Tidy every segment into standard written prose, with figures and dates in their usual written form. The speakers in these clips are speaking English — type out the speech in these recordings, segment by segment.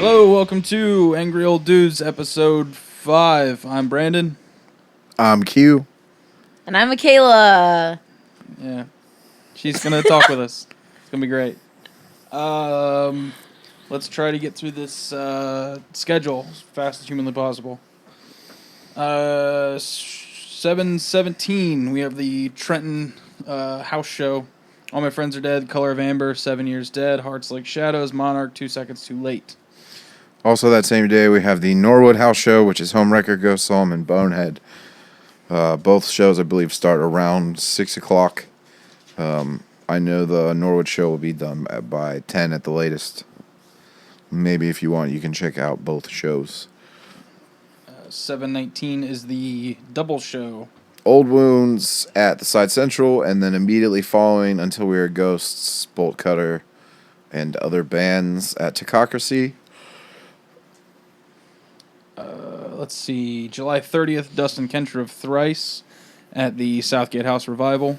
Hello, welcome to Angry Old Dudes, episode 5. I'm Brandon. I'm Q. And I'm Makailah. Yeah, she's gonna talk with us. It's gonna be great. Let's try to get through this schedule as fast as humanly possible. 7/17, we have the Trenton house show. All My Friends Are Dead, Color of Amber, 7 Years Dead, Hearts Like Shadows, Monarch, 2 Seconds Too Late. Also that same day, we have the Norwood House Show, which is Home Wrecker, Ghost Psalm, and Bonehead. Both shows, I believe, start around 6 o'clock. I know the Norwood show will be done by 10 at the latest. Maybe if you want, you can check out both shows. 7/19 is the double show. Old Wounds at the Side Central, and then immediately following Until We Are Ghosts, Bolt Cutter, and other bands at Techocracy. Let's see, July 30th, Dustin Kentra of Thrice at the Southgate House Revival.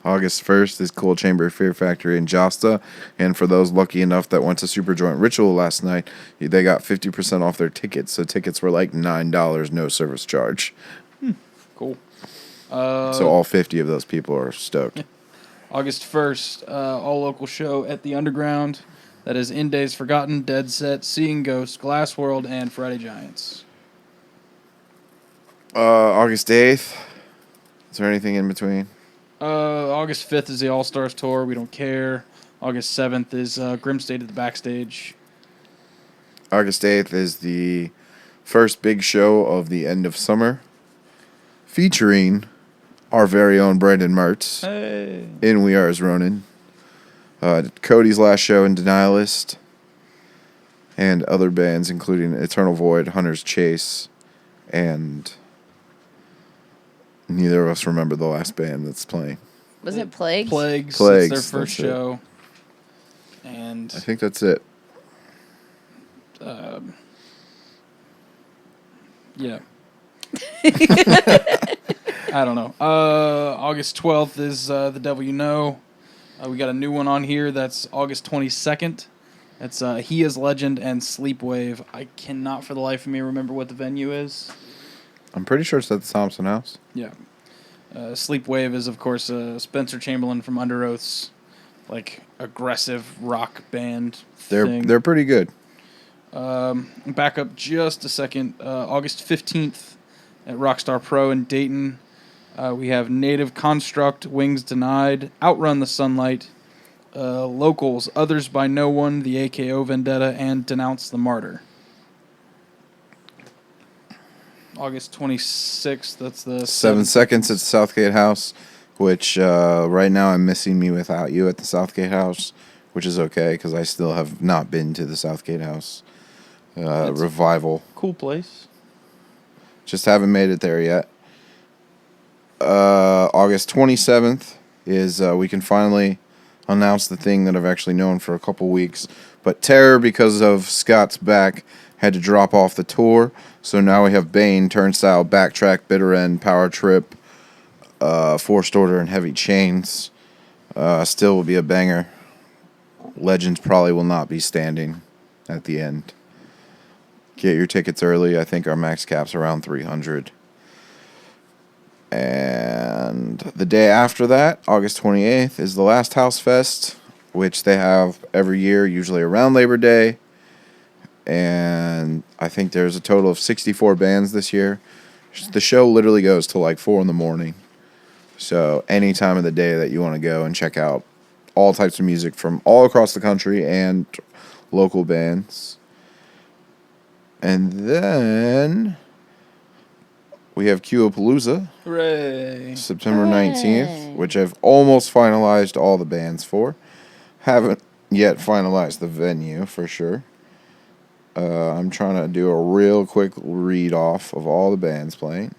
August 1st is Cool Chamber Fear Factory in Josta. And for those lucky enough that went to Superjoint Ritual last night, they got 50% off their tickets. So tickets were like $9, no service charge. Cool. So all 50 of those people are stoked. August 1st, all local show at the Underground. That is In Days Forgotten, Dead Set, Seeing Ghosts, Glass World, and Friday Giants. August 8th. Is there anything in between? August 5th is the All Stars Tour. We don't care. August 7th is Grim State at the Backstage. August 8th is the first big show of the end of summer, featuring our very own Brandon Mertz Hey. in We Are As Ronin. Cody's last show in Denialist, and other bands including Eternal Void, Hunter's Chase, and neither of us remember the last band that's playing. Was it Plagues? Plagues. Plagues, It's their first that's it. show. And I think that's it. yeah. I don't know. August 12th is The Devil You Know. We got a new one on here. That's August 22nd. That's He Is Legend and Sleepwave. I cannot for the life of me remember what the venue is. I'm pretty sure it's at the Thompson House. Yeah. Sleepwave is, of course, Spencer Chamberlain from Under Oath's like aggressive rock band thing. They're pretty good. Back up just a second. August 15th at Rockstar Pro in Dayton. We have Native Construct, Wings Denied, Outrun the Sunlight, Locals, Others by No One, The AKO Vendetta, and Denounce the Martyr. August 26th, that's the 7 seconds at Southgate House, which right now I'm missing Me Without You at the Southgate House, which is okay because I still have not been to the Southgate House revival. Cool place. Just haven't made it there yet. August 27th is we can finally announce the thing that I've actually known for a couple weeks. But Terror, because of Scott's back, had to drop off the tour. So now we have Bane, Turnstile, Backtrack, Bitter End, Power Trip, Forced Order, and Heavy Chains. Still will be a banger. Legends probably will not be standing at the end. Get your tickets early. I think our max cap's around 300. And the day after that, August 28th, is the Last House Fest, which they have every year, usually around Labor Day. And I think there's a total of 64 bands this year. The show literally goes till like 4 in the morning. So any time of the day that you want to go and check out all types of music from all across the country and local bands. And then we have Q-Palooza, Hooray. September 19th, which I've almost finalized all the bands for. Haven't yet finalized the venue for sure. I'm trying to do a real quick read off of all the bands playing.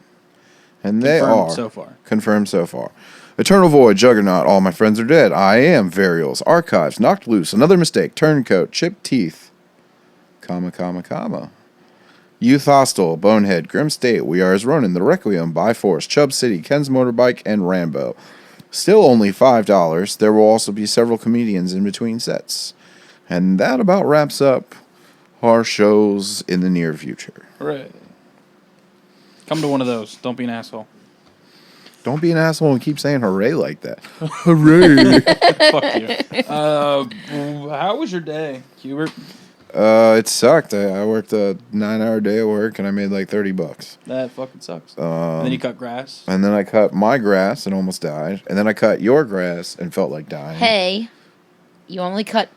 And they Confirmed are so far. confirmed so far. Eternal Void, Juggernaut, All My Friends Are Dead, I Am, Varials, Archives, Knocked Loose, Another Mistake, Turncoat, Chipped Teeth, Youth Hostel, Bonehead, Grim State, We Are As Ronin, The Requiem, By Force, Chubb City, Ken's Motorbike, and Rambo. Still only $5. There will also be several comedians in between sets. And that about wraps up our shows in the near future. Hooray. Come to one of those. Don't be an asshole. Don't be an asshole and keep saying hooray like that. Hooray. Fuck you. How was your day, Hubert? It sucked. I worked a 9-hour day at work and I made like $30. That fucking sucks. And then you cut grass. And then I cut my grass and almost died. And then I cut your grass and felt like dying. Hey, you only cut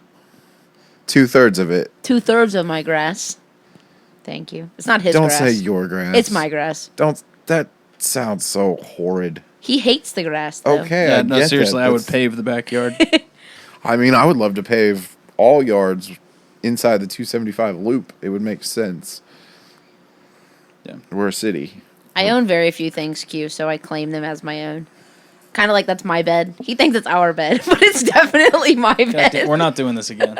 2/3 of it. 2/3 of my grass. Thank you. It's not his Don't grass. say your grass. It's my grass. Don't. That sounds so horrid. He hates the grass, though. Okay, Yeah, I no, get seriously, that. I would pave the backyard. I mean, I would love to pave all yards inside the 275 loop. It would make sense. Yeah. We're a city. I own very few things, Q, so I claim them as my own. Kind of like that's my bed. He thinks it's our bed, but it's definitely my bed. We're not doing this again.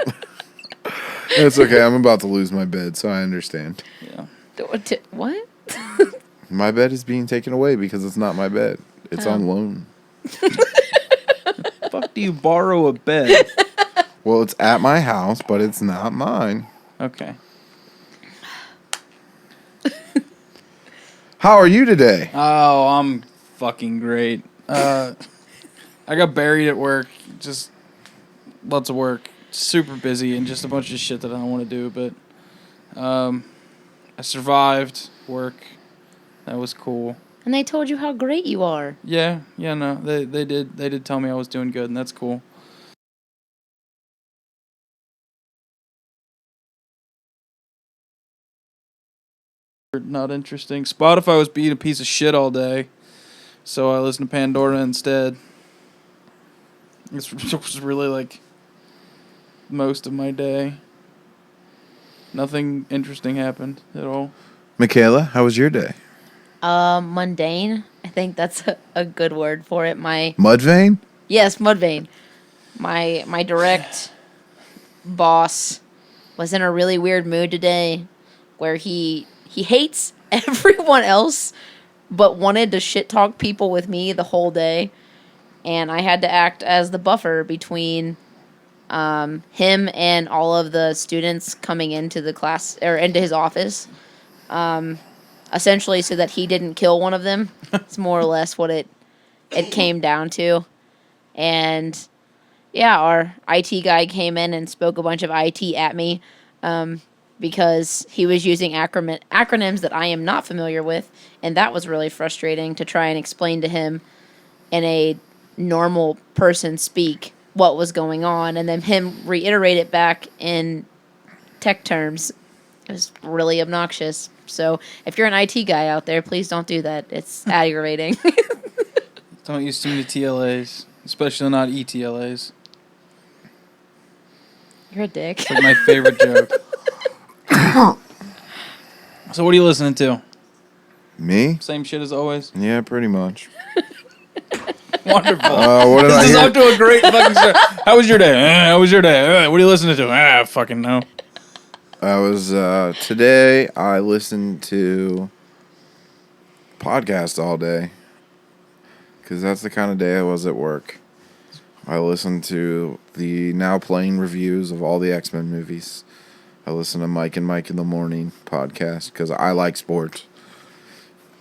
It's okay. I'm about to lose my bed, so I understand. Yeah. What? My bed is being taken away because it's not my bed. It's on loan. Fuck do you borrow a bed? Well, it's at my house, but it's not mine. Okay. How are you today? Oh, I'm fucking great. I got buried at work. Just lots of work. Super busy and just a bunch of shit that I don't want to do. But I survived work. That was cool. And they told you how great you are. Yeah, no. They did tell me I was doing good, and that's cool. Not interesting. Spotify was being a piece of shit all day, so I listened to Pandora instead. It was really like most of my day. Nothing interesting happened at all. Makailah, how was your day? Mundane. I think that's a good word for it. Mudvayne? Yes, Mudvayne. My direct boss was in a really weird mood today where he hates everyone else but wanted to shit talk people with me the whole day, and I had to act as the buffer between him and all of the students coming into the class or into his office, essentially so that he didn't kill one of them. It's more or less what it came down to. And yeah, our IT guy came in and spoke a bunch of IT at me because he was using acronyms that I am not familiar with, and that was really frustrating to try and explain to him in a normal person speak what was going on, and then him reiterate it back in tech terms. It was really obnoxious. So if you're an IT guy out there, please don't do that. It's aggravating. Don't use too many TLAs, especially not ETLAs. You're a dick. It's like my favorite joke. So what are you listening to? Me? Same shit as always? Yeah, pretty much. Wonderful. What did I This is hear? up to a great fucking start. How was your day? How was your day? What are you listening to? I fucking know. I was, today I listened to podcasts all day. Because that's the kind of day I was at work. I listened to the now playing reviews of all the X-Men movies. I listened to Mike and Mike in the Morning podcast because I like sports.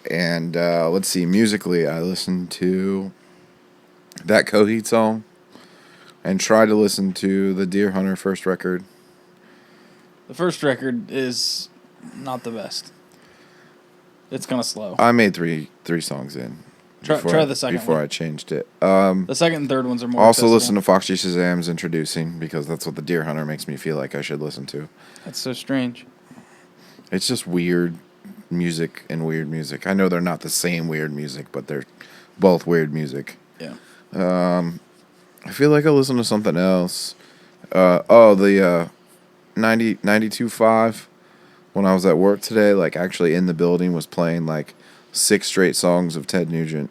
And let's see, musically, I listened to that Coheed song and tried to listen to the Deer Hunter first record. The first record is not the best. It's kind of slow. I made three songs in. Try the second before one. I changed it. The second and third ones are more Also accessible. listen to Foxy Shazam's Introducing because that's what the Deer Hunter makes me feel like I should listen to. That's so strange. It's just weird music and weird music. I know they're not the same weird music, but they're both weird music. Yeah. I feel like I listen to something else. The 92.5 when I was at work today, like actually in the building was playing like 6 straight songs of Ted Nugent.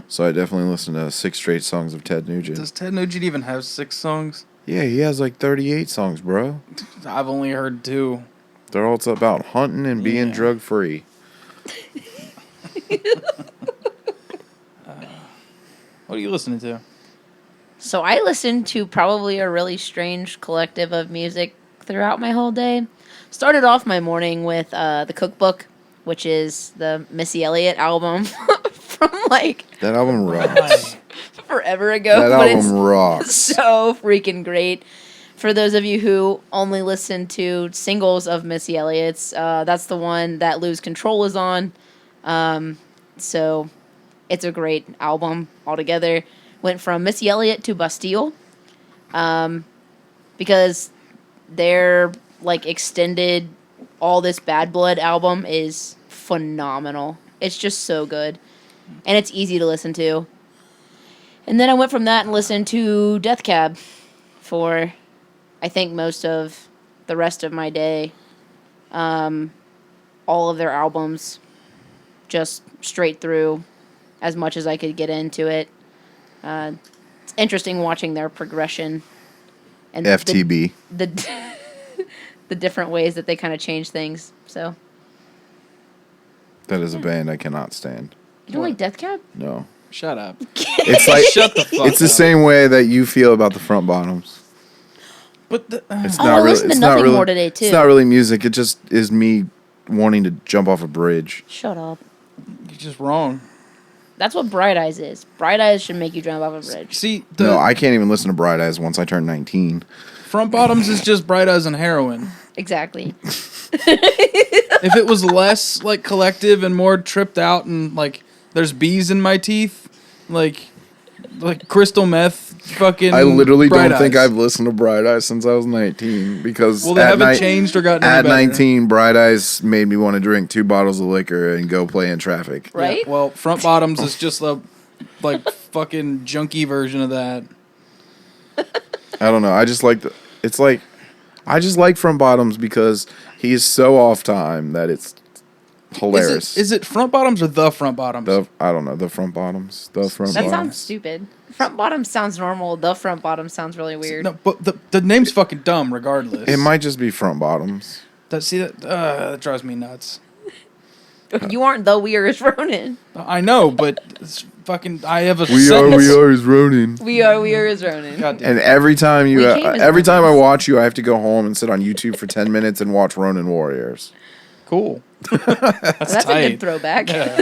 So I definitely listened to 6 straight songs of Ted Nugent. Does Ted Nugent even have 6 songs? Yeah, he has like 38 songs, bro. I've only heard 2. They're all about hunting and being Yeah. drug free. What are you listening to? So I listened to probably a really strange collective of music throughout my whole day. Started off my morning with the Cookbook, which is the Missy Elliott album from like That album rocks. forever ago. That but album rocks. it's so freaking great. For those of you who only listen to singles of Missy Elliott's, that's the one that Lose Control is on. So it's a great album altogether. Went from Missy Elliott to Bastille, because their like extended All This Bad Blood album is phenomenal. It's just so good, and it's easy to listen to. And then I went from that and listened to Death Cab for, I think, most of the rest of my day. All of their albums, just straight through, as much as I could get into it. It's interesting watching their progression and FTB. the different ways that they kind of change things. So That is a band I cannot stand. you don't like Death Cab? No. Shut up. It's like Shut the fuck it's the up. same way that you feel about the Front Bottoms. But the, It's I not really. listened to It's not Nothing really. More today, too. It's not really music. It just is me wanting to jump off a bridge. Shut up. you're just wrong. That's what Bright Eyes is. Bright Eyes should make you jump off a bridge. See, No, I can't even listen to Bright Eyes once I turn 19. Front Bottoms is just Bright Eyes and heroin. Exactly. If it was less like collective and more tripped out and like there's bees in my teeth, like crystal meth, fucking. I literally Bright don't think Eyes. I've listened to Bright Eyes since I was 19 because Well, they haven't changed or gotten any At better. 19, Bright Eyes made me want to drink 2 bottles of liquor and go play in traffic. Right? Yeah, well, Front Bottoms is just a like fucking junky version of that. I don't know. I just like I just like Front Bottoms because he is so off time that it's hilarious. Is it Front Bottoms or the Front Bottoms? I don't know. The Front Bottoms. The Front That Bottoms. sounds stupid. Front bottom sounds normal. The front bottom sounds really weird. No, but the name's fucking dumb regardless. It might just be Front Bottoms. That drives me nuts. You aren't the weirdest Ronin. I know, but it's fucking. I have a We sentence. are is Ronin. We are weirdest Ronin. God damn. And every time We came as every time I Ronins. watch you, I have to go home and sit on YouTube for 10 minutes and watch Ronin Warriors. Cool. That's a tight. good throwback. Yeah.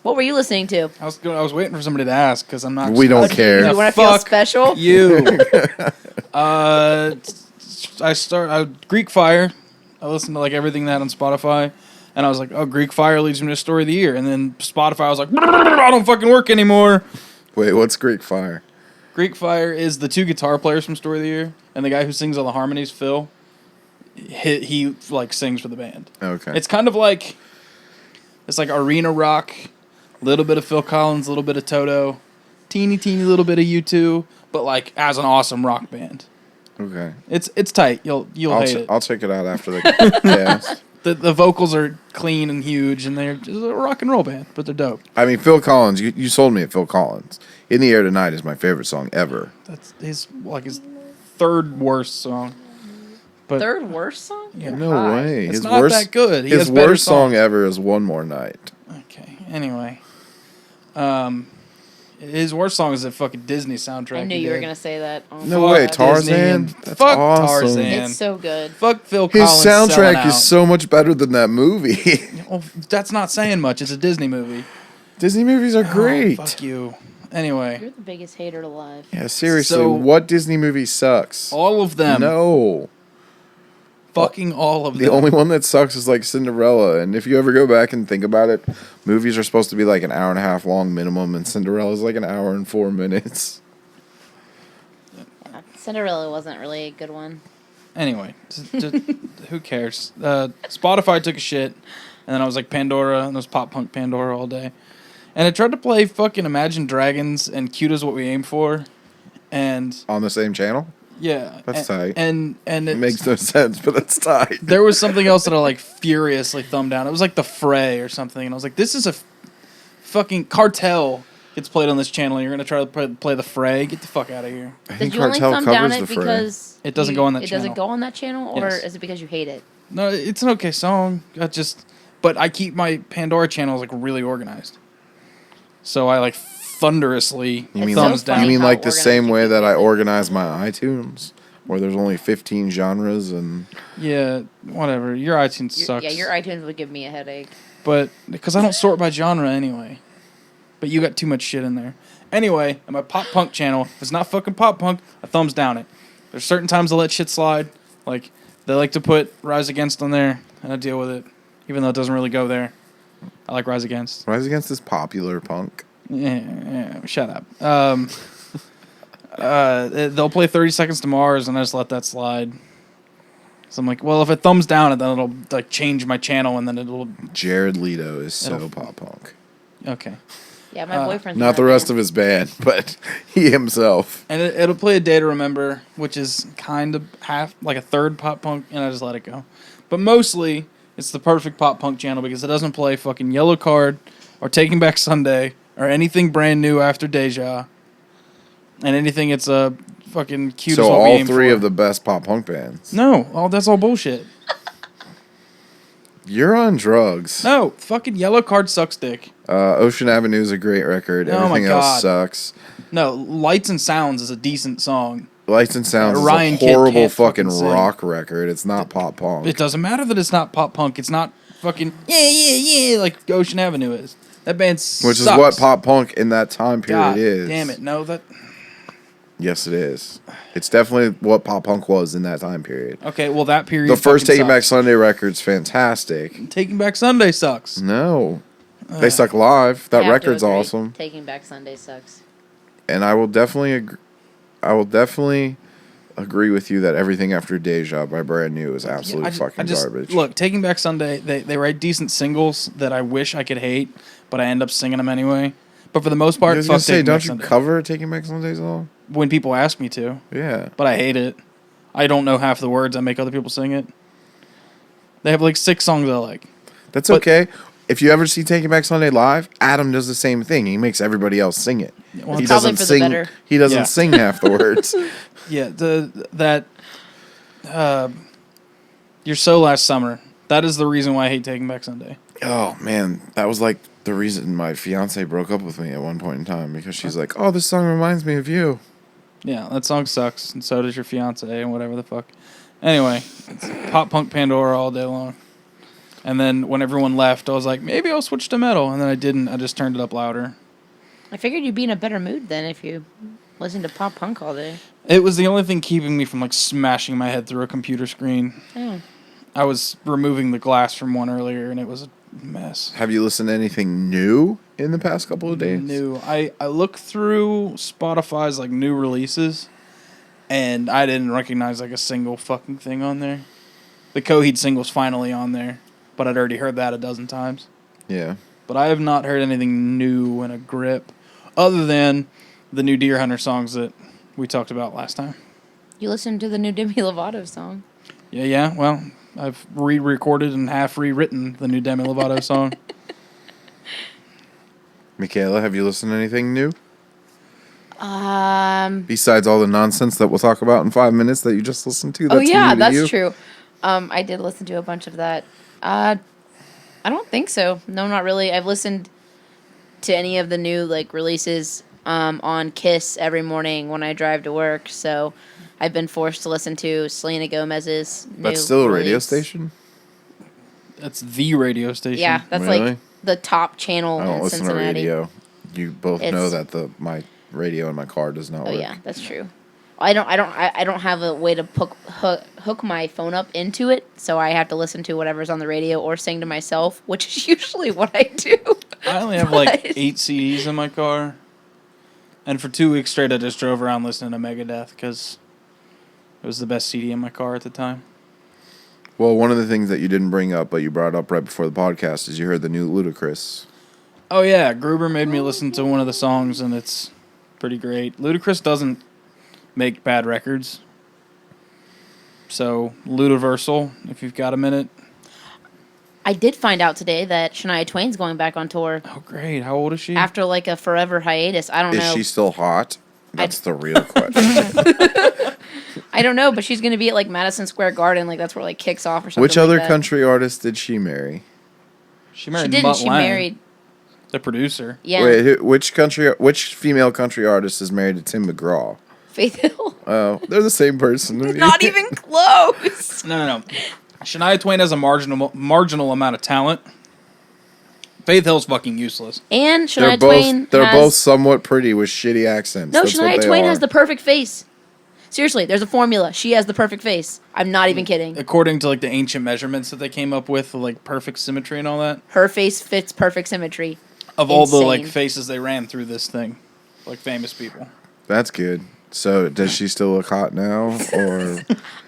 What were you listening to? I was waiting for somebody to ask because I'm not. We don't Do care. you want to feel Fuck special? You. Greek Fire. I listened to like everything that on Spotify, and I was like, oh, Greek Fire leads me to Story of the Year, and then Spotify was like, I don't fucking work anymore. Wait, what's Greek Fire? Greek Fire is the 2 guitar players from Story of the Year, and the guy who sings all the harmonies, Phil. He like sings for the band. Okay. It's kind of like it's like arena rock, a little bit of Phil Collins, a little bit of Toto, teeny little bit of U2, but like as an awesome rock band. Okay. It's tight. You'll hate it. I'll check it out after the cast. The vocals are clean and huge, and they're just a rock and roll band, but they're dope. I mean, Phil Collins, you sold me at Phil Collins. In the Air Tonight is my favorite song ever. That's his third worst song. But Third worst song? Yeah. No Hi. way. It's not that good. He His has better worst song songs. ever is One More Night. Okay. Anyway, his worst song is a fucking Disney soundtrack. I knew he you were did. going to say that. Oh, No Fuck way. Disney Tarzan? and- That's fuck awesome. Tarzan. it's so good. Fuck Phil His Collins. selling soundtrack out. is so much better than that movie. Well, that's not saying much. It's a Disney movie. Disney movies are great. Oh, fuck you. Anyway, You're the biggest hater alive. Yeah, seriously. So- What Disney movie sucks? all of them. No. Fucking all of them. The only one that sucks is like Cinderella. And if you ever go back and think about it, movies are supposed to be like an hour and a half long minimum, and Cinderella's like an hour and 4 minutes. Cinderella wasn't really a good one. Anyway, who cares? Spotify took a shit, and then I was like Pandora, and it was pop punk Pandora all day. And I tried to play fucking Imagine Dragons and Cute Is What We Aim For, and On the same channel? yeah, That's tight. And It makes no sense, but that's tight. there was something else that I like furiously thumbed down. It was like The Fray or something, and I was like, this is a fucking Cartel gets played on this channel. And you're gonna try to play The Fray? Get the fuck out of here. I Did think you only Cartel thumb down covers it the fray. because It doesn't go on that It channel. doesn't go on that channel, or Yes. is it because you hate it? No, it's an okay song. But I keep my Pandora channels like really organized. So I like thunderously You mean thumbs so like, down. you mean how like the organized same you way can that I get it. organize my iTunes, where there's only 15 genres and Yeah, whatever. Your iTunes sucks. Yeah, your iTunes would give me a headache. But because I don't sort by genre anyway. But you got too much shit in there. Anyway, on my pop punk channel, if it's not fucking pop punk, I thumbs down it. There's certain times I let shit slide. Like, they like to put Rise Against on there, and I deal with it. Even though it doesn't really go there. I like Rise Against. Rise Against is popular punk. Yeah, shut up. They'll play 30 Seconds to Mars, and I just let that slide. So I'm like, well, if it thumbs down it, then it'll like change my channel, and then it'll... Jared Leto is so It'll- pop punk. Okay. Yeah, my boyfriend's Not the in that rest band. of his band, but he himself. And it'll play A Day to Remember, which is kind of half, like a third pop punk, and I just let it go. But mostly, it's the perfect pop punk channel because it doesn't play fucking Yellow Card or Taking Back Sunday or anything brand new after Deja. And anything it's a fucking cute So as what we all aim three for. of the best pop punk bands. No, that's all bullshit. You're on drugs. No, fucking Yellow Card sucks dick. Ocean Avenue is a great record. Oh my Everything God. else sucks. No, Lights and Sounds is a decent song. Lights and Sounds is Ryan a Kidd horrible can't fucking fucking sing. rock record. It's not pop punk. It doesn't matter that it's not pop punk. It's not fucking yeah like Ocean Avenue is. That band sucks. Which is what pop punk in that time period God is. damn it! No, that Yes, it is. It's definitely what pop punk was in that time period. okay. Well, that period. The first fucking Taking Back sucks. Sunday record's fantastic. Taking Back Sunday sucks. No. They suck live. That I have to record's agree. awesome. Taking Back Sunday sucks. And I will definitely agree with you that everything after Deja by Brand New is absolutely fucking garbage. Look, Taking Back Sunday. They write decent singles that I wish I could hate, but I end up singing them anyway. But for the most I part, was fuck gonna say, Taking don't Back you Sunday. cover Taking Back Sunday song? When people ask me to, Yeah. but I hate it. I don't know half the words. I make other people sing it. They have like 6 songs I like. That's But- okay. If you ever see Taking Back Sunday live, Adam does the same thing. He makes everybody else sing it. well, he it's probably doesn't for the sing. better. He doesn't Yeah. sing half the words. Yeah, You're So Last Summer. That is the reason why I hate Taking Back Sunday. Oh man, that was like the reason my fiance broke up with me at one point in time because she's like, "Oh, this song reminds me of you." Yeah, that song sucks, and so does your fiance, and whatever the fuck. Anyway, it's pop punk Pandora all day long. And then when everyone left, I was like, maybe I'll switch to metal, and then I didn't. I just turned it up louder. I figured you'd be in a better mood then if you listened to pop punk all day. It was the only thing keeping me from like smashing my head through a computer screen. Oh. I was removing the glass from one earlier, and it was a mess. Have you listened to anything new in the past couple of days? New. I looked through Spotify's like new releases, and I didn't recognize like a single fucking thing on there. The Coheed single's finally on there, but I'd already heard that a dozen times. Yeah. But I have not heard anything new in a grip, other than the new Deer Hunter songs that we talked about last time. You listened to the new Demi Lovato song. Yeah. Well, I've re-recorded and half rewritten the new Demi Lovato song. Makailah, have you listened to anything new? Um. Besides all the nonsense that we'll talk about in 5 minutes that you just listened to? Oh That's yeah, new to that's you? true. I did listen to a bunch of that. I don't think so. No, not really. I've listened to any of the new like releases on Kiss every morning when I drive to work. So I've been forced to listen to Selena Gomez's new That's still a radio release. station? That's the radio station. Yeah, that's Really? like the top channel I don't in listen Cincinnati. to radio. You both It's- know that my radio in my car does not Oh work. yeah, that's true. I don't have a way to hook my phone up into it, so I have to listen to whatever's on the radio or sing to myself, which is usually what I do. I only have like But- 8 CDs in my car. And for 2 weeks straight, I just drove around listening to Megadeth because it was the best CD in my car at the time. Well, one of the things that you didn't bring up, but you brought up right before the podcast, is you heard the new Ludacris. Oh, yeah. Gruber made me listen to one of the songs, and it's pretty great. Ludacris doesn't make bad records. So, Ludiversal, if you've got a minute. I did find out today that Shania Twain's going back on tour Oh, great. How old is she? after like a forever hiatus. I don't Is know. she still hot? That's the real question. I don't know, but she's going to be at like Madison Square Garden. Like that's where like kicks off or something. Which like other that. country artist did she marry? She married She didn't. Mutt She Lange. married. The producer. Yeah. Wait, which female country artist is married to Tim McGraw? Faith Hill. Oh, they're the same person. Not even close. No. Shania Twain has a marginal amount of talent. Faith Hill's fucking useless. And They're Shania Twain both somewhat pretty with shitty accents. No, That's what Shania they Twain are. has the perfect face. Seriously, there's a formula. She has the perfect face. I'm not even kidding. According to like the ancient measurements that they came up with, like perfect symmetry and all that. Her face fits perfect symmetry. Of all the like Insane. faces they ran through this thing, like famous people. That's good. So, does she still look hot now, or?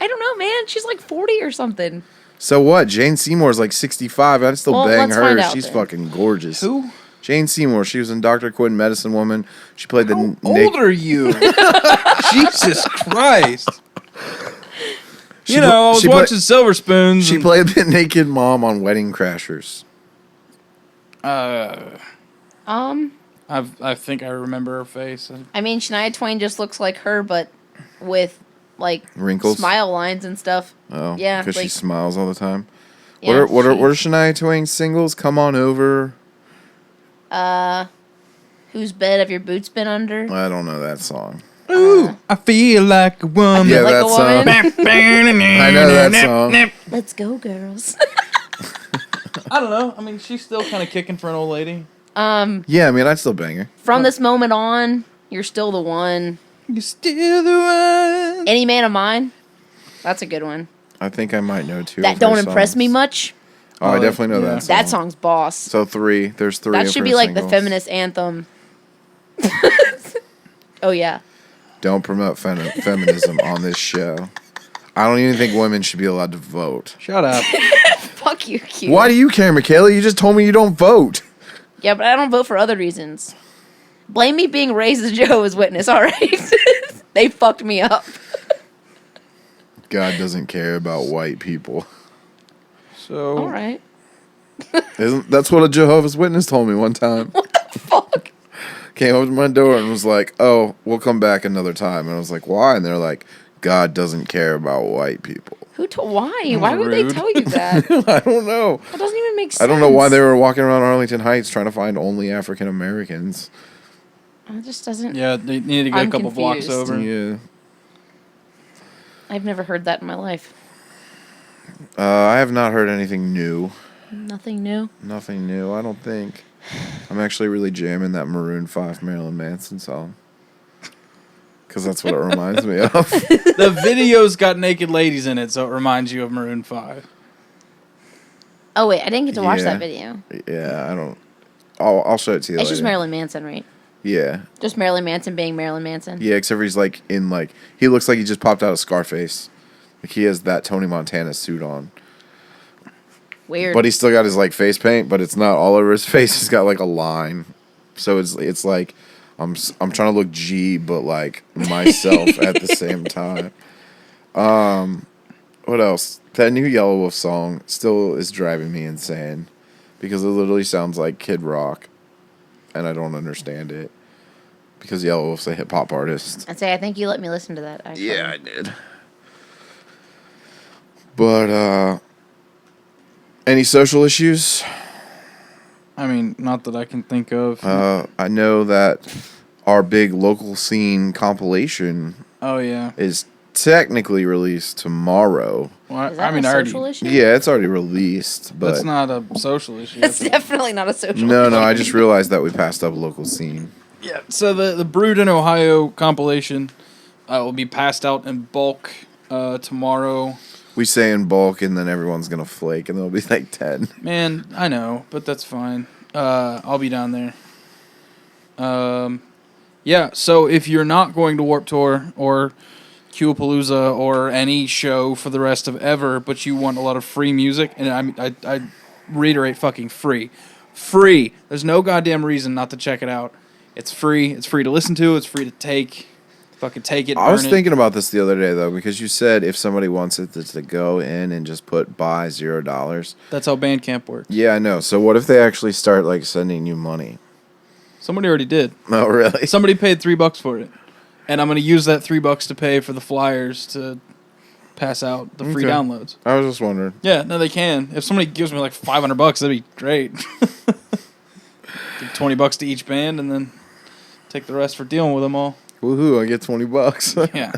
I don't know, man. She's like 40 or something. So what? Jane Seymour's like 65. I'd still Well, bang let's her. find out She's then. fucking gorgeous. Who? Jane Seymour. She was in Dr. Quinn, Medicine Woman. She played the. How old are you? Jesus Christ. She You know, I was she pla- watching Silver Spoons. She and- played the naked mom on Wedding Crashers. I think I remember her face. I mean, Shania Twain just looks like her, but with like Wrinkles? smile lines and stuff. Oh, Yeah, because she like- smiles all the time. Yeah, what are Shania Twain's singles? Come on over. Whose bed have your boots been under? I don't know that song. Ooh, I feel like a woman. Yeah, like that a song. woman. I know that song. Let's go, girls. I don't know. I mean, she's still kind of kicking for an old lady. Yeah, I mean, I'd still bang her. From this moment on, you're still the one. You're still the one. Any Man of Mine? That's a good one. I think I might know two. That of her don't impress songs. me much. Oh, I definitely know yeah. that song. That song's boss. So three. There's three. That of should her be like the singles. feminist anthem. Oh, yeah. Don't promote feminism on this show. I don't even think women should be allowed to vote. Shut up. Fuck you, Q. Why do you care, Makailah? You just told me you don't vote. Yeah, but I don't vote for other reasons. Blame me being raised as Jehovah's Witness, alright? They fucked me up. God doesn't care about white people. So, Alright. That's what a Jehovah's Witness told me one time. Fuck. Came up to my door and was like, "Oh, we'll come back another time." And I was like, "Why?" And they're like, "God doesn't care about white people." Why? Why would they rude. tell you that? I don't know. That doesn't even make sense. I don't know why they were walking around Arlington Heights trying to find only African Americans. It just doesn't. yeah, they need to get I'm a couple blocks confused. over. Yeah. I've never heard that in my life. I have not heard anything new. Nothing new. Nothing new, I don't think. I'm actually really jamming that Maroon 5 Marilyn Manson song. Because that's what it reminds me of. The video's got naked ladies in it, so it reminds you of Maroon 5. Oh wait, I didn't get to watch Yeah. that video. Yeah, I don't... I'll show it to you It's later. just Marilyn Manson, right? Yeah. Just Marilyn Manson being Marilyn Manson. Yeah, except for he's like in like... He looks like he just popped out of Scarface. Like he has that Tony Montana suit on. Weird. But he's still got his like face paint, but it's not all over his face. He's got like a line. So it's like... I'm trying to look G, but like myself at the same time. What else? That new Yellow Wolf song still is driving me insane because it literally sounds like Kid Rock, and I don't understand it because Yellow Wolf's a hip hop artist. I'd say I think you let me listen to that. Actually. Yeah, I did. But any social issues? I mean, not that I can think of. I know that our big local scene compilation Oh, yeah. is technically released tomorrow. Well, Is that I mean, a I already. social issue? Yeah, it's already released, but That's not a social issue. That's definitely not a social. no, issue. I just realized that we passed up local scene. Yeah. So the Brewed in Ohio compilation will be passed out in bulk tomorrow. We say in bulk, and then everyone's gonna flake, and there'll be like 10. Man, I know, but that's fine. I'll be down there. Yeah, so if you're not going to Warped Tour or Q-Palooza or any show for the rest of ever, but you want a lot of free music, and I reiterate fucking free. Free. There's no goddamn reason not to check it out. It's free. It's free to listen to. It's free to take. Fucking take it. I was burn it. thinking about this the other day though, because you said if somebody wants it to go in and just put buy $0. That's how Bandcamp works. Yeah, I know. So what if they actually start like sending you money? Somebody already did. Oh, really? Somebody paid $3 for it, and I'm gonna use that $3 to pay for the flyers to pass out the free Okay. downloads. I was just wondering. Yeah, no, they can. If somebody gives me like $500, that'd be great. Give $20 to each band, and then take the rest for dealing with them all. Woohoo! I get $20. Yeah.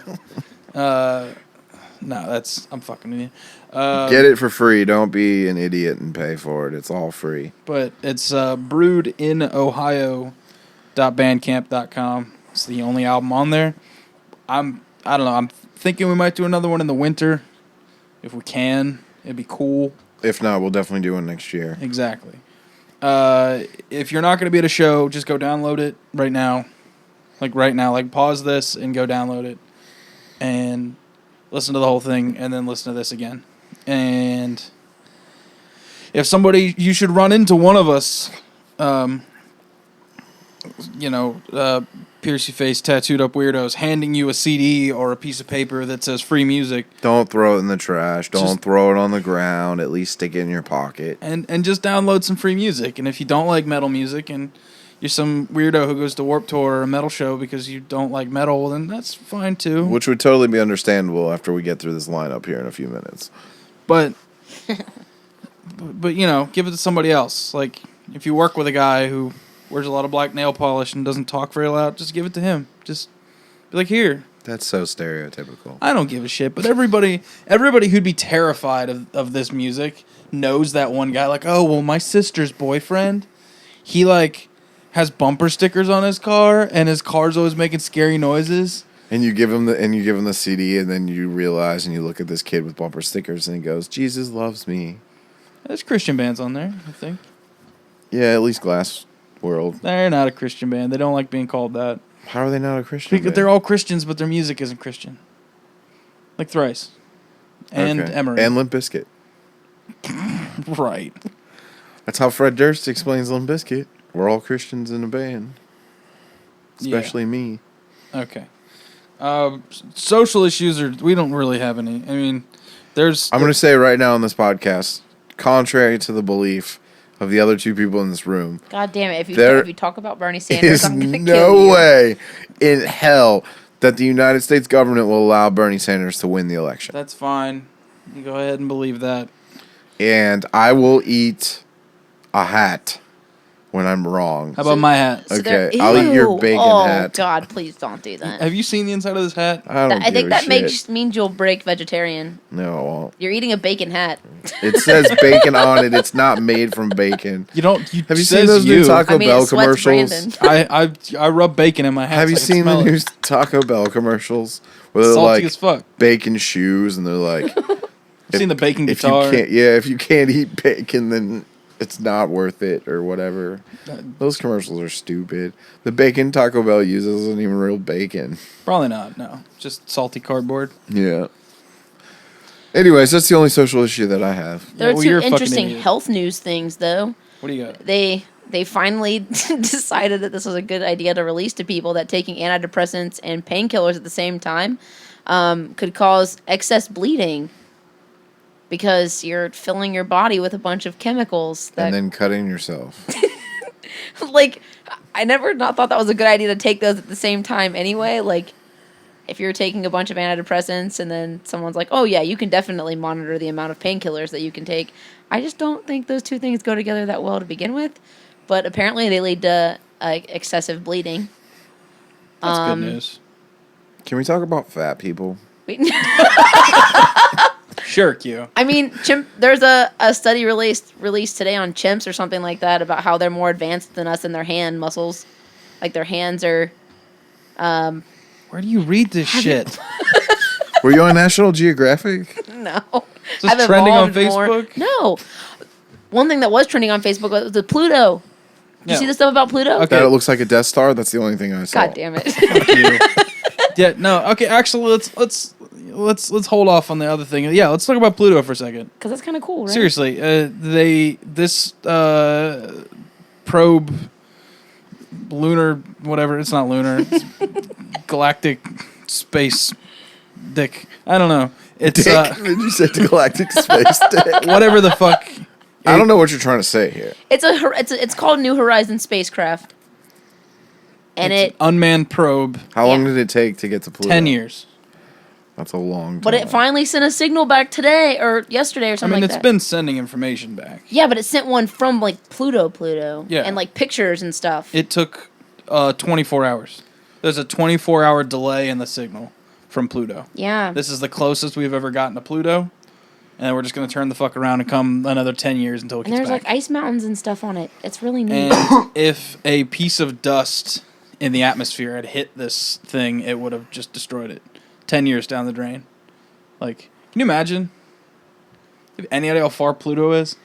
No, I'm fucking with you. Get it for free. Don't be an idiot and pay for it. It's all free. But it's brewedinohio.bandcamp.com. It's the only album on there. I don't know. I'm thinking we might do another one in the winter. If we can, it'd be cool. If not, we'll definitely do one next year. Exactly. If you're not going to be at a show, just go download it right now. Like pause this and go download it. And listen to the whole thing, and then listen to this again. And if you should run into one of us, pierce your face, tattooed up weirdos, handing you a CD or a piece of paper that says free music. Don't throw it in the trash. Don't throw it on the ground. At least stick it in your pocket. And just download some free music. And if you don't like metal music and you're some weirdo who goes to Warped Tour or a metal show because you don't like metal, then that's fine too. Which would totally be understandable after we get through this lineup here in a few minutes. But give it to somebody else. Like, if you work with a guy who wears a lot of black nail polish and doesn't talk very loud, just give it to him. Just be like, here. That's so stereotypical. I don't give a shit, but everybody who'd be terrified of this music knows that one guy. Like, oh, well, my sister's boyfriend, he, has bumper stickers on his car, and his car's always making scary noises. And you give him the CD, and then you realize, and you look at this kid with bumper stickers, and he goes, "Jesus loves me." There's Christian bands on there, I think. Yeah, at least Glass World. They're not a Christian band. They don't like being called that. How are they not a Christian Because band? they're all Christians, but their music isn't Christian. Like Thrice. And Emery. And Limp Bizkit. Right. That's how Fred Durst explains Limp Bizkit. We're all Christians in a band. Especially me. Okay. Social issues we don't really have any. I mean, I'm going to say right now on this podcast, contrary to the belief of the other two people in this room. God damn it. If you talk about Bernie Sanders, I'm going to kill you. No way in hell that the United States government will allow Bernie Sanders to win the election. That's fine. You go ahead and believe that. And I will eat a hat when I'm wrong. How about my hat? Okay, I'll eat your bacon hat. Oh, God, please don't do that. Have you seen the inside of this hat? I think that means you'll break vegetarian. No, I won't. You're eating a bacon hat. It says bacon on it. It's not made from bacon. Have you seen those new Taco Bell commercials? I rub bacon in my hat. Have you seen the new Taco Bell commercials where they're salty as fuck. Bacon shoes, and they're like, I've seen the bacon guitar. If you can't eat bacon, then it's not worth it or whatever. Those commercials are stupid. The bacon Taco Bell uses isn't even real bacon. Probably not, no. Just salty cardboard. Yeah. Anyways, that's the only social issue that I have. There are two interesting health news things, though. What do you got? They finally decided that this was a good idea to release to people that taking antidepressants and painkillers at the same time could cause excess bleeding. Because you're filling your body with a bunch of chemicals. And then cutting yourself. I never thought that was a good idea to take those at the same time anyway. Like, if you're taking a bunch of antidepressants and then someone's like, oh, yeah, you can definitely monitor the amount of painkillers that you can take. I just don't think those two things go together that well to begin with. But apparently they lead to excessive bleeding. That's good news. Can we talk about fat people? Sure, Q. I mean, there's a study released today on chimps or something like that about how they're more advanced than us in their hand muscles. Like, their hands are... Where do you read this shit? Were you on National Geographic? No. Is this trending on Facebook? No. One thing that was trending on Facebook was the Pluto. Did you see the stuff about Pluto? Okay. That it looks like a Death Star? That's the only thing I saw. God damn it. Yeah, no. Okay, actually, let's hold off on the other thing. Yeah, let's talk about Pluto for a second. Because that's kind of cool, right? Seriously, this probe, lunar, whatever. It's not lunar. It's galactic space dick. I don't know. It's dick? Did you say galactic space dick? Whatever the fuck. I don't know what you're trying to say here. It's called New Horizons spacecraft. And it's an unmanned probe. How long did it take to get to Pluto? 10 years. That's a long time. But it finally sent a signal back today or yesterday or something like that. it's been sending information back. Yeah, but it sent one from, like, Pluto. Yeah. And, like, pictures and stuff. It took 24 hours. There's a 24-hour delay in the signal from Pluto. Yeah. This is the closest we've ever gotten to Pluto. And we're just going to turn the fuck around and come another 10 years until it And gets there's, back. like, ice mountains and stuff on it. It's really neat. And if a piece of dust in the atmosphere had hit this thing, it would have just destroyed it. 10 years down the drain. Like, can you imagine? Have any idea how far Pluto is?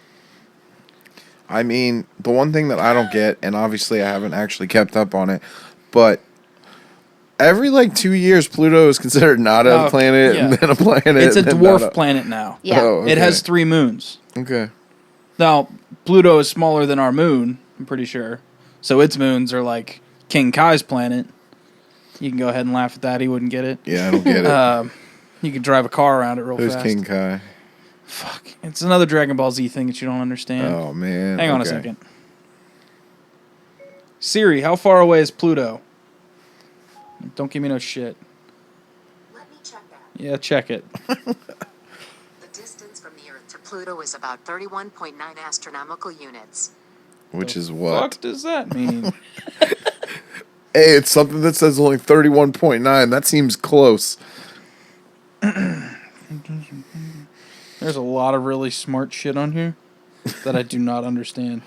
I mean, the one thing that I don't get, and obviously I haven't actually kept up on it, but every, 2 years, Pluto is considered not a planet and then a planet. It's a dwarf planet now. Yeah. Oh, okay. It has 3 moons. Okay. Now, Pluto is smaller than our moon, I'm pretty sure. So its moons are like King Kai's planet. You can go ahead and laugh at that. He wouldn't get it. Yeah, I don't get it. You could drive a car around it real Who's fast. King Kai? Fuck. It's another Dragon Ball Z thing that you don't understand. Oh, man. Hang on a second. Siri, how far away is Pluto? Don't give me no shit. Let me check that. Yeah, check it. The distance from the Earth to Pluto is about 31.9 astronomical units. Which is What what? does that mean? Hey, it's something that says only 31.9. That seems close. There's a lot of really smart shit on here that I do not understand.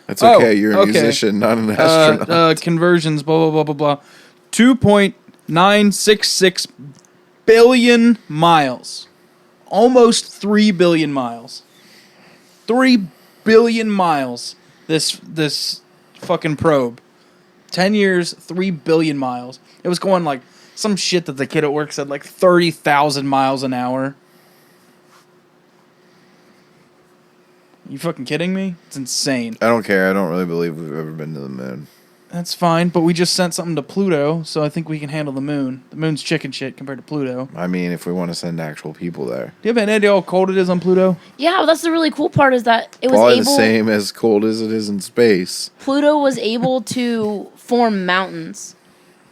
That's okay. Oh, You're a okay. musician, not an astronaut. Conversions, blah, blah, blah, blah, blah. 2.966 billion miles. Almost 3 billion miles. 3 billion miles. This fucking probe. 10 years, 3 billion miles. It was going like some shit that the kid at work said, like 30,000 miles an hour. You fucking kidding me? It's insane. I don't care. I don't really believe we've ever been to the moon. That's fine, but we just sent something to Pluto, so I think we can handle the moon. The moon's chicken shit compared to Pluto. I mean, if we want to send actual people there. Do you have any idea how cold it is on Pluto? Yeah, well, that's the really cool part is that it was Probably able... the same as cold as it is in space. Pluto was able to form mountains.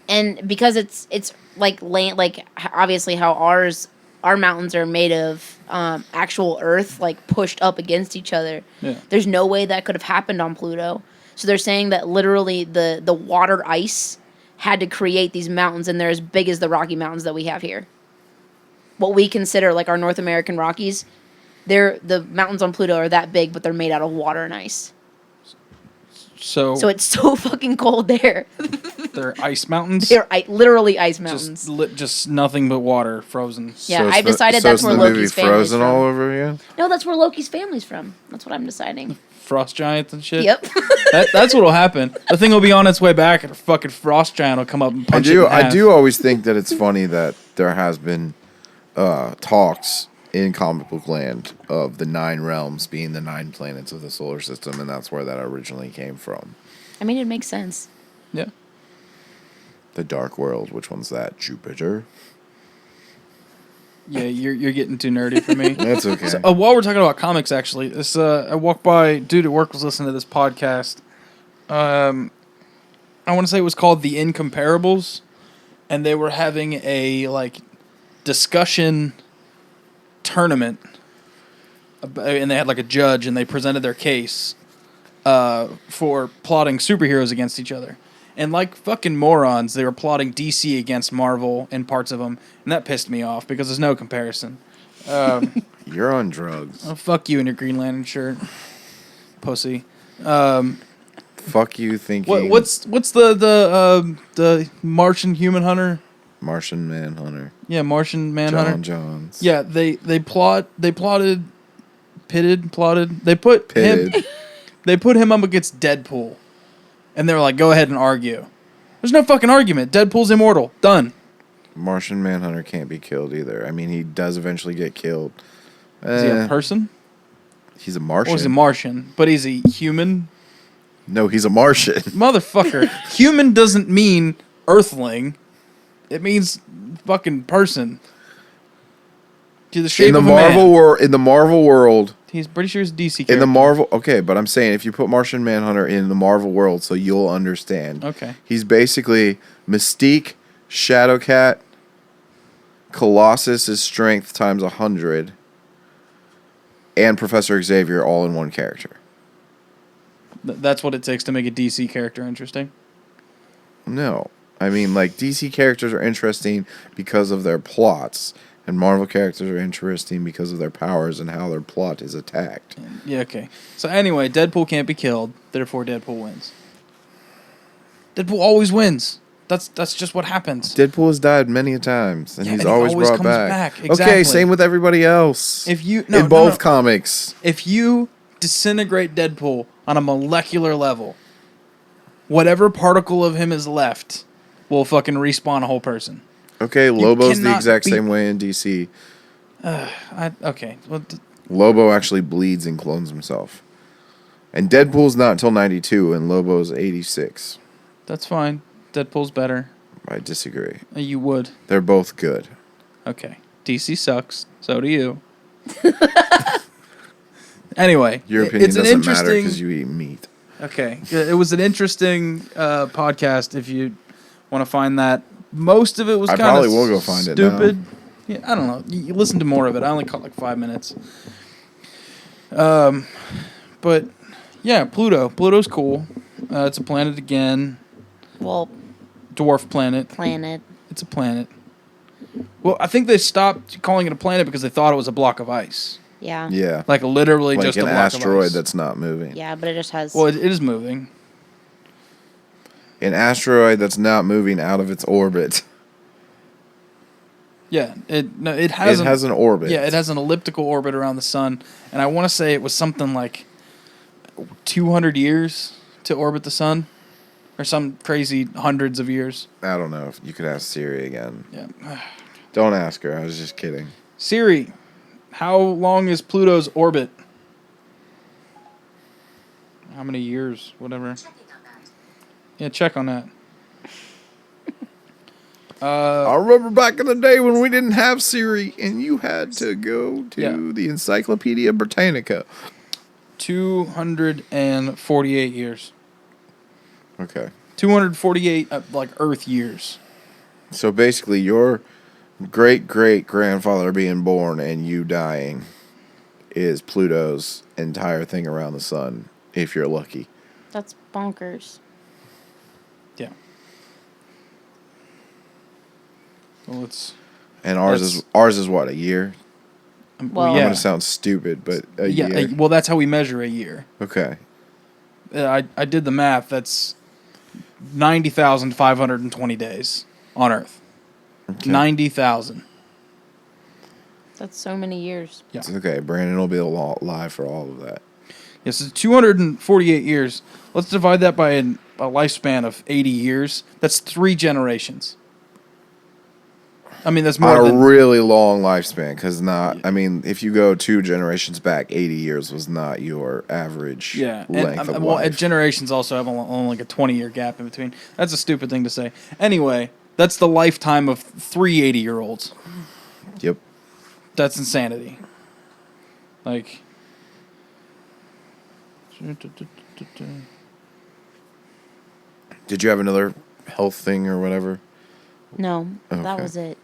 And because it's like land, like obviously how our mountains are made of actual earth, like pushed up against each other. Yeah. There's no way that could have happened on Pluto. So they're saying that literally the water ice had to create these mountains, and they're as big as the Rocky Mountains that we have here. What we consider like our North American Rockies, the mountains on Pluto are that big, but they're made out of water and ice. So So it's so fucking cold there. they're ice mountains? They're literally ice mountains. Just nothing but water, frozen. Yeah, So it's I've decided so that's it's where the Loki's movie family's Frozen from. all over again? No, that's where Loki's family's from. That's what I'm deciding. Frost giants and shit? Yep. That's what'll happen. The thing will be on its way back, and a fucking frost giant will come up and punch it in I half. do always think that it's funny that there has been talks in comic book land of the 9 realms being the 9 planets of the solar system, and that's where that originally came from. I mean, it makes sense. Yeah. The Dark World, which one's that? Jupiter? Yeah, you're getting too nerdy for me. That's okay. So, while we're talking about comics, actually, this I walked by. Dude at work was listening to this podcast. I want to say it was called The Incomparables, and they were having a discussion tournament, and they had a judge, and they presented their case for plotting superheroes against each other. And like fucking morons, they were plotting DC against Marvel in parts of them, and that pissed me off because there's no comparison. You're on drugs. Oh, fuck you and your Green Lantern shirt, pussy. Fuck you thinking. What's the Martian Human Hunter? Martian Manhunter. Yeah, Martian Manhunter. John Johns. Yeah, they plotted. They put Pitted. him. They put him up against Deadpool, and they were like, "Go ahead and argue." There's no fucking argument. Deadpool's immortal. Done. Martian Manhunter can't be killed either. I mean, he does eventually get killed. Is he a person? He's a Martian. Or is he Martian? But he's a human. No, he's a Martian. Motherfucker. Human doesn't mean Earthling. It means fucking person. To the shape In the of a Marvel man. in the Marvel world. He's pretty sure he's a DC character. In the Marvel, okay, but I'm saying if you put Martian Manhunter in the Marvel world, so you'll understand. Okay. He's basically Mystique, Shadowcat, Colossus is strength times 100, and Professor Xavier all in one character. That's what it takes to make a DC character interesting. No. I mean, like, DC characters are interesting because of their plots, and Marvel characters are interesting because of their powers and how their plot is attacked. Yeah, okay. So anyway, Deadpool can't be killed, therefore Deadpool wins. Deadpool always wins. That's just what happens. Deadpool has died many a times, and Yeah, he's and he always always brought comes back. back. Exactly. Okay, same with everybody else. If you in both comics. If you disintegrate Deadpool on a molecular level, whatever particle of him is left will fucking respawn a whole person. Okay, Lobo's the cannot exact beat- same way in DC. Okay. Well, Lobo actually bleeds and clones himself. And Deadpool's not until 92, and Lobo's 86. that's fine. Deadpool's better. I disagree. You would. They're both good. Okay. DC sucks. So do you. Anyway. Your opinion it's an doesn't matter interesting- because you eat meat. Okay. It was an interesting podcast if you want to find that. Most of it was I kind of probably will go find it now. stupid. Yeah, I don't know. You listen to more of it. I only caught like 5 minutes. But yeah, Pluto. Pluto's cool. It's a planet again. Well, Dwarf planet. planet. It's a planet. Well, I think they stopped calling it a planet because they thought it was a block of ice. Yeah. Yeah. Like literally Like just an a block asteroid of ice. that's not moving. Yeah, but it just has. Well, it is moving. An asteroid that's not moving out of its orbit. Yeah, it has It has an orbit. Yeah, it has an elliptical orbit around the sun, and I want to say it was something like 200 years to orbit the sun, or some crazy hundreds of years. I don't know. If you could ask Siri again. Yeah. Don't ask her. I was just kidding. Siri, how long is Pluto's orbit? How many years? Whatever. Checking on that. Yeah, check on that. I remember back in the day when we didn't have Siri and you had to go to Yeah. the Encyclopedia Britannica. 248 years. Okay. 248 like Earth years. So basically, your great-great-grandfather being born and you dying is Pluto's entire thing around the sun, if you're lucky. That's bonkers. Yeah. Well, it's And ours is what, a year? Well- I'm yeah. gonna sound stupid, but a Yeah, year. well, that's how we measure a year. Okay. I did the math. That's 90,520 days on Earth. Okay. 90,000. That's so many years. Yeah. It's okay. Brandon will be alive for all of that. Yes, it's 248 years. Let's divide that by a lifespan of 80 years. That's 3 generations. I mean, that's more On a than... really long lifespan, because I mean, if you go 2 generations back, 80 years was not your average Yeah, length of well, life. generations also have only like a 20-year gap in between. That's a stupid thing to say. Anyway, that's the lifetime of 3 80-year-olds. Yep. That's insanity. Like... Did you have another health thing or whatever? No, that Okay. was it.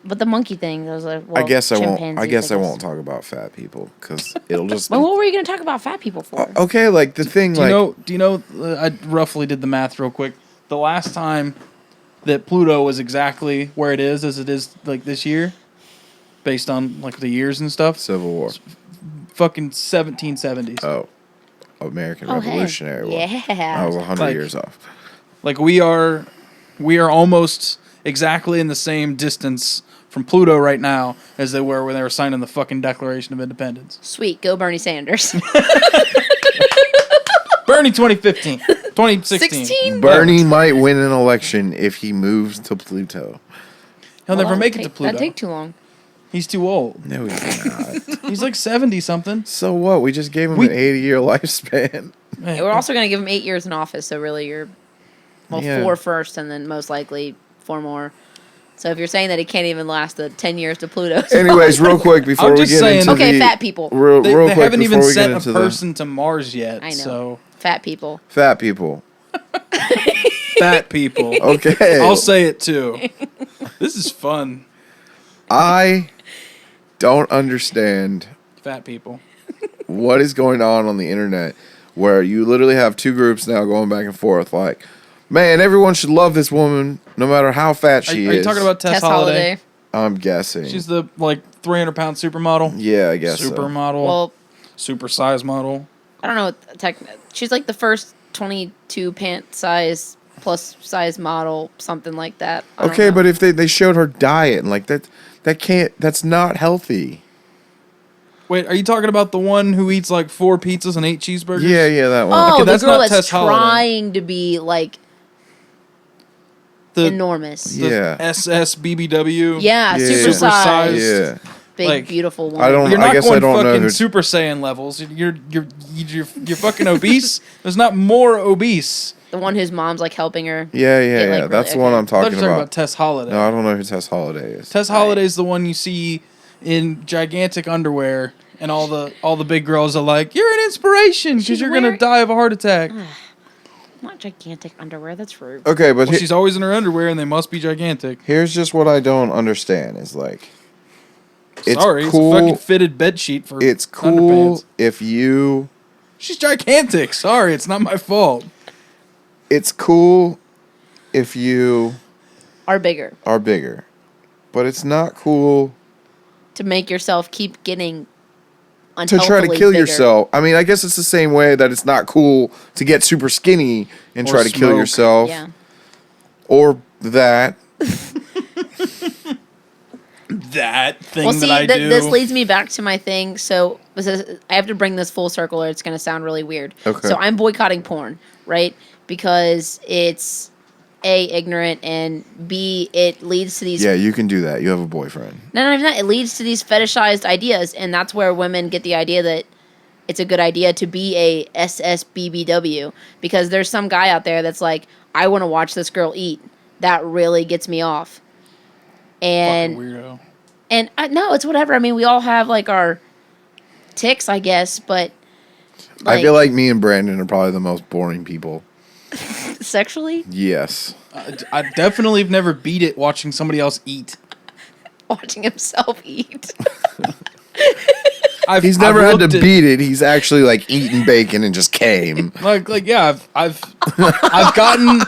But the monkey thing, those are. Well, I guess I won't. I chimpanzees, guess I won't talk about fat people because it'll just. Well, what were you going to talk about fat people for? Okay, like the thing, Do you know? I roughly did the math real quick. The last time that Pluto was exactly where it is, as it is like this year, based on like the years and stuff, Civil War. fucking 1770s. Oh, American Oh, hey. Revolutionary War. Yeah. I was 100 Like- years off. Like we are almost exactly in the same distance from Pluto right now as they were when they were signing the fucking Declaration of Independence. Sweet, go Bernie Sanders. Bernie 2015, 2016. 16? Bernie might win an election if he moves to Pluto. He'll never Well, make it to that'd Pluto. take too long. He's too old. No, he's not. He's like 70 something. So what? We just gave him We- an 80-year lifespan. Yeah, we're also going to give him 8 years in office, so really you're, Yeah. 4 first and then most likely 4 more. So if you're saying that he can't even last the 10 years to Pluto. Anyways, real quick before I'm we just get saying- into Okay, the fat people. Real, They, real they quick haven't even before we get sent a into person to Mars yet. I know. So Fat people. fat people. fat people. Okay. I'll say it too. This is fun. I don't understand Fat people. what is going on the internet where you literally have two groups now going back and forth like, man, everyone should love this woman no matter how fat she is. Are you talking about Tess Holiday? I'm guessing. She's the 300-pound supermodel. Yeah, I guess Supermodel. Well, super size model. I don't know. She's like the first 22 pant size plus size model, something like that. I don't Okay, know. but if they showed her diet and that's not healthy. Wait, are you talking about the one who eats 4 pizzas and 8 cheeseburgers? Yeah, that one. Oh, Okay, the that's girl not that's Tess Holiday. trying to be The enormous. the Yeah. Yeah, SSBBW. Yeah. super Super size. Yeah. Big, beautiful woman. I don't- You're I not guess I going don't know fucking who- Super Saiyan levels. You're fucking obese. There's not more obese. The one whose mom's helping her. Yeah. really- That's the okay. one I'm I thought you talking were talking about. about Tess Holiday. No, I don't know who Tess Holiday is. Tess Holiday's the one you see in gigantic underwear, and all the big girls are like, "You're an inspiration because She's you're gonna wearing- die of a heart attack." Not gigantic underwear. That's rude. Okay, but Well, she's always in her underwear, and they must be gigantic. here's just what I don't understand is it's Sorry, cool. it's a fucking fitted bed sheet for. It's cool underpants. if you. She's gigantic. Sorry, it's not my fault. It's cool if you Are bigger. are bigger, but it's not cool To make yourself keep getting to try to unhealthily kill bigger. yourself. I mean, I guess it's the same way that it's not cool to get super skinny and Or try to kill smoke. yourself, Yeah. or that. That thing Well, see, that I do. this leads me back to my thing. So I have to bring this full circle, or it's going to sound really weird. Okay. So I'm boycotting porn, right? Because it's A, ignorant, and B, it leads to these. Yeah, you can do that. You have a boyfriend. No, it leads to these fetishized ideas, and that's where women get the idea that it's a good idea to be a SSBBW, because there's some guy out there that's like, I want to watch this girl eat. That really gets me off. And Fucking weirdo. and no, it's whatever. I mean, we all have our ticks, I guess, but I feel like me and Brandon are probably the most boring people. sexually Yes. I definitely have never beat it watching somebody else eat. watching himself eat. He's never had to looked at- beat it. He's actually eating bacon and just came. Yeah, I've gotten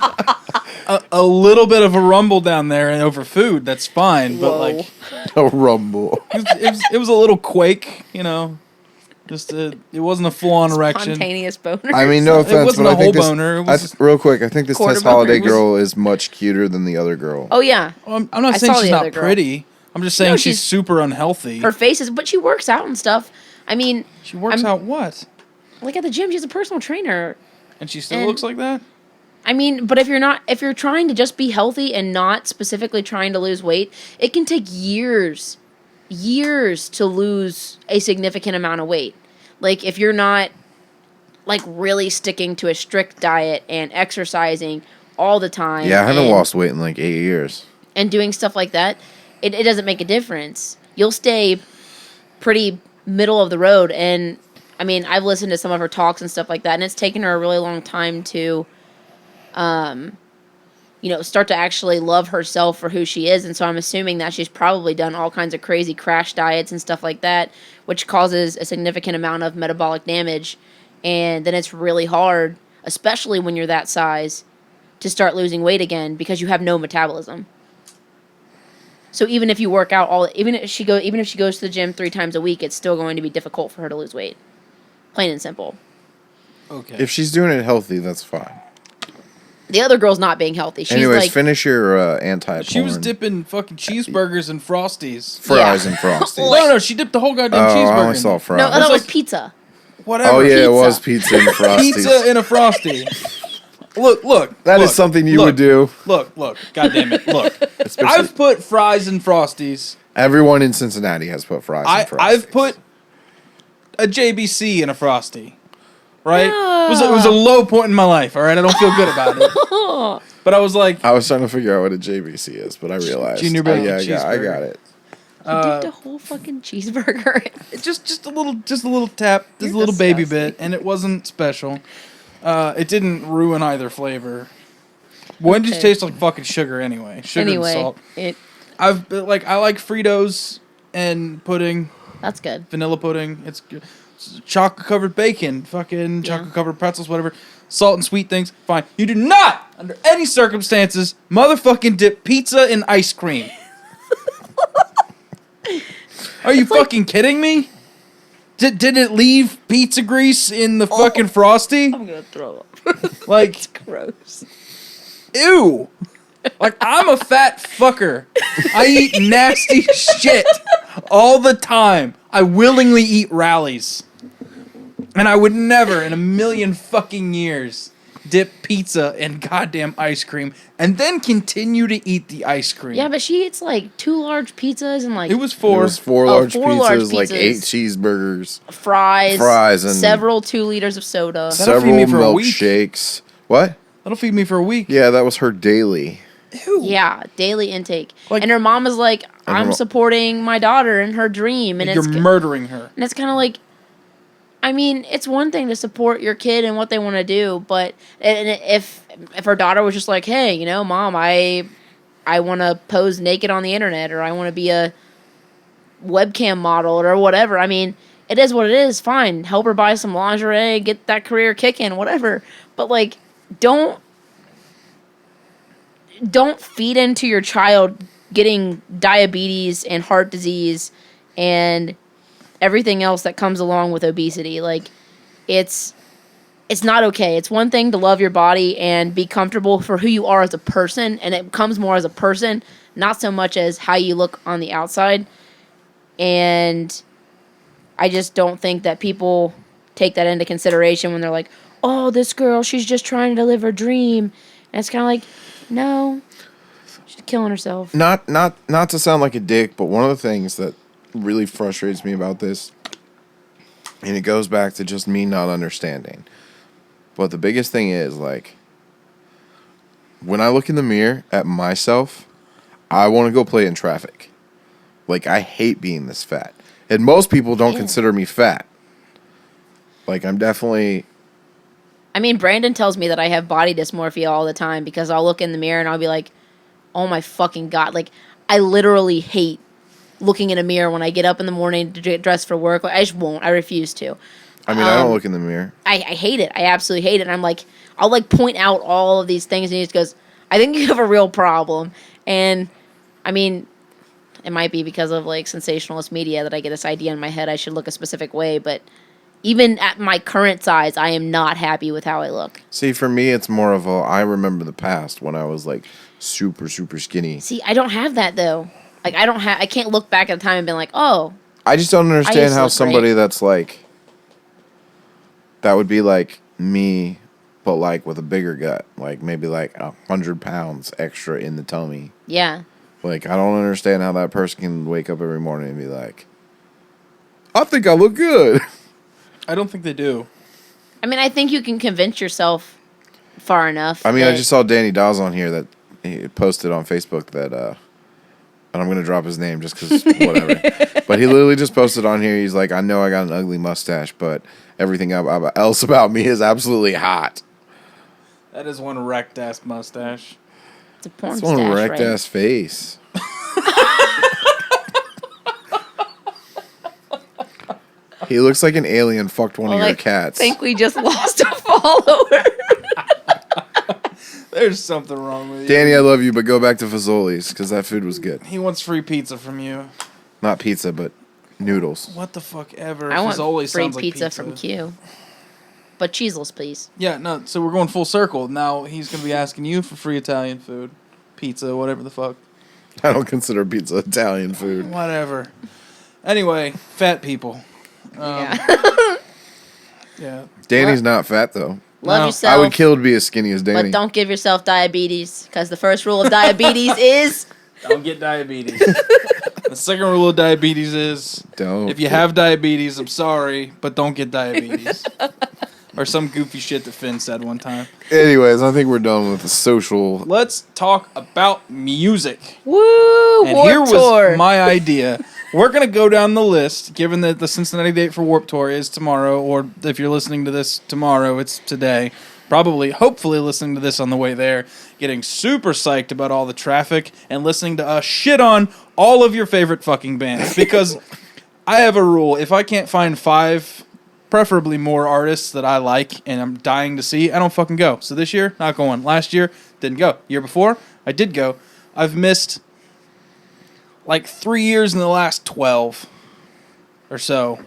a little bit of a rumble down there and over food. That's fine, Whoa. but A rumble. it was a little quake, Just it wasn't a full on erection. Spontaneous boner. I mean, no It offense, wasn't but a I think whole this. boner, it was real quick, I think this Quarter Tess boner. Holiday It was- girl is much cuter than the other girl. Oh yeah, Well, I'm not I saying saw she's the not other girl. pretty. I'm just saying No, she's she's- super unhealthy. her face is, but she works out and stuff. I mean, She works out what? at the gym. She's a personal trainer. And she still And- looks like that? I mean, but if you're trying to just be healthy and not specifically trying to lose weight, it can take years to lose a significant amount of weight. If you're not really sticking to a strict diet and exercising all the time. Yeah, I haven't and- lost weight in 8 years. and doing stuff like that, it doesn't make a difference. You'll stay pretty middle of the road. And I mean, I've listened to some of her talks and stuff like that, and it's taken her a really long time to, start to actually love herself for who she is. And so I'm assuming that she's probably done all kinds of crazy crash diets and stuff like that, which causes a significant amount of metabolic damage. And then it's really hard, especially when you're that size, to start losing weight again because you have no metabolism. So even if you work out even if she goes to the gym 3 times a week, it's still going to be difficult for her to lose weight. Plain and simple. Okay. If she's doing it healthy, that's fine. The other girl's not being healthy. She's Anyways, finish your anti-porn. She was dipping fucking cheeseburgers and Frosties. fries Yeah. and frosties. No, she dipped the whole goddamn Oh, I cheeseburger. only saw in fries. no, that was like- pizza. Whatever. Oh yeah, Pizza. it was pizza and frosties. Pizza in a Frosty. Look. That is look, something you look, would do. Look. God damn it. Look. Especially- I've put fries in Frosties. Everyone in Cincinnati has put fries and frosties. I've put a JBC in a Frosty. Right? It was a low point in my life, all right? I don't feel good about it. But I was like, I was trying to figure out what a JBC is, but I realized. Junior Oh, bacon yeah, I cheeseburger. got it. You dipped a whole fucking cheeseburger. just a little tap, just a You're little baby disgusting. bit, and it wasn't special. It didn't ruin either flavor. When just Okay. tastes like fucking sugar anyway. Sugar and Anyway, salt. I like Fritos and pudding, That's good. vanilla pudding. It's good. Chocolate covered bacon, fucking chocolate covered pretzels, whatever. Salt and sweet things, fine. You do not, under any circumstances, motherfucking dip pizza in ice cream. Are you fucking kidding me? Did it leave pizza grease in the fucking Frosty? I'm gonna throw up. Like, It's gross. ew. Like, I'm a fat fucker. I eat nasty shit all the time. I willingly eat rallies. And I would never in a million fucking years dip pizza in goddamn ice cream and then continue to eat the ice cream. Yeah, but she eats like 2 large pizzas and like It was 4. It was 4 large 4 large pizzas, like 8 pizzas. cheeseburgers, fries and several 2 liters of soda. That'll feed several me for a week. milkshakes. What? That'll feed me for a week. Yeah, that was her daily. Ew. Yeah, daily intake. Like- and her mom is like, And I'm her- supporting my daughter in her dream. And You're it's murdering her. and it's kind of like, I mean, it's one thing to support your kid and what they want to do, but if her daughter was just like, hey, you know, Mom, I want to pose naked on the internet, or I want to be a webcam model or whatever. I mean, it is what it is. Fine, help her buy some lingerie, get that career kicking, whatever. But like, don't feed into your child getting diabetes and heart disease and everything else that comes along with obesity. Like, it's not okay. It's one thing to love your body and be comfortable for who you are as a person, and it comes more as a person, not so much as how you look on the outside. And I just don't think that people take that into consideration when they're like, oh, this girl, she's just trying to live her dream. And it's kind of like, no, she's killing herself. Not to sound like a dick, but one of the things that really frustrates me about this, and it goes back to just me not understanding. But the biggest thing is, like, when I look in the mirror at myself, I want to go play in traffic. Like, I hate being this fat. And most people don't consider me fat. Like, I'm definitely... I mean, Brandon tells me that I have body dysmorphia all the time because I'll look in the mirror and I'll be like, oh my fucking God. Like, I literally hate looking in a mirror when I get up in the morning to get dressed for work. Like, I just won't. I refuse to. I mean, I don't look in the mirror. I hate it. I absolutely hate it. And I'm like, I'll like point out all of these things and he just goes, I think you have a real problem. And I mean, it might be because of like sensationalist media that I get this idea in my head I should look a specific way, but even at my current size, I am not happy with how I look. See, for me, it's more of a, I remember the past when I was like super, super skinny. See, I don't have that though. Like, I can't look back at the time and be like, oh. I just don't understand used to how look somebody great. that's like, that would be like me, but like with a bigger gut, like maybe like 100 pounds extra in the tummy. Yeah. Like, I don't understand how that person can wake up every morning and be like, I think I look good. I don't think they do. I mean, I think you can convince yourself far enough. I mean, I that- just saw Danny Dawes on here that he posted on Facebook that, and I'm going to drop his name just because whatever. But he literally just posted on here, he's like, I know I got an ugly mustache, but everything else about me is absolutely hot. That is one wrecked ass mustache. It's a porn It's one stash, wrecked right? ass face. He looks like an alien fucked one of your cats. I think we just lost a follower. There's something wrong with you. Danny, I love you, but go back to Fazoli's because that food was good. He wants free pizza from you. Not pizza, but noodles. What the fuck ever. I want Fazoli free sounds like pizza from Q. But cheeseless, please. Yeah, no, so we're going full circle. Now he's going to be asking you for free Italian food. Pizza, whatever the fuck. I don't consider pizza Italian food. Whatever. Anyway, fat people. Yeah. Yeah. Danny's not fat, though. Love No, yourself. I would kill to be as skinny as Danny. But don't give yourself diabetes, because the first rule of diabetes is Don't get diabetes. The second rule of diabetes is Don't. if you have diabetes, I'm sorry, but don't get diabetes. Or some goofy shit that Finn said one time. Anyways, I think we're done with the social. Let's talk about music. woo. And Warped here was Tour. my idea. We're going to go down the list, given that the Cincinnati date for Warped Tour is tomorrow, or if you're listening to this tomorrow, it's today. probably, hopefully listening to this on the way there, getting super psyched about all the traffic, and listening to us shit on all of your favorite fucking bands. Because I have a rule. If I can't find 5, preferably more artists that I like and I'm dying to see, I don't fucking go. So this year, not going. Last year, didn't go. Year before, I did go. I've missed like 3 years in the last 12 or so.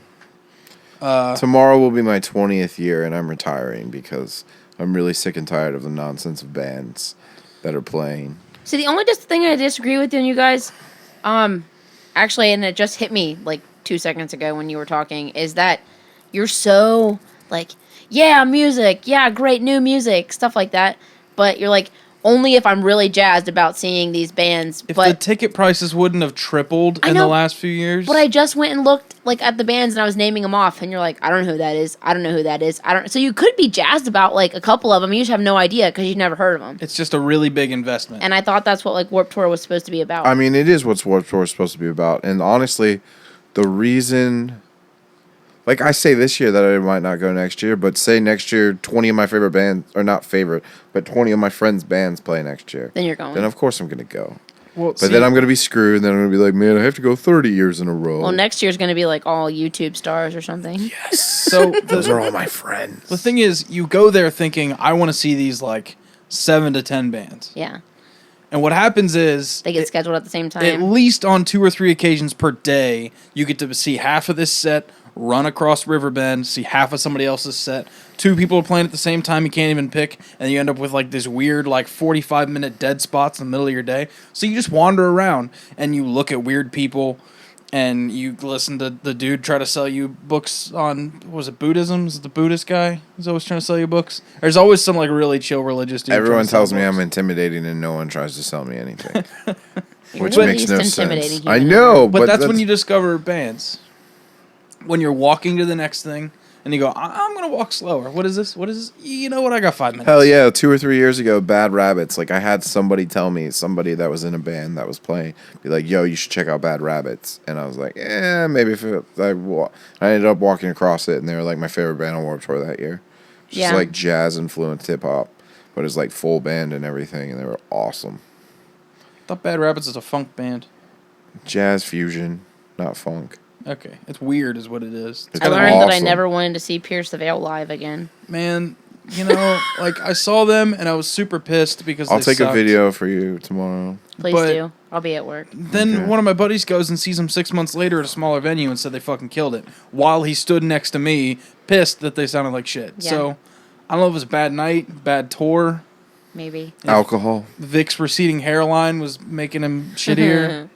Tomorrow will be my 20th year, and I'm retiring because I'm really sick and tired of the nonsense of bands that are playing. See, the only thing I disagree with you guys, actually, and it just hit me like 2 seconds ago when you were talking, is that you're so like, yeah, music, yeah, great new music, stuff like that. But you're like, only if I'm really jazzed about seeing these bands. If the ticket prices wouldn't have tripled in the last few years. But I just went and looked like at the bands and I was naming them off, and you're like, I don't know who that is. I don't know who that is. So you could be jazzed about like a couple of them. You just have no idea because you've never heard of them. It's just a really big investment. And I thought that's what like Warped Tour was supposed to be about. I mean, it is what Warped Tour is supposed to be about. And honestly, the reason... Like, I say this year that I might not go next year, but say next year 20 of my favorite bands, or not favorite, but 20 of my friends' bands play next year. Then you're going. Then, of course, I'm going to go. Well, but then I'm going to be screwed, and then I'm going to be like, man, I have to go 30 years in a row. Well, next year's going to be like all YouTube stars or something. Yes. So those are all my friends. The thing is, you go there thinking, I want to see these like 7 to 10 bands. Yeah. And what happens is... They get scheduled at the same time. At least on 2 or 3 occasions per day, you get to see half of this set, run across Riverbend, see half of somebody else's set. 2 people are playing at the same time, you can't even pick, and you end up with like this weird like 45-minute dead spots in the middle of your day. So you just wander around, and you look at weird people, and you listen to the dude try to sell you books on, what was it, Buddhism? Is it the Buddhist guy who's always trying to sell you books? There's always some like really chill religious dude. Everyone tells me I'm intimidating, and no one tries to sell me anything. Which You're the makes least no intimidating sense. human I know, But that's when you discover bands. When you're walking to the next thing, and you go, I'm going to walk slower. What is this? What is this? You know what? I got 5 minutes. Hell yeah, 2 or 3 years ago, Bad Rabbits. Like, I had somebody tell me, somebody that was in a band that was playing, be like, yo, you should check out Bad Rabbits. And I was like, maybe I ended up walking across it, and they were like my favorite band on Warped Tour that year. Just like jazz-influenced hip-hop, but it was like full band and everything, and they were awesome. I thought Bad Rabbits is a funk band. Jazz fusion, not funk. Okay. It's weird is what it is. It's I learned that I awesome. never wanted to see Pierce the Veil live again. Man, you know, like I saw them and I was super pissed because I'll they take sucked. a video for you tomorrow. Please But- do. I'll be at work. Then Okay. one of my buddies goes and sees them 6 months later at a smaller venue and said they fucking killed it. While he stood next to me, pissed that they sounded like shit. Yeah. So, I don't know if it was a bad night, bad tour. Maybe. Alcohol. Vic's receding hairline was making him shittier.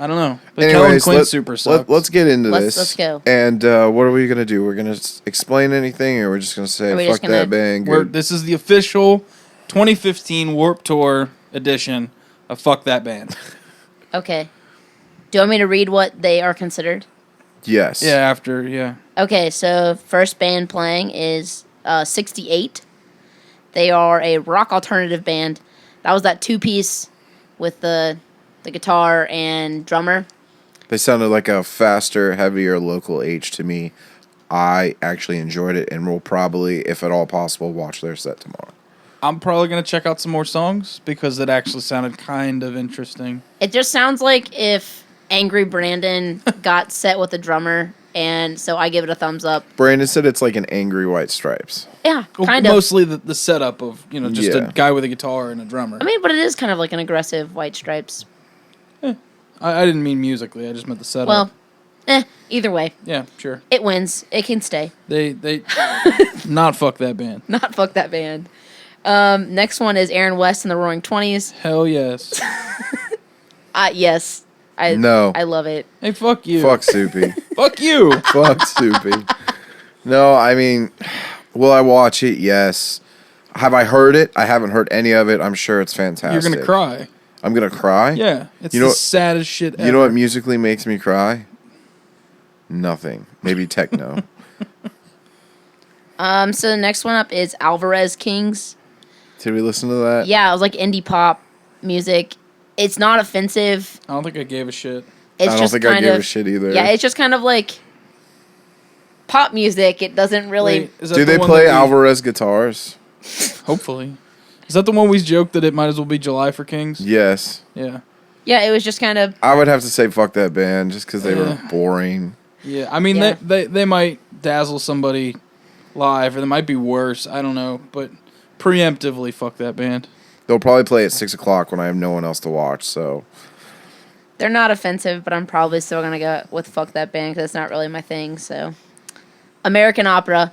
I don't know. But Anyways, Kellen Quinn super sucks. let's get into Let's this. go. And what are we going to do? We're going to explain anything, or we're just going to say, Are we fuck just gonna- that band, We're, good. this is the official 2015 Warped Tour edition of Fuck That Band. Okay. Do you want me to read what they are considered? Yes. Yeah. Okay, so first band playing is 68. They are a rock alternative band. That was that 2-piece with the guitar and drummer. They sounded like a faster, heavier local H to me. I actually enjoyed it and will probably, if at all possible, watch their set tomorrow. I'm probably going to check out some more songs because it actually sounded kind of interesting. It just sounds like if Angry Brandon got set with a drummer, and so I give it a thumbs up. Brandon said it's like an angry White Stripes. Yeah, Well, kind of. mostly the setup of, just Yeah. a guy with a guitar and a drummer. I mean, but it is kind of like an aggressive White Stripes. I didn't mean musically. I just meant the setup. Well, either way, yeah, sure. it wins. It can stay. They not fuck that band. Not fuck that band. Next one is Aaron West and the Roaring Twenties. Hell yes. Yes, I love it. Hey, fuck you. Fuck Soupy. Fuck you. Fuck Soupy. No, I mean, will I watch it? Yes. Have I heard it? I haven't heard any of it. I'm sure it's fantastic. You're gonna cry. I'm gonna cry? Yeah, it's You know the what- saddest shit ever. You know what musically makes me cry? Nothing. Maybe techno. So the next one up is Alvarez Kings. Did we listen to that? Yeah, it was like indie pop music. It's not offensive. I don't think I gave a shit. It's I don't just think kind I gave of a shit either. Yeah, it's just kind of like pop music. It doesn't really. Wait, is that Do the they one play that we- Alvarez guitars? Hopefully. Is that the one we joked that it might as well be July for Kings? Yes. Yeah. Yeah, it was just kind of. I would have to say fuck that band just because they were Yeah. boring. Yeah, I mean, Yeah. They might dazzle somebody live, or they might be worse. I don't know. But preemptively, fuck that band. They'll probably play at 6 o'clock when I have no one else to watch, so. They're not offensive, but I'm probably still going to go with fuck that band because it's not really my thing, so. American Opera.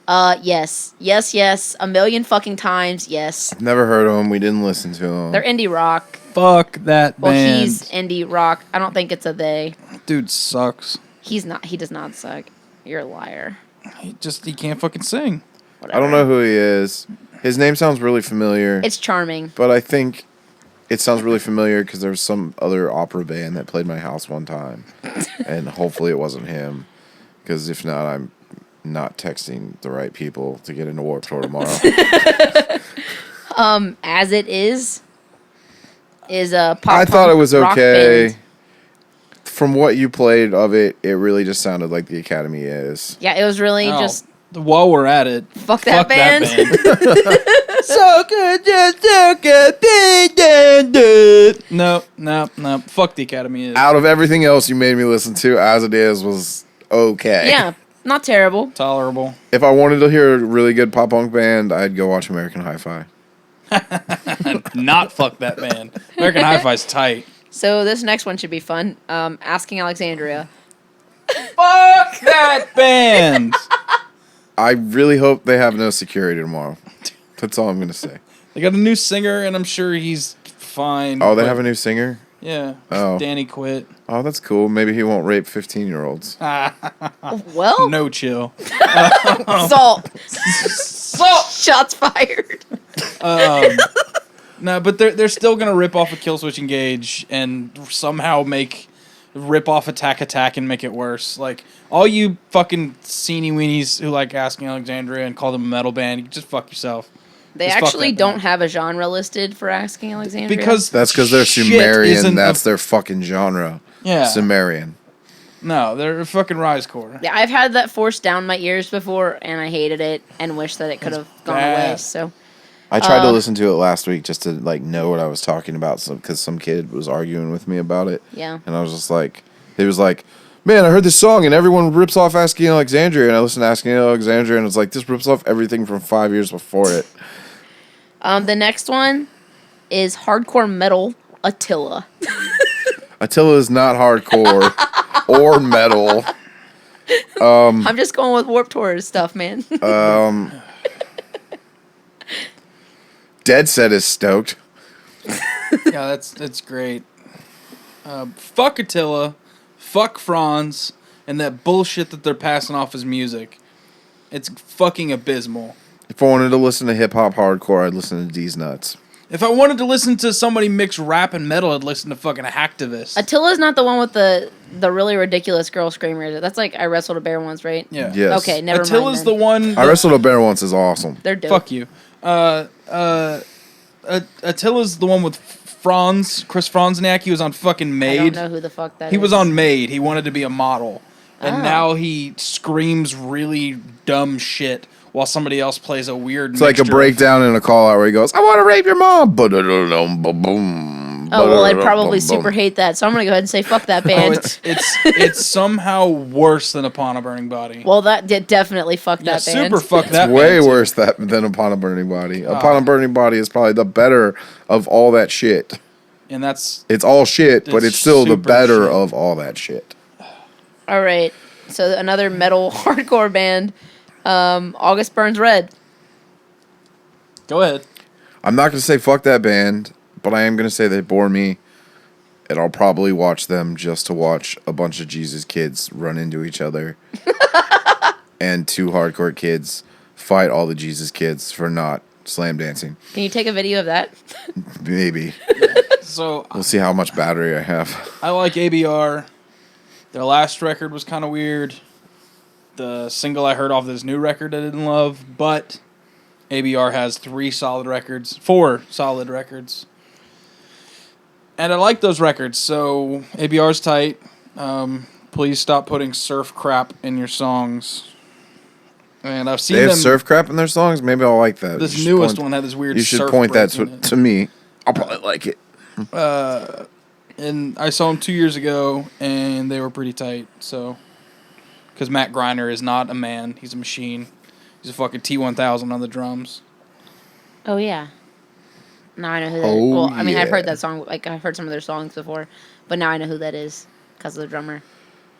Yes. Yes, yes. A million fucking times, yes. Never heard of them. We didn't listen to them. They're indie rock. Fuck that Well, band. he's indie rock. I don't think it's a they. Dude sucks. He's not. He does not suck. You're a liar. He can't fucking sing. Whatever. I don't know who he is. His name sounds really familiar. It's charming. But I think it sounds really familiar because there was some other opera band that played my house one time. And hopefully it wasn't him. Because if not, I'm not texting the right people to get into Warped Tour tomorrow. As It Is a pop. I thought it was rock okay. band. From what you played of it, it really just sounded like the Academy is. Yeah, it was really Oh, just while we're at it, fuck that band. So good, just so good. No. Fuck the Academy is. Out of everything else you made me listen to, As It Is was okay. Yeah, not terrible. Tolerable. If I wanted to hear a really good pop punk band, I'd go watch American Hi-Fi. Not fuck that band. American Hi-Fi's tight. So this next one should be fun. Asking Alexandria. Fuck that band. I really hope they have no security tomorrow. That's all I'm going to say. They got a new singer, and I'm sure he's fine. Oh, they but- have a new singer? Yeah. Oh. Danny quit. Oh, that's cool. Maybe he won't rape 15-year-olds. Well, No chill. salt. Salt. Shots fired. No, but they're still gonna rip off a Killswitch Engage and somehow rip off Attack and make it worse. Like all you fucking seeny weenies who like Asking Alexandria and call them a metal band, you just fuck yourself. They Just fuck actually that don't band. have a genre listed for Asking Alexandria. Because That's because they're shit Sumerian. isn't That's a- their fucking genre. Yeah. Sumerian. No, they're a fucking Risecore. yeah, I've had that forced down my ears before, and I hated it and wish that it could have gone away. bad. So I tried to listen to it last week just to like know what I was talking about, because some kid was arguing with me about it. yeah, And I was just like, he was like, man, I heard this song and everyone rips off Asking Alexandria. And I listened to Asking Alexandria and it's like, this rips off everything from 5 years before it. the next one is hardcore metal Attila. Attila is not hardcore or metal. I'm just going with Warped Tour stuff, man. Dead Set is stoked. Yeah, that's great. Fuck Attila, fuck Franz, and that bullshit that they're passing off as music. It's fucking abysmal. If I wanted to listen to hip hop hardcore, I'd listen to D's Nuts. If I wanted to listen to somebody mix rap and metal, I'd listen to fucking Hacktivist. Attila's not the one with the really ridiculous girl screamers. That's like I Wrestled a Bear once, right? Yeah. Yes. Okay, never Attila's mind. the Then. one. I Wrestled a Bear Once is awesome. They're dope. Fuck you. Attila's the one with Chris Franzniak. He was on fucking I Made. don't know who the fuck that is. He was on Made. He wanted to be a model. And Oh. now he screams really dumb shit while somebody else plays a weird It's like a mixture of- breakdown in a call out where he goes, I want to rape your mom. Ba-da-da-dum-ba-boom. Oh well, I'd probably Ba-da-da-dum-bum. super hate that, so I'm gonna go ahead and say fuck that Oh, band. it's somehow worse than Upon a Burning Body. Well, that did definitely fuck yeah, that band. super fuck that Way band, too. worse than Upon a Burning Body. Upon a Burning Body is probably the better of all that shit. And that's It's all shit, but It's it's still the super better shit. of all that shit. All right, so another metal hardcore band, August Burns Red. go ahead. I'm not going to say fuck that band, but I am going to say they bore me. And I'll probably watch them just to watch a bunch of Jesus kids run into each other. And two hardcore kids fight all the Jesus kids for not slam dancing. Can you take a video of that? Maybe. So We'll see how much battery I have. I like ABR. Their last record was kind of weird. The single I heard off this new record I didn't love, but ABR has 4 solid records. And I like those records, so ABR's tight. Please stop putting surf crap in your songs. And I've seen They have them. surf crap in their songs. Maybe I'll like that. This You should newest point- one had this weird. You should surf point that break in it. to me. I'll probably like it. And I saw them 2 years ago, and they were pretty tight. So, because Matt Griner is not a man, he's a machine. He's a fucking T1000 on the drums. Oh yeah. Now I know who that is. Oh, Well, I mean, I've heard yeah. that song. Like, I've heard some of their songs before, but now I know who that is because of the drummer.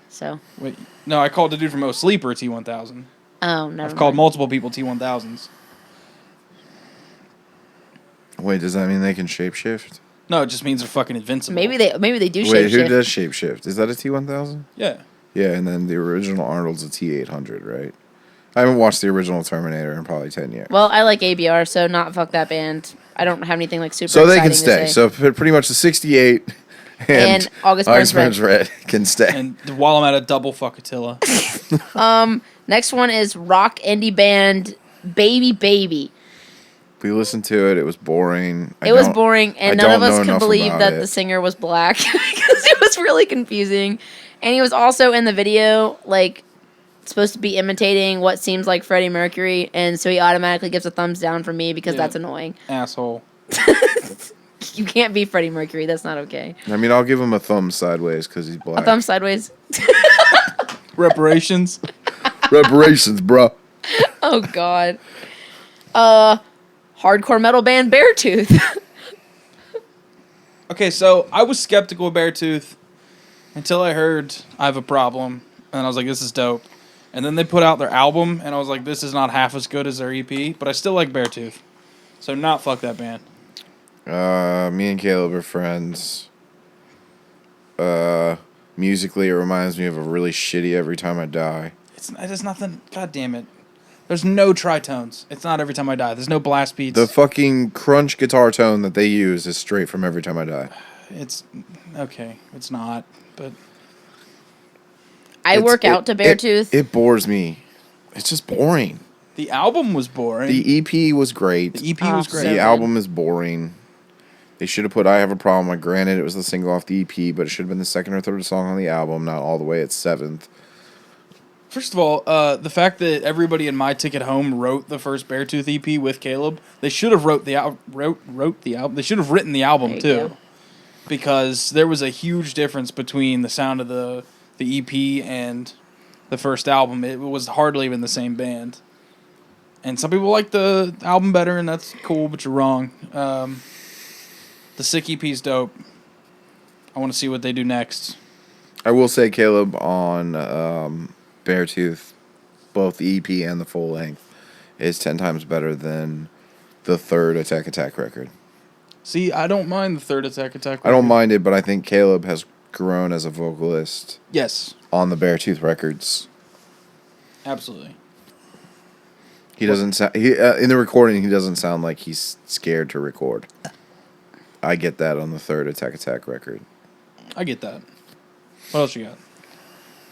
So. Wait, no, I called the dude from O Sleeper T1000. Oh, never. I've called mind. multiple people T1000s. Wait, does that mean they can shapeshift? No, it just means they're fucking invincible. Maybe they do Wait, who shapeshift. does shapeshift? Is that a T1000? Yeah. Yeah, and then the original Arnold's a T800, right? I haven't watched the original Terminator in probably 10 years. Well, I like ABR, so not fuck that band. I don't have anything like super. So they can exciting to stay. say. So pretty much the 68 And August Burns Red can stay. And while I'm at a double fuck Attila. Next one is rock indie band Baby Baby. We listened to it. It was boring. It was boring, and I none of don't us know could enough believe about that it. the singer was black because it was really confusing. And he was also in the video, like, supposed to be imitating what seems like Freddie Mercury, and so he automatically gives a thumbs down from me because Yeah. that's annoying. Asshole. You can't be Freddie Mercury. That's not okay. I mean, I'll give him a thumb sideways because he's black. A thumb sideways. Reparations. Reparations, bro. Oh, God. Hardcore metal band Beartooth. Okay, so I was skeptical of Beartooth until I heard I Have a Problem, and I was like, this is dope. And then they put out their album, and I was like, this is not half as good as their EP, but I still like Beartooth. So not fuck that band. Me and Caleb are friends. Musically, it reminds me of a really shitty Every Time I Die. It's nothing, god damn it. There's no tritones. It's not Every Time I Die. There's no blast beats. The fucking crunch guitar tone that they use is straight from Every Time I Die. It's, okay, it's not, but... I work out to Beartooth. It bores me. It's just boring. The album was boring. The EP was great. The EP Oh, was great. so The good. album is boring. They should have put I Have a Problem. Like, granted, it was the single off the EP, but it should have been the second or third song on the album, not all the way at 7th. First of all, the fact that everybody in My Ticket Home wrote the first Beartooth EP with Caleb, they should have wrote the album. They should have written the album There you too, go. because there was a huge difference between the sound of the EP and the first album. It was hardly even the same band. And some people like the album better, and that's cool, but you're wrong. The Sick EP's dope. I want to see what they do next. I will say, Caleb, on Beartooth, both the EP and the full length, is 10 times better than the third Attack Attack record. See, I don't mind the third Attack Attack. I don't record. mind it, but I think Caleb has grown as a vocalist Yes, on the Beartooth records. absolutely. He doesn't sound in the recording. He doesn't sound like he's scared to record. I get that on the third Attack Attack record. I get that. What else you got?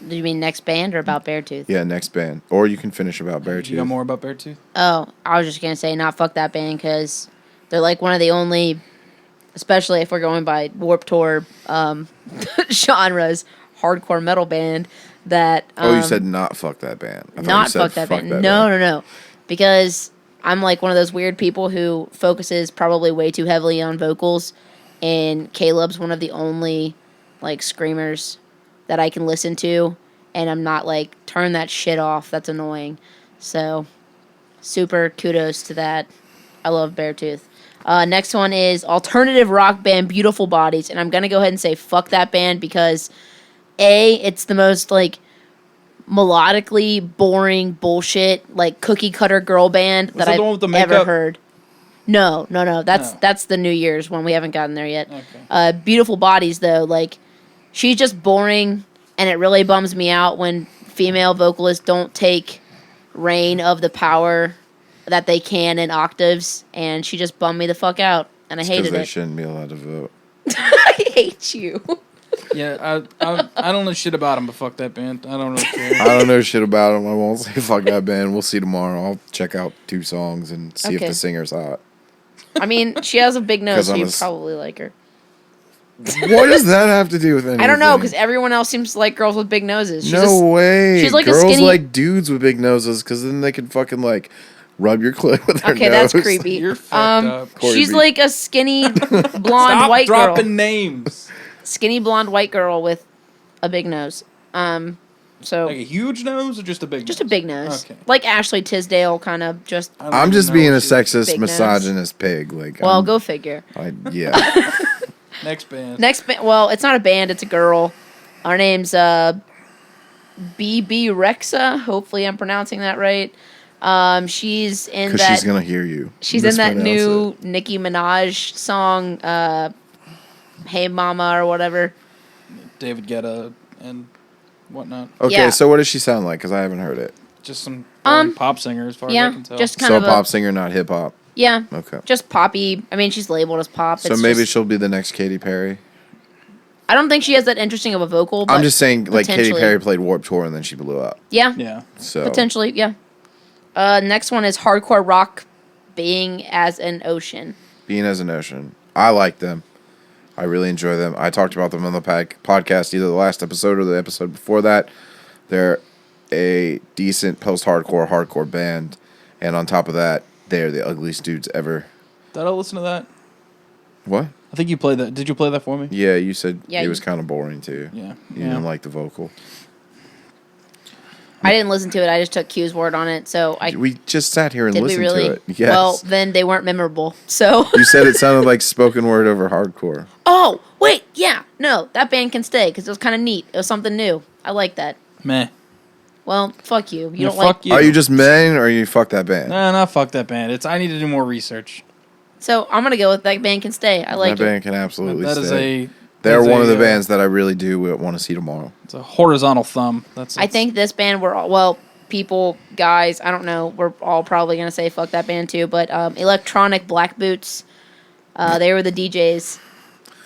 Do you mean next band or about Beartooth? Yeah, next band, or you can finish about Beartooth. You got more about Beartooth? Oh, I was just gonna say not fuck that band because they're like one of the only, especially if we're going by Warped Tour genres, hardcore metal band that. Oh, you said not fuck that band. I thought Not you said fuck that band. No, because I'm like one of those weird people who focuses probably way too heavily on vocals, and Caleb's one of the only like screamers that I can listen to, and I'm not like turn that shit off. That's annoying. So, super kudos to that. I love Beartooth. Next one is alternative rock band Beautiful Bodies, and I'm gonna go ahead and say fuck that band because it's the most like melodically boring bullshit like cookie cutter girl band that that the one with the I've ever makeup? heard. No. That's No. that's the New Year's one. We haven't gotten there yet. Okay. Beautiful Bodies though, like she's just boring, and it really bums me out when female vocalists don't take reign of the power that they can in octaves, and she just bummed me the fuck out, and I Because hated they it. shouldn't be allowed to vote. I hate you. Yeah, I don't know shit about him, but fuck that band. I don't really care. I don't know shit about them. I won't say fuck that band. We'll see tomorrow. I'll check out 2 songs and see if Okay. the singer's hot. I mean, she has a big nose, 'Cause so I'm you a s- probably like her. What does that have to do with anything? I don't know, because everyone else seems to like girls with big noses. No way. She's like a Girls skinny- like dudes with big noses because then they can fucking like rub your clit with their Okay, nose. that's creepy. You're fucked up. Corey She's B. like a skinny blonde Stop white dropping girl. names. Skinny blonde white girl with a big nose. So Like a huge nose or just a big just nose? a big nose. Okay. Like Ashley Tisdale, kind of just. I don't I'm even just know being a what she is. sexist, Big nose. misogynist pig. Like, Well, I'm- go figure. yeah. Next band. Well, it's not a band; it's a girl. Her name's BB Rexa. Hopefully, I'm pronouncing that right. She's in Because that. she's gonna hear you. She's in that mispronounce new it. Nicki Minaj song, "Hey Mama" or whatever. David Guetta and whatnot. Okay, Yeah. so what does she sound like? Because I haven't heard it. Just some pop singer, as far as I Yeah, can tell. just kind So a of pop singer, not hip hop. Yeah, Okay. just poppy. I mean, she's labeled as pop. So It's maybe just- she'll be the next Katy Perry. I don't think she has that interesting of a vocal. But I'm just saying, like Katy potentially. Perry played Warped Tour and then she blew up. Yeah, Yeah. So potentially. Yeah. Next one is hardcore rock, being as an ocean. Being as an Ocean, I like them. I really enjoy them. I talked about them on the podcast, either the last episode or the episode before that. They're a decent post-hardcore, hardcore band, and on top of that, they're the ugliest dudes ever. Did I listen to that? What? I think you played that. Did you play that for me? Yeah, you said Yeah, it you- was kind of boring too. Yeah. You didn't like the vocal. I didn't listen to it. I just took Q's word on it. So I We just sat here and did. We listened really? to it. Yes. Well, then they weren't memorable. So. You said it sounded like spoken word over hardcore. Oh wait, yeah, no, that band can stay because it was kind of neat. It was something new. I like that. Meh. Well, fuck you. You Yeah, don't like. fuck you. Are you just men or you fuck that band? Nah, nah, fuck that band. I need to do more research. So I'm gonna go with that band can stay. I like that it. band can absolutely That is stay. a. They're that's one of the a, bands that I really do want to see tomorrow. It's a horizontal thumb. I think this band we're all, well, people, guys. I don't know. We're all probably gonna say fuck that band too. But Electronic Black Boots. They were the DJs.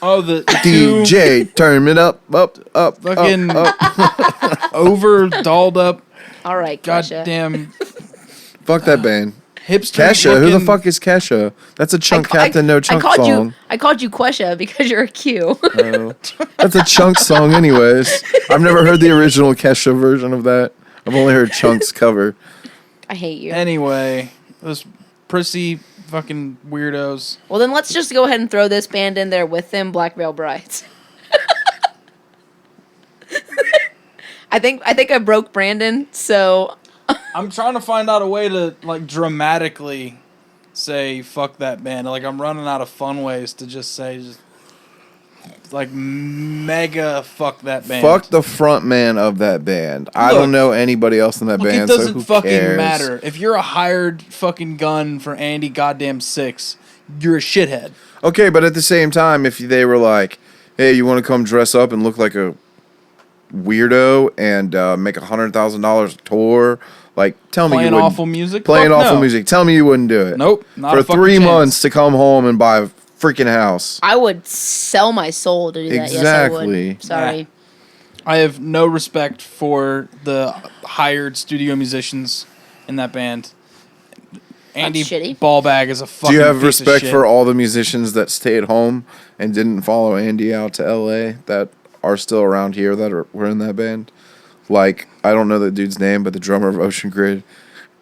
Oh, the two DJ, turn it up. fucking up. over dolled up, All right, Kesha. goddamn Fuck that band. hipster. Kesha, who the looking- fuck is Kesha? That's a Chunk Captain No Chunk I called song. I called you Quesha because you're a Q. Oh. That's a Chunk song anyways. I've never heard the original Kesha version of that. I've only heard Chunk's cover. I hate you. Anyway, those prissy fucking weirdos. Well, then let's just go ahead and throw this band in there with them, Black Veil Brides. I think I broke Brandon, so I'm trying to find out a way to like dramatically say fuck that band. Like I'm running out of fun ways to just say just like mega fuck that band. Fuck the front man of that band. I Look. don't know anybody else in that Look, band, it so doesn't who fucking cares? matter. If you're a hired fucking gun for Andy goddamn Six, you're a shithead. Okay, but at the same time, if they were like, hey, you want to come dress up and look like a weirdo and make $100,000 a tour, like, tell me you Playing wouldn't. awful music? Playing Fuck awful no. music. Tell me you wouldn't do it. Nope, not For a fucking 3 chance. months to come home and buy a freaking house. I would sell my soul to do that. Yes, I Exactly. would. Sorry. I have no respect for the hired studio musicians in that band. Andy shitty. Ballbag is a fucking Do you have piece of respect shit. for all the musicians that stayed home and didn't follow Andy out to LA that are still around here that were in that band? Like, I don't know the dude's name, but the drummer of Ocean Grid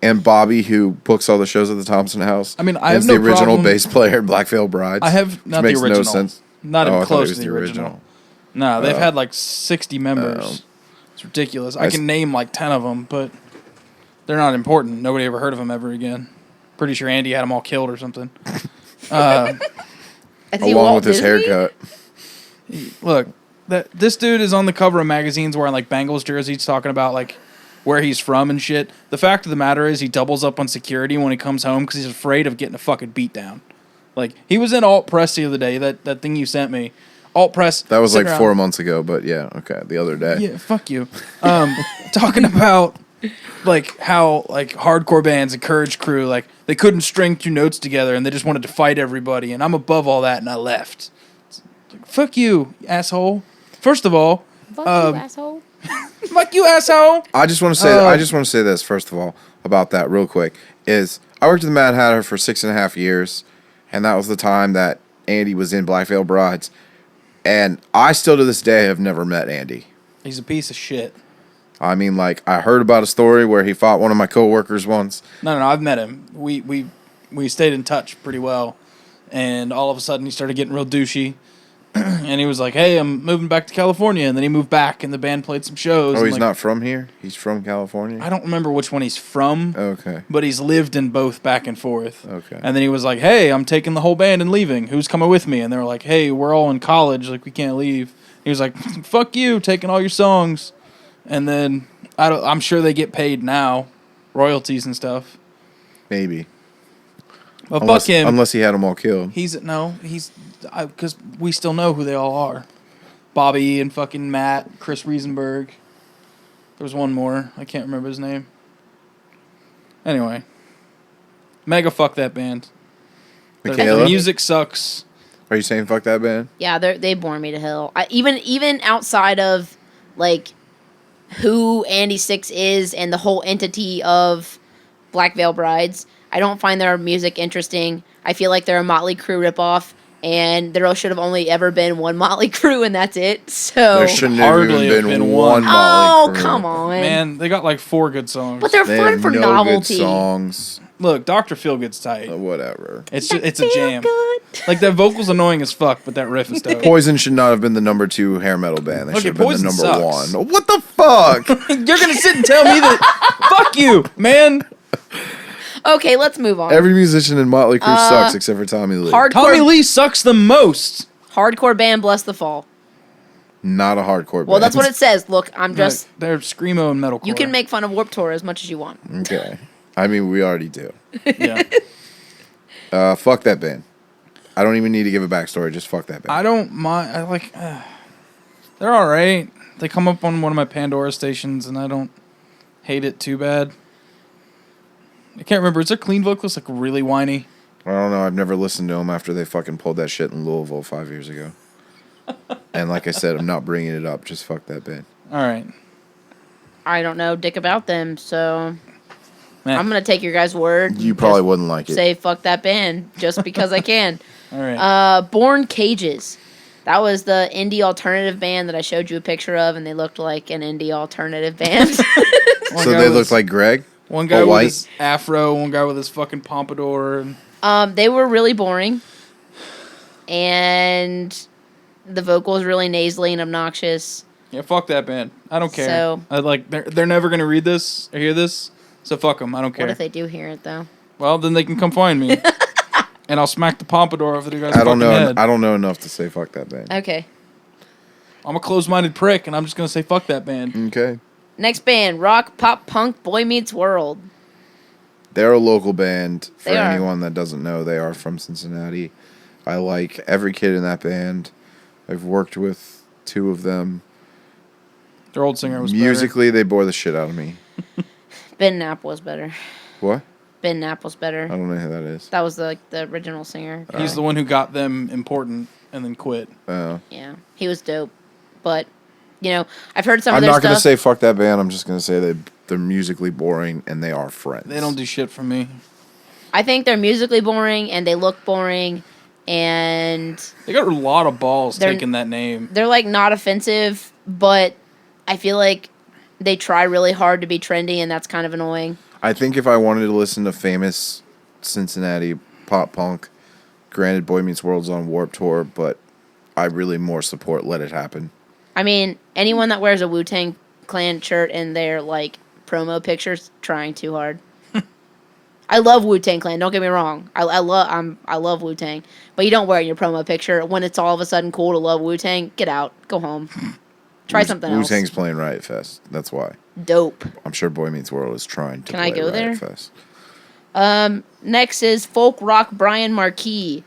and Bobby, who books all the shows at the Thompson House. I mean, I and have is no the original problem- bass player in Black Veil Brides. I have which not the makes original. no sense. Not Oh, even I thought it close was to the the original. original. No, they've Oh. had like 60 members. Oh. It's ridiculous. I I s- can name like 10 of them, but they're not important. Nobody ever heard of them ever again. Pretty sure Andy had them all killed or something. Is he Along Walt with his Disney? haircut. Look, this dude is on the cover of magazines wearing like Bengals jerseys, talking about like where he's from and shit. The fact of the matter is, he doubles up on security when he comes home because he's afraid of getting a fucking beat down. Like he was in Alt Press the other day. That thing you sent me, Alt Press. That was like sitting 4 around- months ago, but yeah, okay, the other day. Yeah, fuck you. Talking about like how like hardcore bands, Encourage Crew, like they couldn't string two notes together and they just wanted to fight everybody. And I'm above all that, and I left. It's like, fuck you, asshole. First of all, Fuck you, asshole. fuck you, asshole. I just want to say I just want to say this first of all about that real quick is I worked with Mad Hatter for 6.5 years, and that was the time that Andy was in Black Veil Brides, And I still to this day have never met Andy. He's a piece of shit. I mean, like, I heard about a story where he fought one of my coworkers once. No, I've met him. We stayed in touch pretty well, and all of a sudden he started getting real douchey, and he was like, "Hey, I'm moving back to California," and then he moved back, and the band played some shows. Oh, and he's like, not from here? He's from California? I don't remember which one he's from. Okay. But he's lived in both back and forth. Okay. And then he was like, "Hey, I'm taking the whole band and leaving. Who's coming with me?" And they were like, "Hey, we're all in college. Like, we can't leave." He was like, "Fuck you, taking all your songs." And then I'm sure they get paid now, royalties and stuff. Maybe. But fuck him. Unless he had them all killed. He's because we still know who they all are. Bobby and fucking Matt, Chris Riesenberg. There was one more. I can't remember his name. Anyway. Mega fuck that band. Their Makailah? music sucks. Are you saying fuck that band? Yeah, they bore me to hell. Even outside of like who Andy Six is and the whole entity of Black Veil Brides, I don't find their music interesting. I feel like they're a Motley Crue ripoff, and there should have only ever been one Motley Crue, and that's it. So There shouldn't have Hardly even have been been one one. Motley oh, Crue. come on, Man, they got like 4 good songs. But they're They fun have for no novelty. good songs. Look, Dr. Feelgood's tight. Whatever. It's a jam. Good. Like, that vocal's annoying as fuck, but that riff is dope. Poison should not have been the number 2 hair metal band. They Okay, should have been Poison the number sucks. 1. What the fuck? You're gonna sit and tell me that? Fuck you, man. Okay, let's move on. Every musician in Motley Crue sucks except for Tommy Lee. Tommy Lee sucks the most. Hardcore band, Bless the Fall. Not a hardcore band. Well, that's what it says. Look, I'm just. They're screamo and metalcore. You can make fun of Warped Tour as much as you want. Okay. I mean, we already do. Yeah. Fuck that band. I don't even need to give a backstory. Just fuck that band. I don't mind. They're all right. They come up on one of my Pandora stations, and I don't hate it too bad. I can't remember. Is their clean vocalist like really whiny? I don't know. I've never listened to them after they fucking pulled that shit in Louisville 5 years ago. And like I said, I'm not bringing it up. Just fuck that band. All right. I don't know dick about them, so Man. I'm gonna take your guys' word. You probably wouldn't like it. Say fuck that band just because I can. All right. Born Cages. That was the indie alternative band that I showed you a picture of, and they looked like an indie alternative band. One So guy they with looked like Greg? one guy all with white? his afro, one guy with his fucking pompadour. And They were really boring, and the vocals really nasally and obnoxious. yeah, fuck that band. I don't care. So- They're never gonna read this or hear this, so fuck them. I don't care. What if they do hear it though? Well, then they can come find me, and I'll smack the pompadour over the guy's I don't fucking know. head. I don't know enough to say fuck that band. Okay. I'm a closed-minded prick, and I'm just gonna say fuck that band. Okay. Next band, rock, pop, punk, Boy Meets World. They're a local band. For They are. anyone that doesn't know, they are from Cincinnati. I like every kid in that band. I've worked with 2 of them. Their old singer was Musically, they bore the shit out of me. Ben Knapp was better. What? Ben Knapp was I better. don't know who that is. That was the original singer. better. He's the one who got them important and then quit. Yeah, he was dope. But I've heard some I'm of their not going to stuff. say fuck that band. I'm just going to say they're musically boring and they are friends. They don't do shit for me. I think they're musically boring and they look boring, and They got a lot of balls They're- taking that name. they're like not offensive, but I feel like they try really hard to be trendy, and that's kind of annoying. I think if I wanted to listen to famous Cincinnati pop punk, granted Boy Meets World's on Warped Tour, but I really more support Let It Happen. I mean, anyone that wears a Wu-Tang Clan shirt in their like promo pictures trying too hard. I love Wu-Tang Clan. Don't get me wrong. I love Wu-Tang, but you don't wear it in your promo picture when it's all of a sudden cool to love Wu-Tang. Get out. Go home. Try something else. Wu-Tang's playing Riot Fest. That's why. Dope. I'm sure Boy Meets World is trying to Can I play go Riot there? Fest. Next is folk rock Brian Marquis.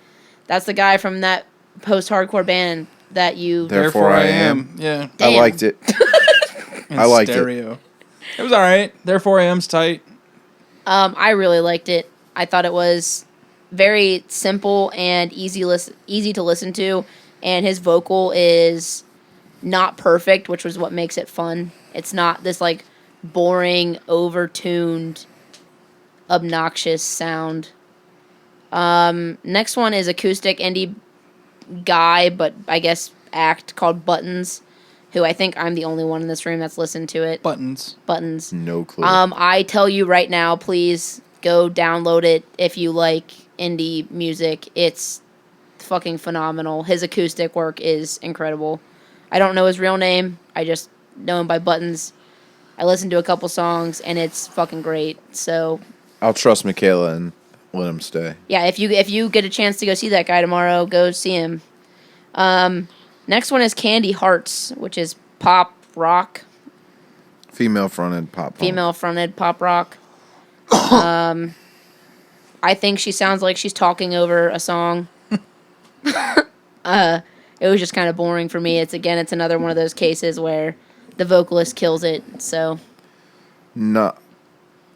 That's the guy from that post-hardcore band that you. Therefore I Am. Yeah. Damn. I liked it. In I liked it. stereo. It was all right. Therefore I Am's tight. I really liked it. I thought it was very simple and easy to listen to, and his vocal is not perfect, which was what makes it fun. It's not this like boring, overtuned, obnoxious sound. Next one is acoustic indie guy, but I guess act called Buttons, who I think I'm the only one in this room that's listened to it. Buttons. Buttons. No clue. I tell you right now, please go download it if you like indie music. It's fucking phenomenal. His acoustic work is incredible. I don't know his real name. I just know him by Buttons. I listened to a couple songs, and it's fucking great. So I'll trust Makailah and let him stay. yeah, if you get a chance to go see that guy tomorrow, go see him. Next one is Candy Hearts, which is pop rock. Female-fronted pop punk. Female-fronted pop rock. I think she sounds like she's talking over a song. It was just kind of boring for me. It's another one of those cases where the vocalist kills it. So No.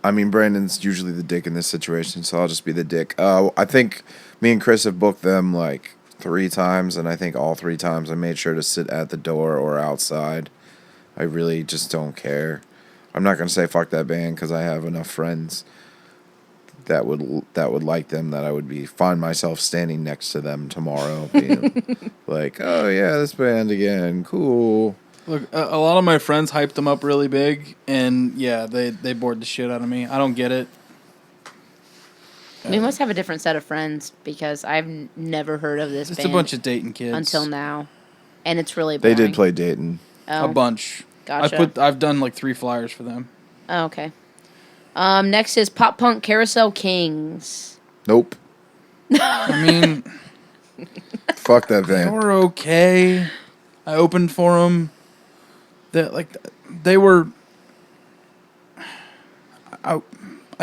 I mean, Brandon's usually the dick in this situation, so I'll just be the dick. I think me and Chris have booked them like 3 times, and I think all 3 times I made sure to sit at the door or outside. I really just don't care. I'm not going to say fuck that band because I have enough friends that would like them that I would find myself standing next to them tomorrow being like, oh yeah, this band again, cool. Look, a lot of my friends hyped them up really big, and yeah, they bored the shit out of me. I don't get it. we must have a different set of friends because I've never heard of this It's band a bunch of Dayton kids. until now, and it's really They boring. did play Dayton. Oh, A bunch. Gotcha. I've done like 3 flyers for them. Oh, okay. Next is Pop Punk Carousel Kings. Nope. I mean, Fuck that they band. were okay. I opened for them. They were. I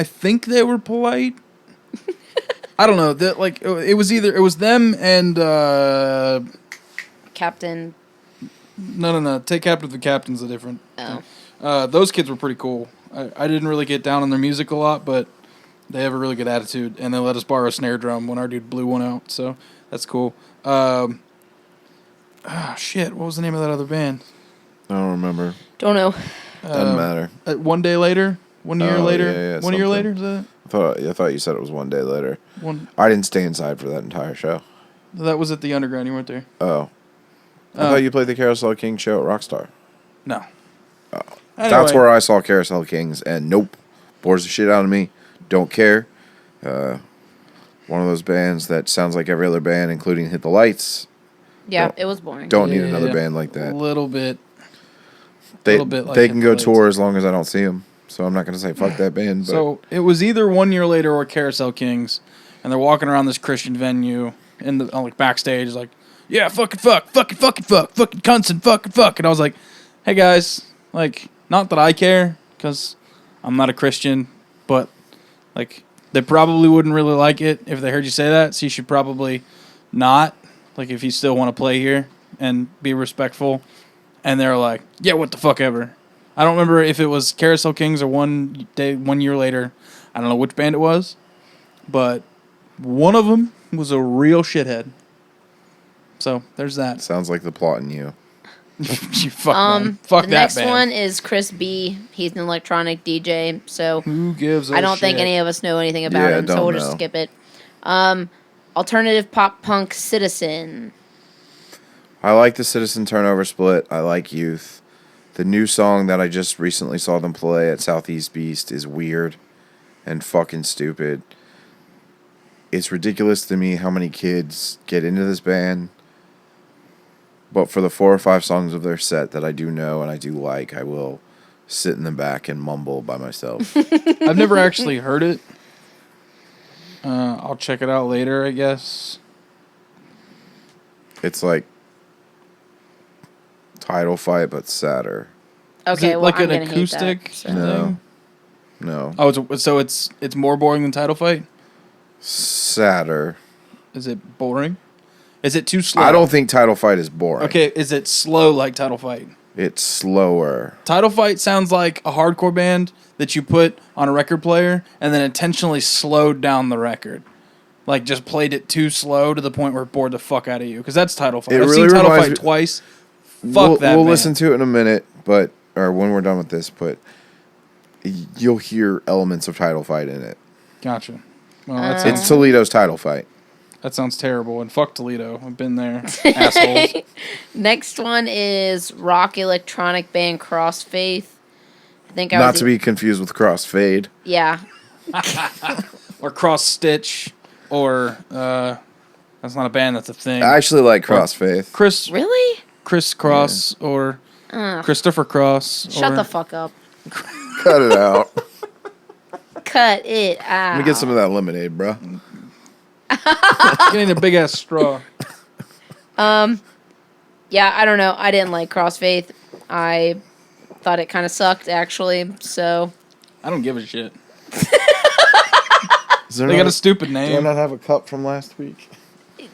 think they were polite. I don't know. It was them and Captain. no. Take Captive the Captain's a different. Oh. Those kids were pretty cool. I didn't really get down on their music a lot, but they have a really good attitude, and they let us borrow a snare drum when our dude blew one out, so that's cool. Shit, what was the name of that other band? I don't remember. Don't know. Doesn't matter. 1 day later? 1 year Oh, later? yeah, 1 year something. later? Is that I thought you said it was 1 day later. one? I didn't stay inside for that entire show. That was at the Underground. You weren't there. Oh. I thought you played the Carousel King show at Rockstar. No. Oh. Anyway, That's where I saw Carousel Kings, and nope. Bores the shit out of me. Don't care. One of those bands that sounds like every other band, including Hit the Lights. Yeah, it was boring. Don't need Yeah, another band like that. A little bit. They little bit like they Hit can the go Lights. tour as long as I don't see them. So I'm not going to say fuck that band. But So it was either 1 year later or Carousel Kings, and they're walking around this Christian venue in the like backstage, like, yeah, fucking cunts and fuck, and I was like, hey guys, like, not that I care because I'm not a Christian, but like they probably wouldn't really like it if they heard you say that, so you should probably not, like, if you still want to play here and be respectful. And they're like, yeah, what the fuck ever. I don't remember if it was Carousel Kings or 1 year later. I don't know which band it was, but one of them was a real shithead. So there's that. sounds like the plot in you. You fuck them. Fuck The that next band. one is Chris B. He's an electronic DJ, so Who gives a I don't think shit? any of us know anything about Yeah, him, so don't we'll just know. skip it. Alternative pop punk Citizen. I like the Citizen Turnover Split. I like Youth. The new song that I just recently saw them play at Southeast Beast is weird and fucking stupid. It's ridiculous to me how many kids get into this band. But for the 4 or 5 songs of their set that I do know and I do like, I will sit in the back and mumble by myself. I've never actually heard it. I'll check it out later, I guess. It's like Title Fight, but sadder. Is Okay, it well, like I'm an gonna hate acoustic that. So. No. thing? No. Oh, so it's more boring than Title Fight? Sadder. Is it boring? Is it too slow? I don't think Title Fight is boring. Okay, is it slow like Title Fight? It's slower. Title Fight sounds like a hardcore band that you put on a record player and then intentionally slowed down the record. Like, just played it too slow to the point where it bored the fuck out of you. Because that's Title Fight. It I've really seen Title reminds Fight me- twice. Fuck We'll that band. listen to it in a minute, or when we're done with this, but you'll hear elements of Title Fight in it. Gotcha. Well, that It's sounds, Toledo's Title Fight. That sounds terrible. And fuck Toledo. I've been there. Assholes. Next one is rock electronic band Crossfaith. I think I Not was to be confused with Crossfade. Yeah. Or Cross Stitch. Or, that's not a band, that's a thing. I actually like Crossfaith. Really? Chris Cross or Christopher Cross. Shut or, the fuck up. Cut it out. Cut it out. Let me get some of that lemonade, bro. Getting a big ass straw. Yeah, I don't know. I didn't like Crossfaith. I thought it kind of sucked, actually. So I don't give a shit. They They got a stupid Do I name. not have a cup from last week?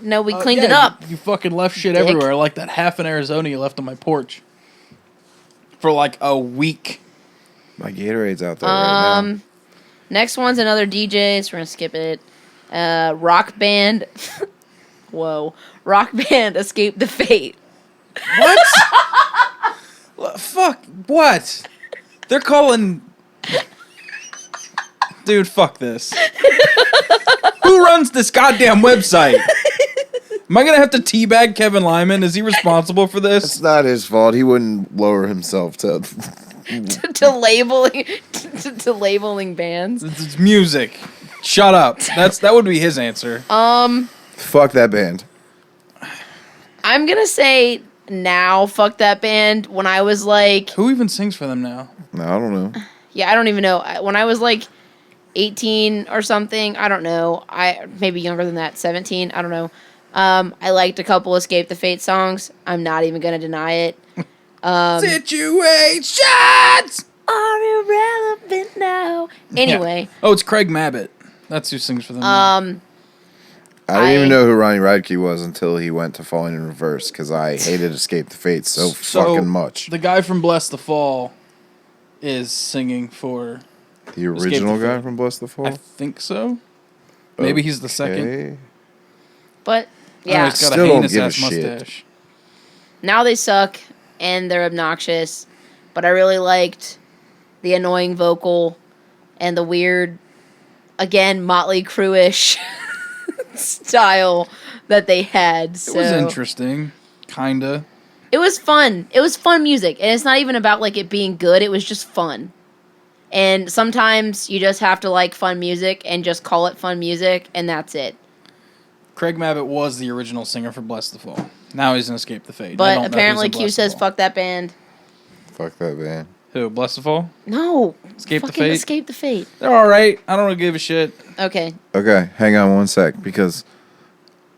no, we cleaned Yeah, it up. You fucking left shit Dick. everywhere, like that half in Arizona you left on my porch. For like a week. My Gatorade's out there right now. Next one's another DJ, so we're gonna skip it. Rock band. Whoa. Rock band Escape the Fate. What? Fuck. What? They're calling. Dude, fuck this. Who runs this goddamn website? Am I gonna have to teabag Kevin Lyman? Is he responsible for It's this? not his fault. He wouldn't lower himself to. to labeling bands. It's music. Shut up. That would be his answer. Fuck that band. I'm gonna say now, fuck that band. When I was like, Who even sings for them now? No, I don't know. yeah, I don't even know. When I was like 18 or something, I don't know. I maybe younger than that, 17. I don't know. I liked a couple Escape the Fate songs. I'm not even gonna deny it. Situations. Are irrelevant now. Anyway, Yeah. Oh, it's Craig Mabbitt. That's who sings for them. now. I didn't even know who Ronnie Radke was until he went to Falling in Reverse because I hated Escape the Fates so fucking much. The guy from Bless the Fall is singing for. The original the guy Fate. from Bless the Fall? I think so. Maybe he's the second. Okay. but Yeah, yeah, he's got Still a don't heinous give a ass shit. mustache. now they suck and they're obnoxious. But I really liked the annoying vocal and the weird, again, Motley Crue-ish style that they had. So It was interesting, kinda. it was fun. It was fun music, and it's not even about like it being good. It was just fun. And sometimes you just have to like fun music and just call it fun music, and that's it. Craig Mabbitt was the original singer for Bless the Fall. Now he's in Escape the Fate. I But don't know apparently who's in Q Bless the says Fall. fuck that band. Fuck that band. Who? Bless the Fall? No. Escape the fucking Fate? Escape the Fate. They're all right. I don't really give a shit. Okay. Okay, hang on one sec because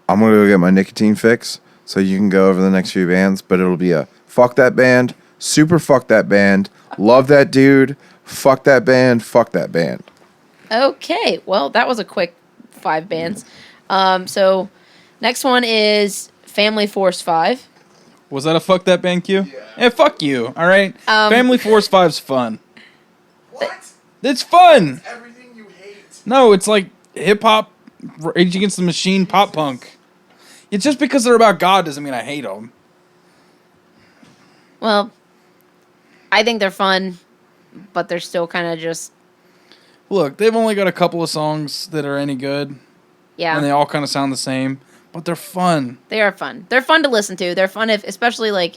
I'm going to go get my nicotine fix so you can go over the next few bands, but it'll be a fuck that band, super fuck that band, love that dude, fuck that band, fuck that band. Okay. Well, that was a quick 5 bands. So next one is Family Force 5. Was that a fuck that band, Q? Yeah, fuck you. All right. Family Force 5's fun. What? It's fun. Everything you hate. No, it's like hip hop, Rage Against the Machine, pop punk. It's just because they're about God doesn't mean I hate them. Well, I think they're fun, but they're still kind of just, Look, they've only got a couple of songs that are any good, yeah. and they all kind of sound the same, but they're fun. They are fun. They're fun to listen to. They're fun if, especially like,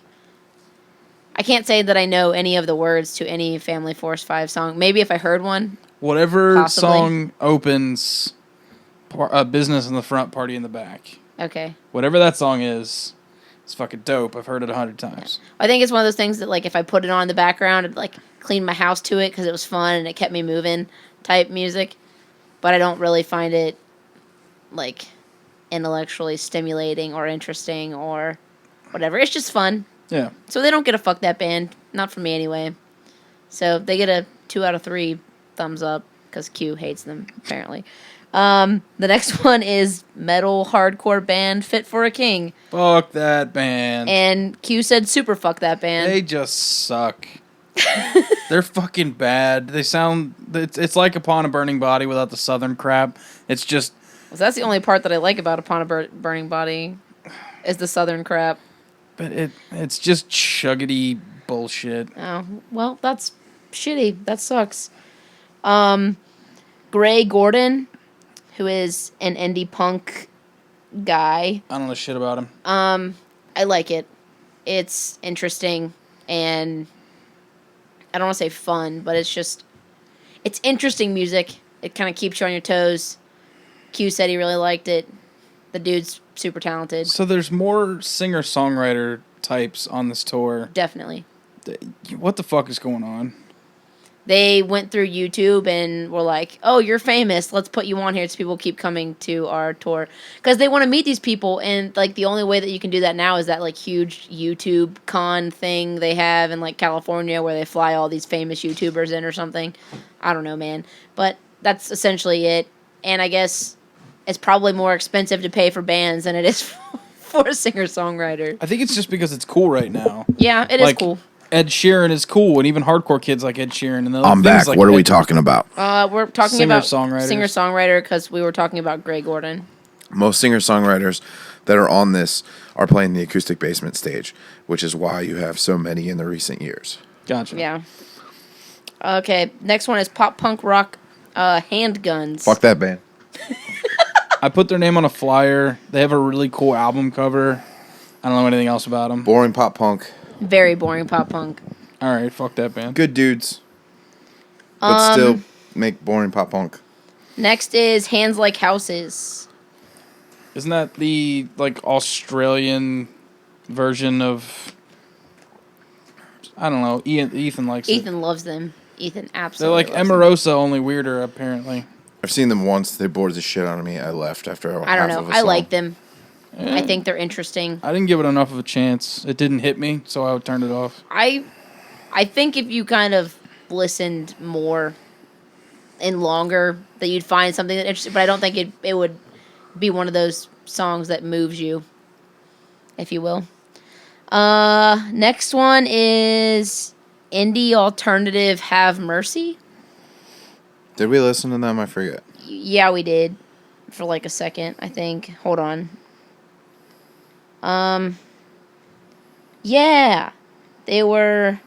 I can't say that I know any of the words to any Family Force 5 song. Maybe if I heard one. Whatever Possibly. song opens business in the front, party in the back. Okay. Whatever that song is, it's fucking dope. I've heard it 100 times. I think it's one of those things that like if I put it on in the background, I'd like clean my house to it because it was fun and it kept me moving type music. But I don't really find it like intellectually stimulating or interesting or whatever. It's just fun. Yeah. So they don't get a fuck that band. Not for me anyway. So they get a 2 out of 3 thumbs up because Q hates them apparently. The next one is metal hardcore band Fit for a King. Fuck that band. And Q said super fuck that band. They just suck. They're fucking bad. They sound... It's like Upon a Burning Body without the southern crap. It's just... So that's the only part that I like about Upon a Burning Body is the southern crap. But it's just chuggity bullshit. Oh, well, that's shitty. That sucks. Gray Gordon, who is an indie punk guy. I don't know shit about him. I like it. It's interesting, and I don't want to say fun, but it's interesting music. It kind of keeps you on your toes. Q said he really liked it. The dude's super talented. So there's more singer-songwriter types on this tour. Definitely. What the fuck is going on? They went through YouTube and were like, "Oh, you're famous. Let's put you on here so people keep coming to our tour." Because they want to meet these people, and like the only way that you can do that now is that like huge YouTube con thing they have in like California where they fly all these famous YouTubers in or something. I don't know, man. But that's essentially it. And I guess it's probably more expensive to pay for bands than it is for a singer-songwriter. I think it's just because it's cool right now. Yeah, it is cool. Ed Sheeran is cool, and even hardcore kids like Ed Sheeran. And I'm back. What are we talking about? We're talking about Singer-songwriters. Singer-songwriter because we were talking about Greg Gordon. Most singer-songwriters that are on this are playing the acoustic basement stage, which is why you have so many in the recent years. Gotcha. Yeah. Okay, next one is pop punk rock Handguns. Fuck that band. I put their name on a flyer. They have a really cool album cover. I don't know anything else about them. Boring pop punk. Very boring pop punk. All right, fuck that band. Good dudes. But still make boring pop punk. Next is Hands Like Houses. Isn't that the like Australian version of? I don't know. Ethan likes it. Ethan loves them. Ethan They're absolutely like loves them. Emerosa, only weirder apparently. I've seen them once. They bored the shit out of me. I left after I don't half know. of a I song. like them. I think they're interesting. I didn't give it enough of a chance. It didn't hit me, so I would turn it off. I think if you kind of listened more and longer, that you'd find something that interesting. But I don't think it would be one of those songs that moves you, if you will. Next one is indie alternative Have Mercy. Did we listen to them? I forget. Yeah, we did for like a second, I think. Hold on. Yeah, they were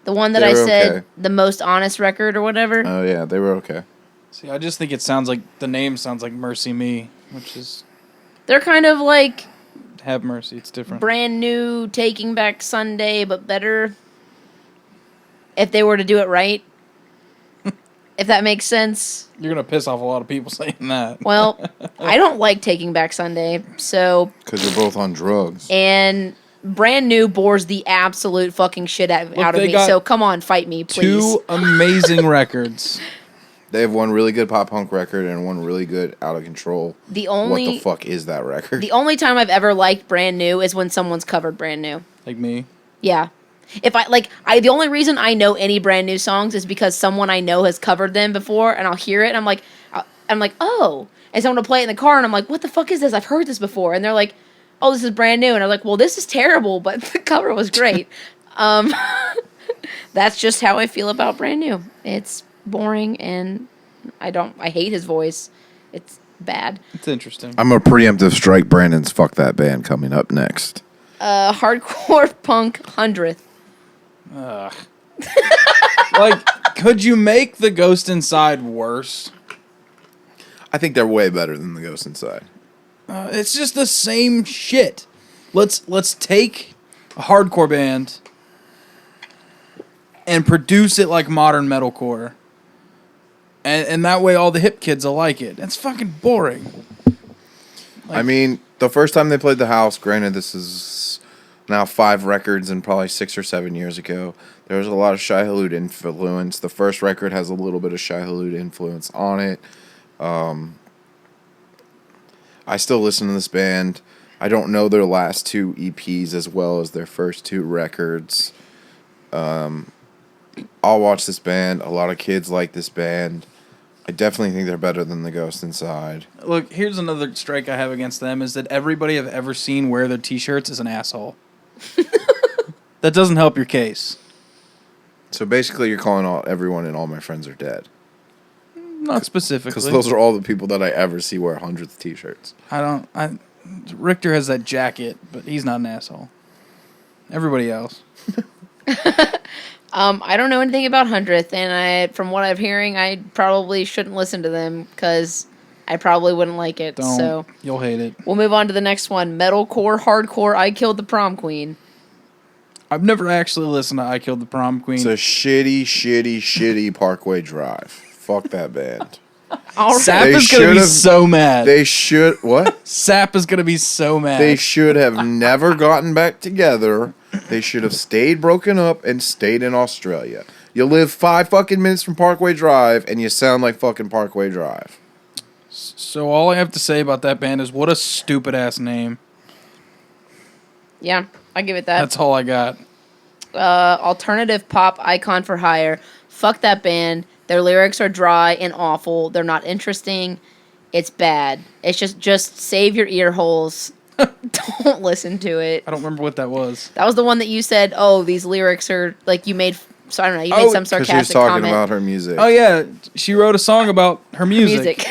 the one that They I were said okay. the most honest record or whatever. Oh yeah, they were okay. See, I just think it sounds like the name sounds like Mercy Me, which is They're kind of like Have Mercy. It's different. brand new Taking Back Sunday, but better. If they were to do it right, if that makes sense. You're gonna piss off a lot of people saying that. Well, I don't like Taking Back Sunday, so Because you're both on drugs. and brand new bores the absolute fucking shit out of they me. got So come on, fight me, please. 2 amazing records. They have one really good pop punk record and one really good out of control. What the fuck is that record? The only time I've ever liked brand new is when someone's covered brand new. Like me. Yeah. If the only reason I know any brand new songs is because someone I know has covered them before, and I'll hear it, and I'm like, oh, and someone will play it in the car, and I'm like, what the fuck is this? I've heard this before, and they're like, oh, this is brand new, and I'm like, well, this is terrible, but the cover was great. That's just how I feel about brand new. It's boring, and I hate his voice. It's bad. It's interesting. I'm a preemptive strike Brandon's Fuck That Band coming up next. Hardcore punk 100th. Like, could you make the Ghost Inside worse? I think they're way better than the Ghost Inside. It's just the same shit. Let's take a hardcore band and produce it like modern metalcore. And that way all the hip kids will like it. That's fucking boring. I mean, the first time they played the house, granted this is now 5 records and probably 6 or 7 years ago, there was a lot of Shai Hulud influence. The first record has a little bit of Shai Hulud influence on it. I still listen to this band. I don't know their last 2 EPs as well as their first 2 records. I'll watch this band. A lot of kids like this band. I definitely think they're better than the Ghost Inside. Look, here's another strike I have against them is that everybody I've ever seen wear their t-shirts is an asshole. That doesn't help your case. So basically you're calling everyone and all my friends are dead. Not specifically. Because those are all the people that I ever see wear 100th t-shirts. Richter has that jacket, but he's not an asshole. Everybody else. I don't know anything about 100th, and from what I'm hearing, I probably shouldn't listen to them because I probably wouldn't like it. Don't. So You'll hate it. we'll move on to the next one. Metalcore, hardcore. I Killed the Prom Queen. I've never actually listened to I Killed the Prom Queen. It's a shitty Parkway Drive. Fuck that band. All right. Sap They is going to be should've- so mad. They should what? Sap is going to be so mad. They should have never gotten back together. They should have stayed broken up and stayed in Australia. You live 5 fucking minutes from Parkway Drive and you sound like fucking Parkway Drive. So all I have to say about that band is what a stupid ass name. Yeah, I give it that. That's all I got. Alternative pop icon for hire. Fuck that band. Their lyrics are dry and awful. They're not interesting. It's bad. It's just save your ear holes. Don't listen to it. I don't remember what that was. That was the one that you said, oh, these lyrics are, like, you made, so I don't know, you made some Because she was sarcastic talking comment. about her music. Oh yeah, she wrote a song about her music.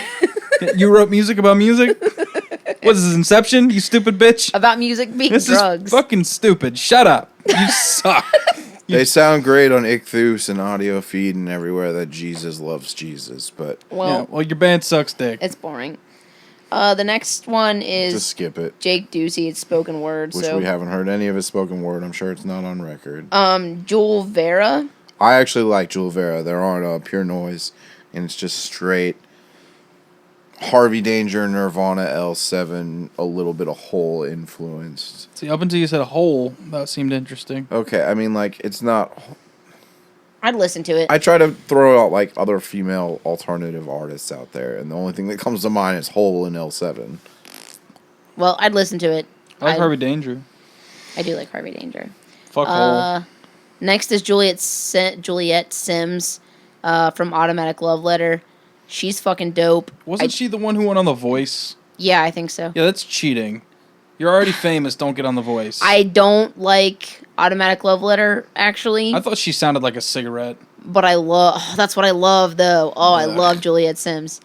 You wrote music about music? What is this, Inception? You stupid bitch. About music being This drugs. is fucking stupid. Shut up. You suck. They sound great on Ichthus and Audio Feed and everywhere that Jesus loves Jesus, but Well, Well, your band sucks dick. it's boring. The next one just is skip it. Jake Ducey. It's spoken word. Which so we haven't heard any of his spoken word. I'm sure it's not on record. Jewel Vera. I actually like Jewel Vera. They're on Pure Noise, and it's just straight Harvey Danger, Nirvana, L7, a little bit of Hole influenced. See, up until you said a hole, that seemed interesting. Okay, I mean, like, it's not... I'd listen to it. I try to throw out, like, other female alternative artists out there, and the only thing that comes to mind is Hole and L7. Well, I'd listen to it. I like Harvey Danger. I do like Harvey Danger. Fuck hole. Next is Juliet Sims from Automatic Love Letter. She's fucking dope. Wasn't she the one who went on The Voice? Yeah, I think so. Yeah, that's cheating. You're already famous. Don't get on The Voice. I don't like Automatic Love Letter, actually. I thought she sounded like a cigarette. But I love... Oh, that's what I love, though. Oh, I love Juliet Sims.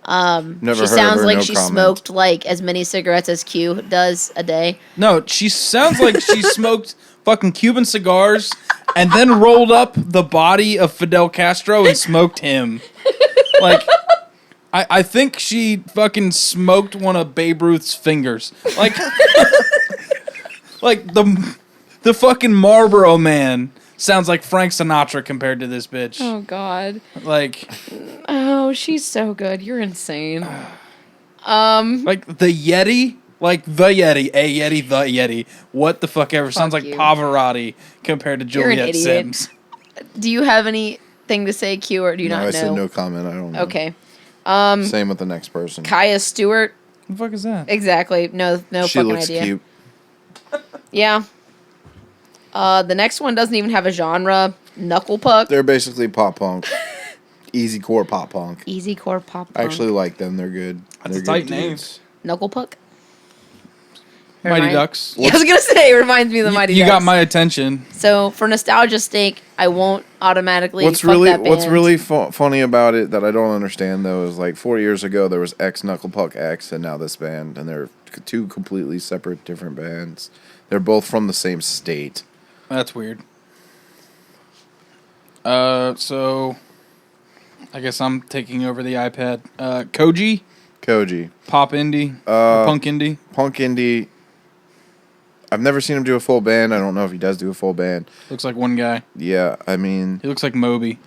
Never She heard of sounds her, like no she comment. smoked, like, as many cigarettes as Q does a day. No, she sounds like she smoked fucking Cuban cigars and then rolled up the body of Fidel Castro and smoked him. Like, I think she fucking smoked one of Babe Ruth's fingers. Like, like the fucking Marlboro Man sounds like Frank Sinatra compared to this bitch. Oh, God. Like, Oh, she's so good. You're insane. like the Yeti. Like the Yeti, a Yeti, the Yeti. What the fuck ever? Sounds like you. Pavarotti compared to You're an Juliet idiot. Sims. Do you have anything to say, Q, or do you No, not I know? said no comment. I don't know. Okay. Same with the next person. Kaya Stewart. What the fuck is that? Exactly. No She fucking looks idea. cute. Yeah. The next one doesn't even have a genre. Knuckle Puck. They're basically pop punk. Easy core pop punk. Easy core pop I punk. actually like them. They're good. That's They're a tight good name. dudes. Knuckle Puck. Mighty Remind- Ducks. Yeah, I was gonna say it reminds me of the Mighty You Ducks. got my attention. So for nostalgia's sake, I won't automatically. What's fuck really that band. funny about it that I don't understand though is like 4 years ago there was X Knuckle Puck X and now this band, and they're two completely separate different bands. They're both from the same state. That's weird. So I guess I'm taking over the iPad. Koji, pop indie, or punk indie. Punk indie. I've never seen him do a full band. I don't know if he does do a full band. Looks like one guy. Yeah, I mean, He looks like Moby.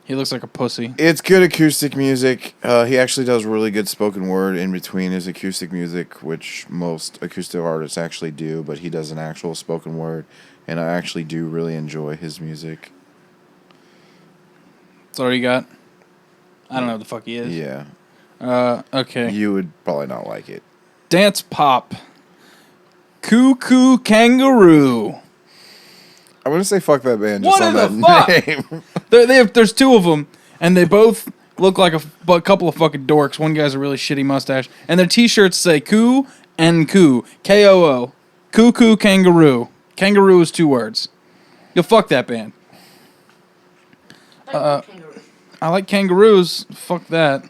He looks like a pussy. it's good acoustic music. He actually does really good spoken word in between his acoustic music, which most acoustic artists actually do, but he does an actual spoken word, and I actually do really enjoy his music. That's all you got? I don't know what the fuck he is. Yeah. Okay. You would probably not like it. Dance pop. Cuckoo Kangaroo. I want to say fuck that band just What on in that the fuck? name. There's two of them, and they both look like a couple of fucking dorks. One guy's a really shitty mustache, and their t-shirts say Koo and Koo. K-O-O. Cuckoo Kangaroo. Kangaroo is 2 words. You'll fuck that band. I like kangaroos. Fuck that.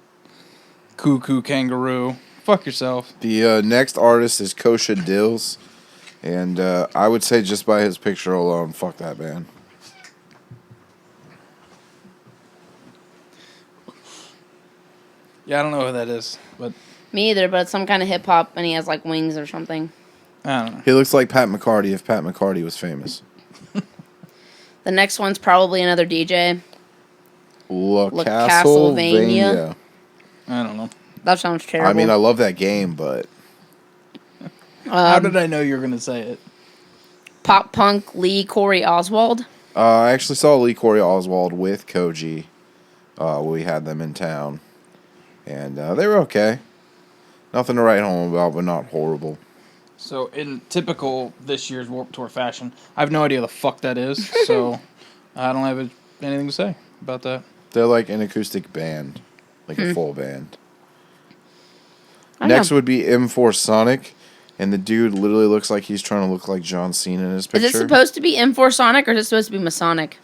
Cuckoo Kangaroo. Fuck yourself. The next artist is Kosha Dills, and I would say just by his picture alone, fuck that band. Yeah, I don't know who that is, but Me either, but it's some kind of hip hop, and he has like wings or something. I don't know. He looks like Pat McCarty if Pat McCarty was famous. The next one's probably another DJ. La Castlevania. Castlevania. I don't know. That sounds terrible. I mean, I love that game, but How did I know you were going to say it? Pop punk Lee Corey Oswald. I actually saw Lee Corey Oswald with Koji. We had them in town, and they were okay. Nothing to write home about, but not horrible. So, in typical this year's Warped Tour fashion, I have no idea the fuck that is, so I don't have anything to say about that. They're like an acoustic band, like a full band. I Next know. would be M4 Sonic, and the dude literally looks like he's trying to look like John Cena in his picture. Is it supposed to be M4 Sonic or is it supposed to be Masonic?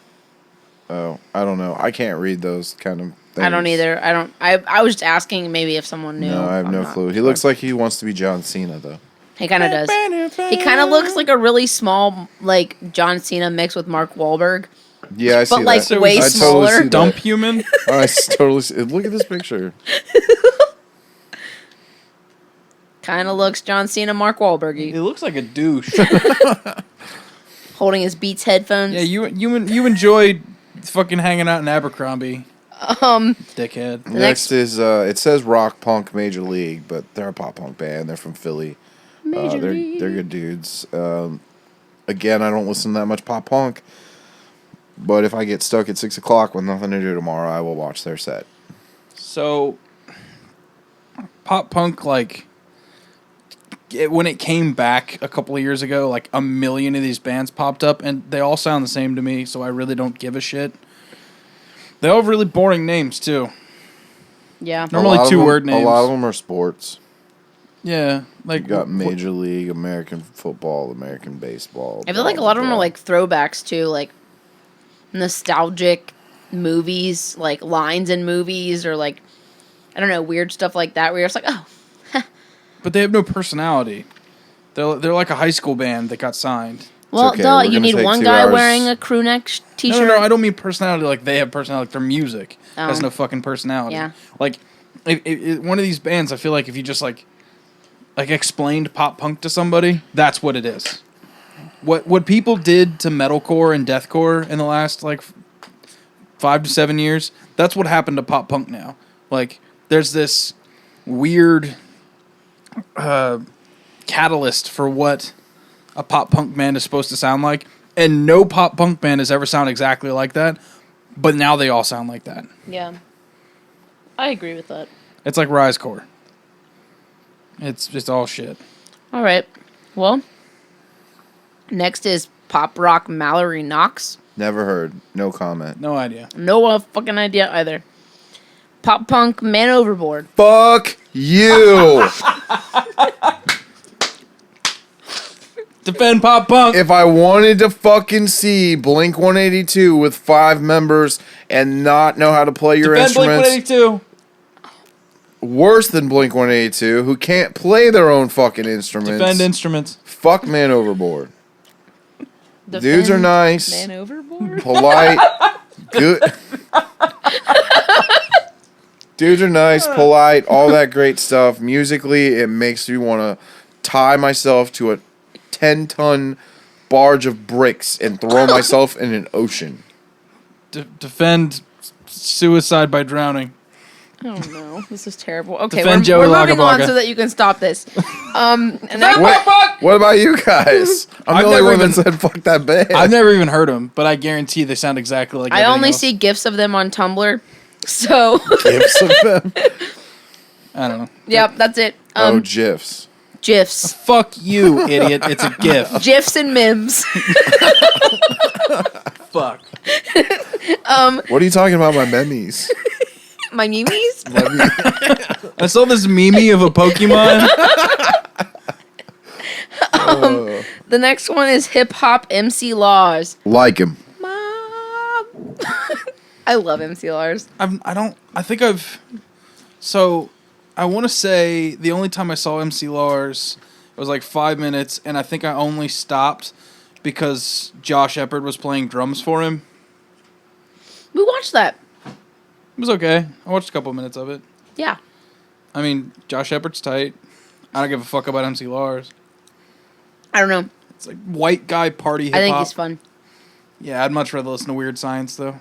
Oh, I don't know. I can't read those kind of things. I don't either. I was just asking maybe if someone knew. No, I have I'm no not clue. He sure. looks like he wants to be John Cena, though. He kind of does. He kind of looks like a really small, like John Cena mixed with Mark Wahlberg. Yeah, I see But, like, that. way I smaller. Totally see Dump that. human? I totally see. Look at this picture. Kind of looks John Cena, Mark Wahlberg. He looks like a douche. Holding his Beats headphones. Yeah, you enjoyed fucking hanging out in Abercrombie. Dickhead. Next is it says Rock Punk Major League, but they're a pop punk band. They're from Philly. They're good dudes. Again, I don't listen to that much pop punk, but if I get stuck at 6:00 with nothing to do tomorrow, I will watch their set. So, pop punk, like, when it came back a couple of years ago, like, a million of these bands popped up, and they all sound the same to me, so I really don't give a shit. They all have really boring names, too. Yeah. Normally two-word names. A lot of them are sports. Yeah. Like, You got Major League, American football, American baseball. I feel like a lot of them are like throwbacks too, like nostalgic movies, like lines in movies, or like I don't know, weird stuff like that. Where you're just like, oh, But they have no personality. They're like a high school band that got signed. well, okay, duh. we're You gonna need take one 2 guy hours. wearing a crew neck t-shirt. No, I don't mean personality like they have personality. Like their music has Oh. no fucking personality. Yeah. Like, one of these bands, I feel like if you just like explained pop punk to somebody, that's what it is. What people did to metalcore and deathcore in the last like 5 to 7 years, that's what happened to pop punk now. Like, there's this weird catalyst for what a pop punk band is supposed to sound like, and no pop punk band has ever sounded exactly like that, but now they all sound like that. Yeah, I agree with that. It's like Risecore. It's all shit. All right. Well, next is pop rock Mallory Knox. Never heard. No comment. No idea. No fucking idea either. Pop punk Man Overboard. Fuck you! Defend pop punk. If I wanted to fucking see Blink 182 with 5 members and not know how to play your Defend instruments, Blink-182. worse than Blink 182, who can't play their own fucking instruments, Defend instruments. fuck Man Overboard. Dudes are Defend nice, Man Overboard. polite, good. Dudes are nice, polite, all that great stuff. Musically, it makes me want to tie myself to a 10-ton barge of bricks and throw myself in an ocean. Defend suicide by drowning. Oh no, this is terrible. Okay, Defend we're Joey moving on Lagabaga. so that you can stop this. And then, What about you guys? I'm I've the only never one that even- said fuck that band. I've never even heard them, but I guarantee they sound exactly like I everything only else. see gifs of them on Tumblr. So, GIFs of them. I don't know. yep, that's it. Oh, GIFs. GIFs. Fuck you, idiot. It's a GIF. GIFs and memes. Fuck. What are you talking about, my memes? My memes? I saw this meme of a Pokemon. The next one is hip hop MC Laws. Like him. Mom. I love MC Lars. So, I want to say the only time I saw MC Lars, it was like 5 minutes, and I think I only stopped because Josh Eppard was playing drums for him. We watched that. It was okay. I watched a couple minutes of it. Yeah. I mean, Josh Shepard's tight. I don't give a fuck about MC Lars. I don't know. It's like white guy party hip hop. I think he's fun. Yeah, I'd much rather listen to Weird Science though.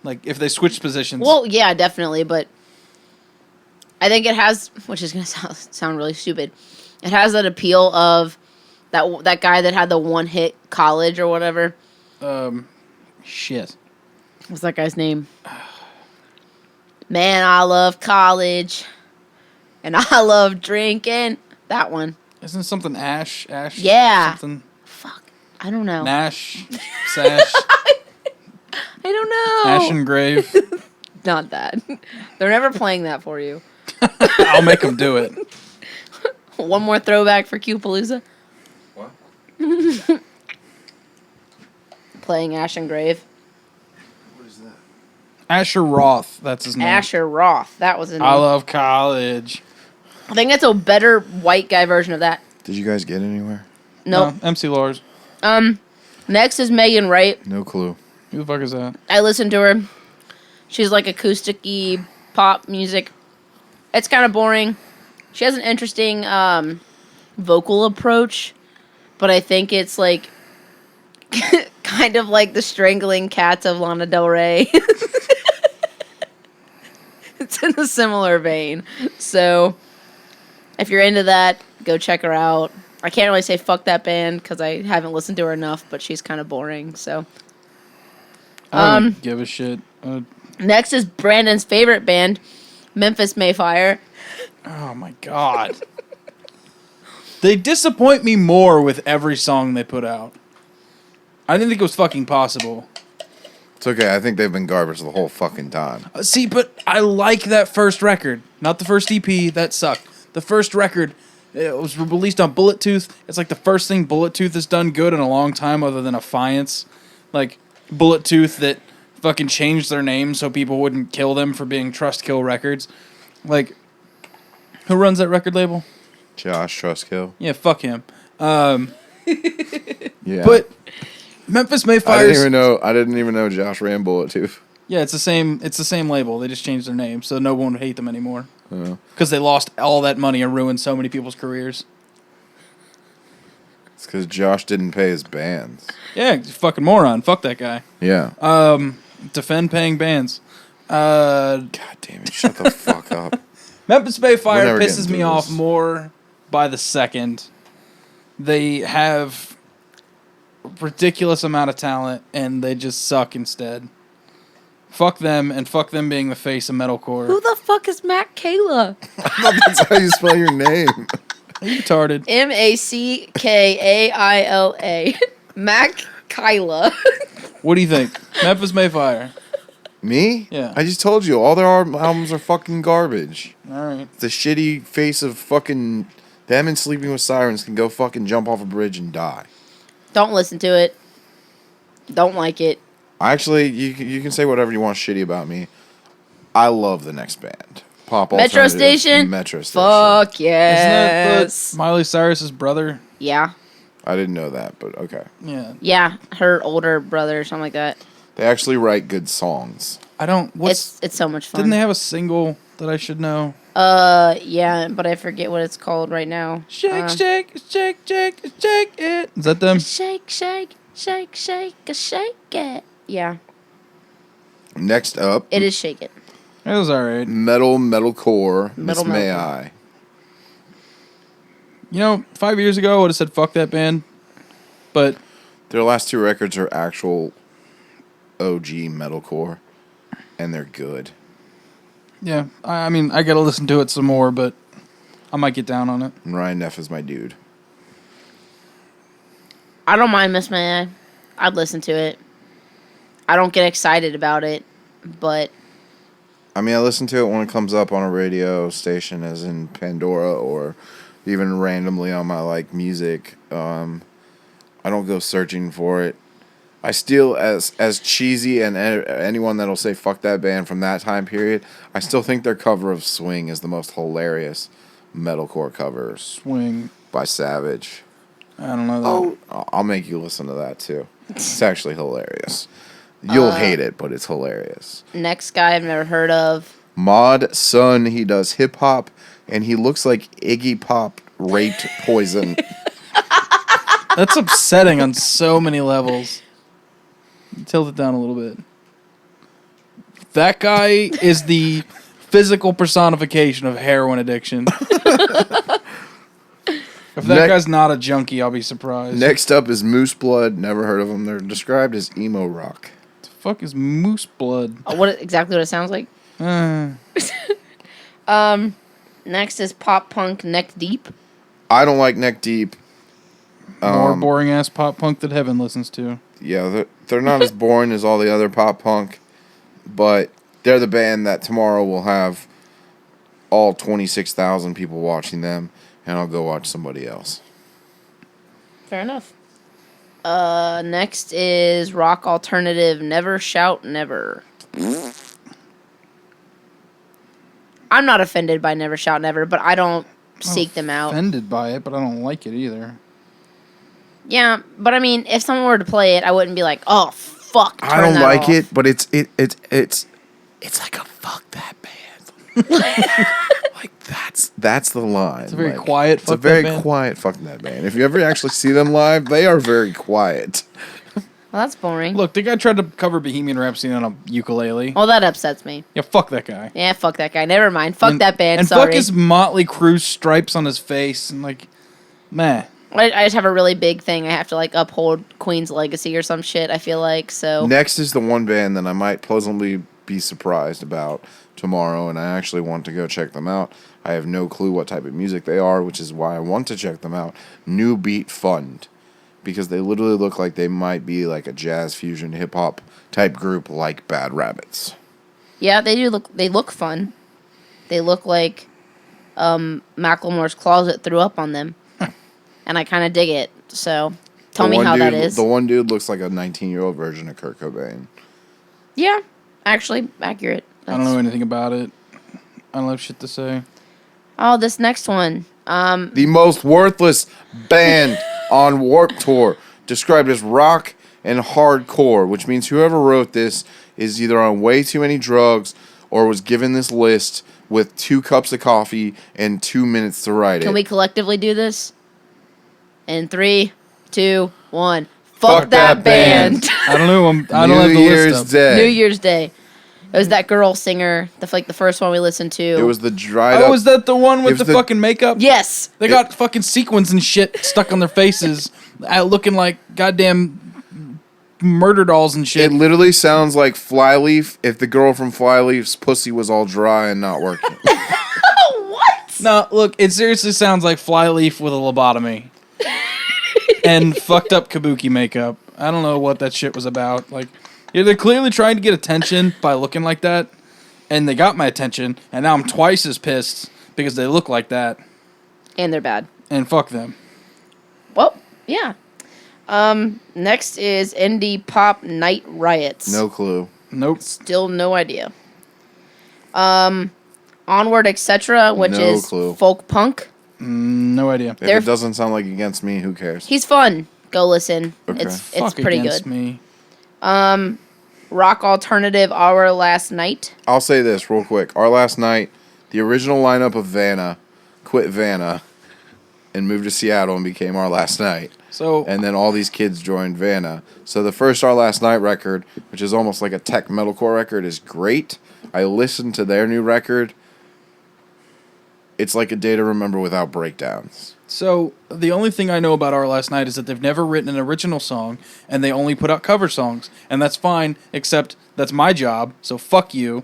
Like if they switched positions. Well, yeah, definitely, but I think it has, which is gonna sound really stupid. It has that appeal of that guy that had the one hit College or whatever. Shit. What's that guy's name? Man, I love college, and I love drinking. That one. Isn't it something Ash? Ash? Yeah. Something Fuck. I don't know. Nash? Sash? I don't know. Ash and Grave? Not that. They're never playing that for you. I'll make them do it. One more throwback for Q-Palooza. What? Playing Ash and Grave. What is that? Asher Roth. That's his name. Asher Roth. That was his name. I love college. I think it's a better white guy version of that. Did you guys get anywhere? Nope. No, MC Lars. Next is Megan Wright. No clue. Who the fuck is that? I listened to her. She's like acoustic-y pop music. It's kind of boring. She has an interesting vocal approach, but I think it's like kind of like the Strangling Cats of Lana Del Rey. It's in a similar vein. So if you're into that, go check her out. I can't really say fuck that band because I haven't listened to her enough, but she's kind of boring. So I don't give a shit. next is Brandon's favorite band, Memphis Mayfire. Oh my god. They disappoint me more with every song they put out. I didn't think it was fucking possible. It's okay. I think they've been garbage the whole fucking time. See, but I like that first record. Not the first EP. That sucked. The first record, it was released on Bullet Tooth. It's like the first thing Bullet Tooth has done good in a long time other than Affiance. Like, Bullet Tooth that fucking changed their name so people wouldn't kill them for being Trust Kill Records. Like, who runs that record label? Josh Trustkill. Yeah, fuck him. Yeah. But Memphis Mayfire. I didn't even know Josh ran Bullet Tooth. Yeah, it's the same label. They just changed their name, so no one would hate them anymore. Oh. Because they lost all that money and ruined so many people's careers. It's because Josh didn't pay his bands. Yeah, you fucking moron. Fuck that guy. Yeah. Defend paying bands. God damn it! Shut the fuck up. Memphis We're Mayfire never pisses getting me through off this. more by the second. They have ridiculous amount of talent, and they just suck instead. Fuck them, and fuck them being the face of metalcore. Who the fuck is Makailah? I thought that's how you spell your name. Are you retarded? Makkaila. Makailah. What do you think? Memphis Mayfire. Me? Yeah. I just told you, all their albums are fucking garbage. Alright. The shitty face of fucking them and Sleeping with Sirens can go fucking jump off a bridge and die. Don't listen to it. Don't like it. Actually, you can say whatever you want shitty about me. I love the next band. Pop Metro alternative, Station? Metro Station. Fuck Isn't that yes. the Miley Cyrus's brother? Yeah. I didn't know that, but okay. Yeah. Yeah. Her older brother or something like that. They actually write good songs. I don't... What's... It's so much fun. Didn't they have a single that I should know? Yeah, but I forget what it's called right now. Shake, shake, shake, shake, shake it. Is that them? Shake, shake, shake, shake, shake it. Yeah, Next up, it is Shake It. It was alright. metalcore, Miss Metal May metalcore. I. You know, 5 years ago, I would have said fuck that band. But Their last two records are actual OG metalcore, and they're good. yeah, I mean, I gotta listen to it some more, but I might get down on it. And Ryan Neff is my dude. I don't mind Miss May. I'd listen to it. I don't get excited about it, but I mean, I listen to it when it comes up on a radio station, as in Pandora, or even randomly on my music. I don't go searching for it. I still, as cheesy and anyone that'll say fuck that band from that time period, I still think their cover of Swing is the most hilarious metalcore cover Swing. by Savage. I don't know that. Oh, I'll make you listen to that too. It's actually hilarious. You'll hate it, but it's hilarious. next guy I've never heard of. Mod Sun. He does hip hop, and he looks like Iggy Pop raped Poison. That's upsetting on so many levels. Tilt it down a little bit. That guy is the physical personification of heroin addiction. If that guy's not a junkie, I'll be surprised. Next up is Moose Blood. Never heard of them. They're described as emo rock. What the fuck is Moose Blood? Exactly what it sounds like? Next is pop punk Neck Deep. I don't like Neck Deep. More boring ass pop punk that Heaven listens to. Yeah, they're not as boring as all the other pop punk, but they're the band that tomorrow will have all 26,000 people watching them, and I'll go watch somebody else. Fair enough. Next is rock alternative Never Shout Never. I'm not offended by Never Shout Never, but I don't seek them out. Offended by it, but I don't like it either. Yeah, but I mean, if someone were to play it, I wouldn't be like, "Oh fuck." I don't that like off. it, but it's like a fuck that band. Like that's the line. It's a very quiet. It's a very quiet fuck that band. If you ever actually see them live, they are very quiet. Well, that's boring. Look, the guy tried to cover Bohemian Rhapsody on a ukulele. Well, that upsets me. Yeah, fuck that guy. Yeah, fuck that guy. Never mind. Fuck that band. And Sorry. fuck his Motley Crue stripes on his face and like, meh. I just have a really big thing. I have to like uphold Queen's legacy or some shit. I feel like so. Next is the one band that I might pleasantly be surprised about tomorrow, and I actually want to go check them out. I have no clue what type of music they are, which is why I want to check them out. New Beat Fund, because they literally look like they might be like a jazz fusion hip hop type group like Bad Rabbits. Yeah, they do look. They look fun. They look like Macklemore's Closet threw up on them, and I kind of dig it. So tell me how that is. The one dude looks like a 19-year-old version of Kurt Cobain. Yeah, actually accurate. I don't know anything about it. I don't have shit to say. Oh, this next one. The most worthless band on Warped Tour, described as rock and hardcore, which means whoever wrote this is either on way too many drugs or was given this list with 2 cups of coffee and 2 minutes to write it. Can we collectively do this? In 3, 2, 1. Fuck that band. I don't know. I don't have the New Year's list up. Day. New Year's Day. It was that girl singer, the first one we listened to. It was the dried up. Oh, is that the one with the fucking makeup? Yes. They got fucking sequins and shit stuck on their faces, looking like goddamn murder dolls and shit. It literally sounds like Flyleaf if the girl from Flyleaf's pussy was all dry and not working. What? No, look, it seriously sounds like Flyleaf with a lobotomy. And fucked up kabuki makeup. I don't know what that shit was about. Like, yeah, they're clearly trying to get attention by looking like that. And they got my attention, and now I'm twice as pissed because they look like that. And they're bad. And fuck them. Well, yeah. Next is indie pop Night Riots. No clue. Nope. Still no idea. Onward, etc., which No is clue. folk punk. No idea. If it doesn't sound like Against Me, who cares? He's fun. Go listen. Okay. It's Fuck pretty against good. me. Rock alternative Our Last Night. I'll say this real quick. Our Last Night, the original lineup of Vanna quit Vanna and moved to Seattle and became Our Last Night. So, And then all these kids joined Vanna. So the first Our Last Night record, which is almost like a tech metalcore record, is great. I listened to their new record. It's like a day to remember without breakdowns. So the only thing I know about Our Last Night is that they've never written an original song, and they only put out cover songs, and that's fine. Except that's my job, so fuck you.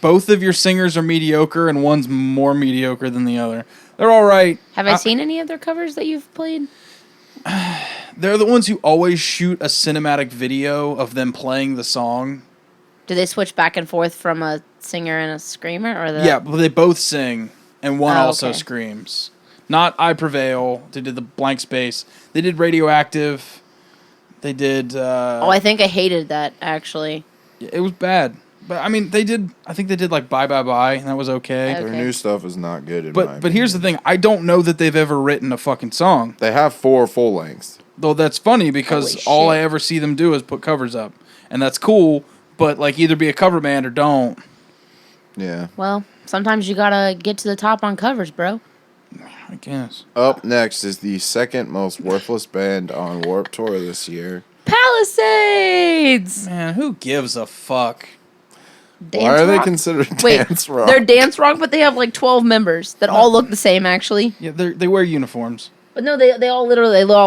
Both of your singers are mediocre, and one's more mediocre than the other. They're all right. Have I seen any of their covers that you've played? They're the ones who always shoot a cinematic video of them playing the song. Do they switch back and forth from a singer and a screamer, or Yeah, but they both sing, and one Oh, also okay. screams. Not I Prevail. They did the Blank Space. They did Radioactive. They did... Oh, I think I hated that, actually. It was bad. But, I mean, I think they did, like, Bye Bye Bye, and that was okay. Okay. Their new stuff is not good in my But here's the thing. I don't know that they've ever written a fucking song. They have 4 full lengths. Though that's funny because Holy all I shit. ever see them do is put covers up. And that's cool, but, like, either be a cover band or don't. Yeah. Well, sometimes you gotta get to the top on covers, bro. I guess. Up next is the second most worthless band on Warped Tour this year. Palisades! Man, who gives a fuck? Dance Why are they rock? considered Wait, dance rock? they're dance rock, but they have like 12 members that all look the same, actually. Yeah, they wear uniforms. But no, they all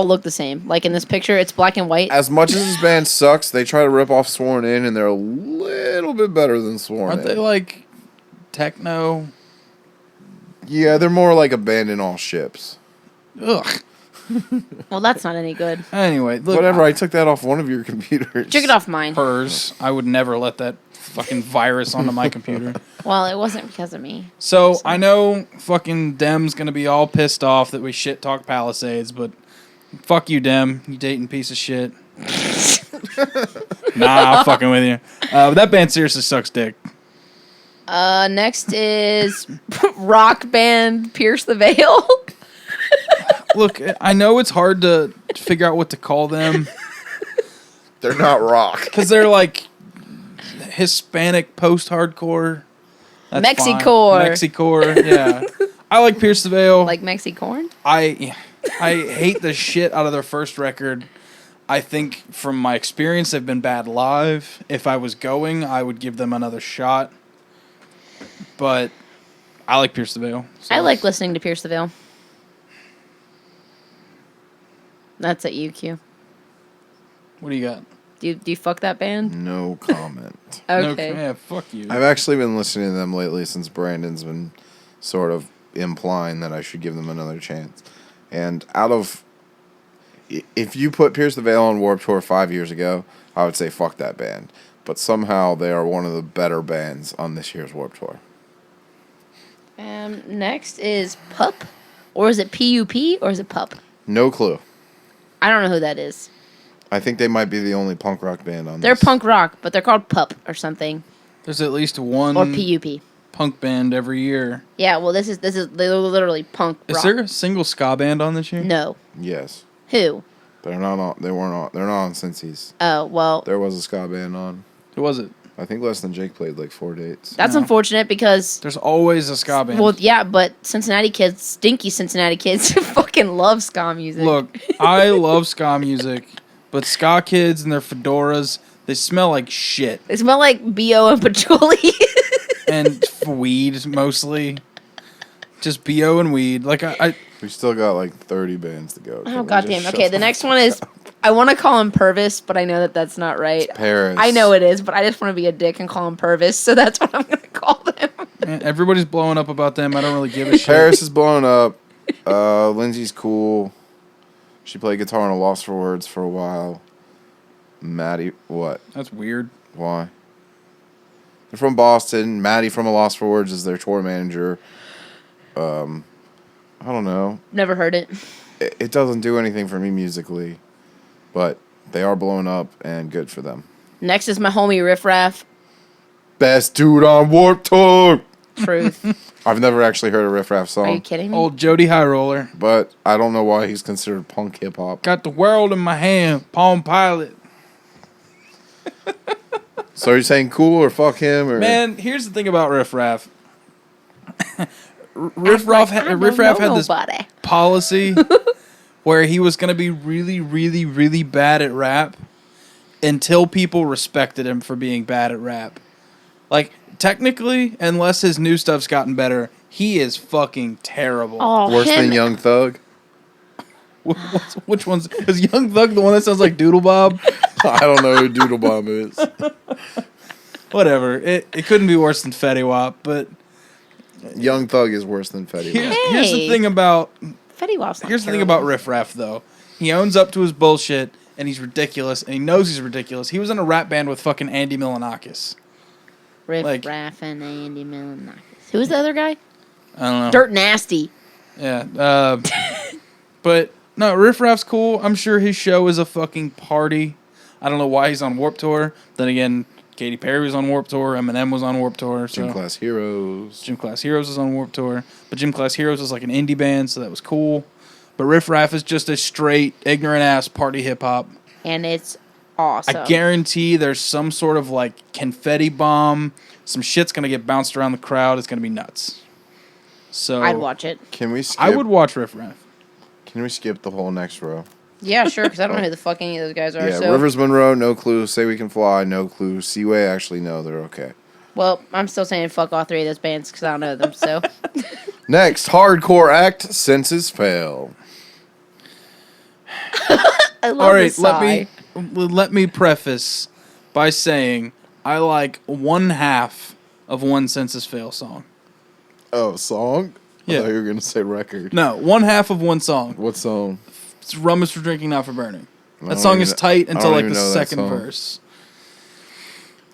look the same. Like in this picture, it's black and white. As much as this band sucks, they try to rip off Sworn In, and they're a little bit better than Sworn Aren't In. they like techno? Yeah, they're more like Abandon All Ships. Ugh. Well, that's not any good. Anyway, look. Whatever, I took that off one of your computers. Took it off mine. Hers. I would never let that fucking virus onto my computer. Well, it wasn't because of me. So I know fucking Dem's gonna be all pissed off that we shit talk Palisades, but fuck you, Dem, you dating piece of shit. Nah, I'm fucking with you. But that band seriously sucks dick. Next is rock band Pierce the Veil. Look, I know it's hard to figure out what to call them They're not rock. because they're like Hispanic post-hardcore. That's Mexicore. fine. Mexicore, yeah. I like Pierce the Veil. Like Mexicorn? I hate the shit out of their first record. I think from my experience, they've been bad live. If I was going, I would give them another shot. But I like Pierce the Veil. So. I like listening to Pierce the Veil. That's at UQ. What do you got? Do you fuck that band? No comment. Okay. No, yeah, fuck you. I've actually been listening to them lately since Brandon's been sort of implying that I should give them another chance. And if you put Pierce the Veil on Warped Tour 5 years ago, I would say fuck that band. But somehow they are one of the better bands on this year's Warped Tour. Next is Pup. Or is it PUP or is it Pup? No clue. I don't know who that is. I think they might be the only punk rock band on They're this. punk rock, but they're called Pup or something. There's at least one Or PUP. punk band every year. Yeah, well this is they're literally punk rock. Is there a single ska band on this year? No. Yes. Who? They're not on, they're not on Cincy's. Oh, well, There was a ska band on. Who was it? I think Less Than Jake played like 4 dates. that's No. unfortunate because There's always a ska band. well, yeah, but Cincinnati kids, stinky Cincinnati kids fucking love ska music. Look, I love ska music, but ska kids and their fedoras, they smell like shit. They smell like BO and patchouli. And weed, mostly. Just BO and weed. Like, I We still got like 30 bands to go. Can Oh we goddamn! just Okay, shut the next one is I want to call him Purvis, but I know that that's not right. Paris. I know it is, but I just want to be a dick and call him Purvis, so that's what I'm gonna call them. man, everybody's blowing up about them. I don't really give a shit. Paris is blowing up. Lindsay's cool. She played guitar on a Lost for Words for a while. Maddie, what? That's weird. Why? They're from Boston. Maddie from a Lost for Words is their tour manager. I don't know. Never heard it. It doesn't do anything for me musically, but they are blowing up and good for them. Next is my homie Riff Raff. Best dude on Warped Tour. Truth. I've never actually heard a Riff Raff song. Are you kidding me? Old Jody High Roller. But I don't know why he's considered punk hip hop. Got the world in my hand. Palm Pilot. So are you saying cool or fuck him or Man, here's the thing about Riff Raff. Riff Raff had this nobody. policy where he was going to be really, really, really bad at rap until people respected him for being bad at rap. Like, technically, unless his new stuff's gotten better, he is fucking terrible. Oh, worse him. than Young Thug? Which one's... Is Young Thug the one that sounds like Doodle Bob? I don't know who Doodle Bomb is. Whatever. It couldn't be worse than Fetty Wap, but Young Thug is worse than Fetty Wap. here's the thing about... Fetty Wap's not Here's the thing terrible. about Riff Raff, though. He owns up to his bullshit, and he's ridiculous, and he knows he's ridiculous. He was in a rap band with fucking Andy Milonakis. Riff like- Raff and Andy Milonakis. Who was the other guy? I don't know. Dirt Nasty. Yeah. But, no, Riff Raff's cool. I'm sure his show is a fucking party. I don't know why he's on Warped Tour. Then again, Katy Perry was on Warped Tour. Eminem was on Warped Tour. So. Gym Class Heroes. Gym Class Heroes was on Warped Tour. But Gym Class Heroes was like an indie band, so that was cool. But Riff Raff is just a straight, ignorant-ass party hip-hop. And it's awesome. I guarantee there's some sort of like confetti bomb. Some shit's gonna get bounced around the crowd. It's gonna be nuts. So I'd watch it. Can we skip? I would watch Riff Raff. Can we skip the whole next row? Yeah, sure, because I don't know who the fuck any of those guys are. Yeah, so. Rivers Monroe, no clue. Say We Can Fly, no clue. Seaway, actually, no, they're okay. Well, I'm still saying fuck all three of those bands because I don't know them. So Next, hardcore act, Senses Fail. I love All right, this sigh. let me preface by saying I like one half of one Census Fail song. Oh, song? Yeah. I thought you were going to say record. No, one half of one song. What song? It's Rum is for Drinking, Not for Burning. I That don't song even is know- tight I until don't like even the know that second song. verse.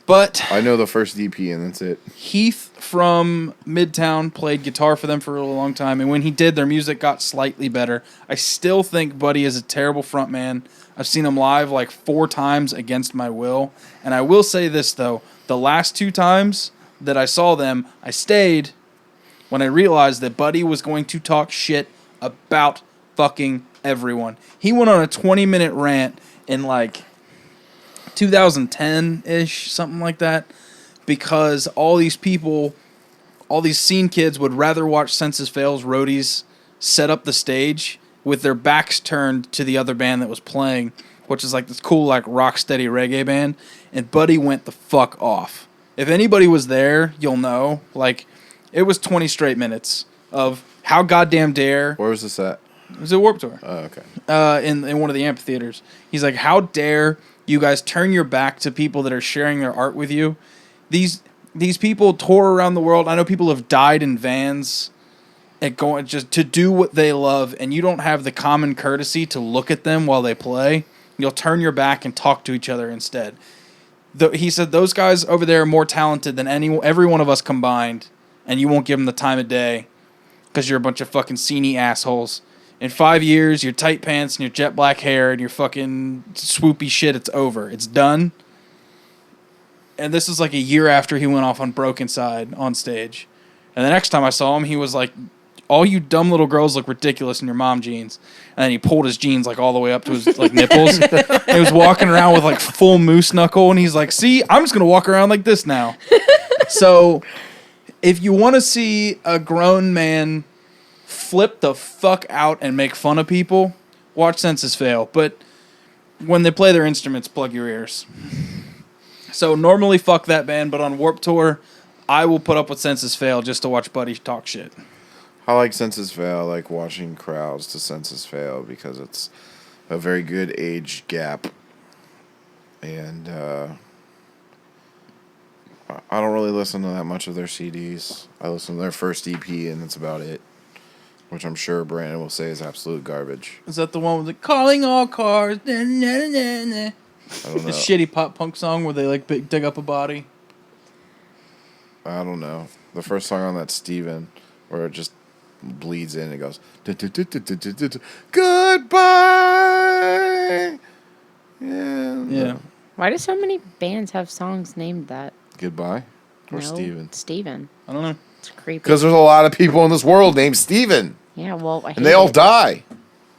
But I know the first EP and that's it. Heath from Midtown played guitar for them for a long time, and when he did, their music got slightly better. I still think Buddy is a terrible frontman. I've seen him live like 4 times against my will, and I will say this though: the last 2 times that I saw them, I stayed when I realized that Buddy was going to talk shit about fucking everyone. He went on a 20-minute rant in like 2010-ish, something like that, because all these people, all these scene kids would rather watch Census Fail's roadies set up the stage with their backs turned to the other band that was playing, which is like this cool like rock steady reggae band, and Buddy went the fuck off. If anybody was there, you'll know, like, it was 20 straight minutes of how goddamn dare. Where was this at? It was a Warped Tour. Oh, okay. In one of the amphitheaters. He's like, how dare you guys turn your back to people that are sharing their art with you? These people tour around the world. I know people have died in vans at going just to do what they love, and you don't have the common courtesy to look at them while they play. You'll turn your back and talk to each other instead. He said those guys over there are more talented than every one of us combined, and you won't give them the time of day because you're a bunch of fucking sceney assholes. In 5 years, your tight pants and your jet black hair and your fucking swoopy shit, it's over. It's done. And this is like a year after he went off on Broken Side on stage. And the next time I saw him, he was like, all you dumb little girls look ridiculous in your mom jeans. And then he pulled his jeans like all the way up to his like nipples. And he was walking around with like full moose knuckle. And he's like, see, I'm just going to walk around like this now. So if you want to see a grown man flip the fuck out and make fun of people, watch Census Fail. But when they play their instruments, plug your ears. So normally fuck that band, but on Warped Tour, I will put up with Census Fail just to watch Buddy talk shit. I like Census Fail. I like watching crowds to Census Fail because it's a very good age gap. And I don't really listen to that much of their CDs. I listen to their first EP and that's about it. Which I'm sure Brandon will say is absolute garbage. Is that the one with the calling all cars? Na, na, na, na, na. I don't know. The shitty pop punk song where they like dig up a body. I don't know. The first song on that Steven, where it just bleeds in, it goes goodbye. Yeah. Why do so many bands have songs named that? Goodbye. Or No, Steven. Steven. I don't know. It's creepy. Because there's a lot of people in this world named Steven. Yeah, well, I hate And they all it. die.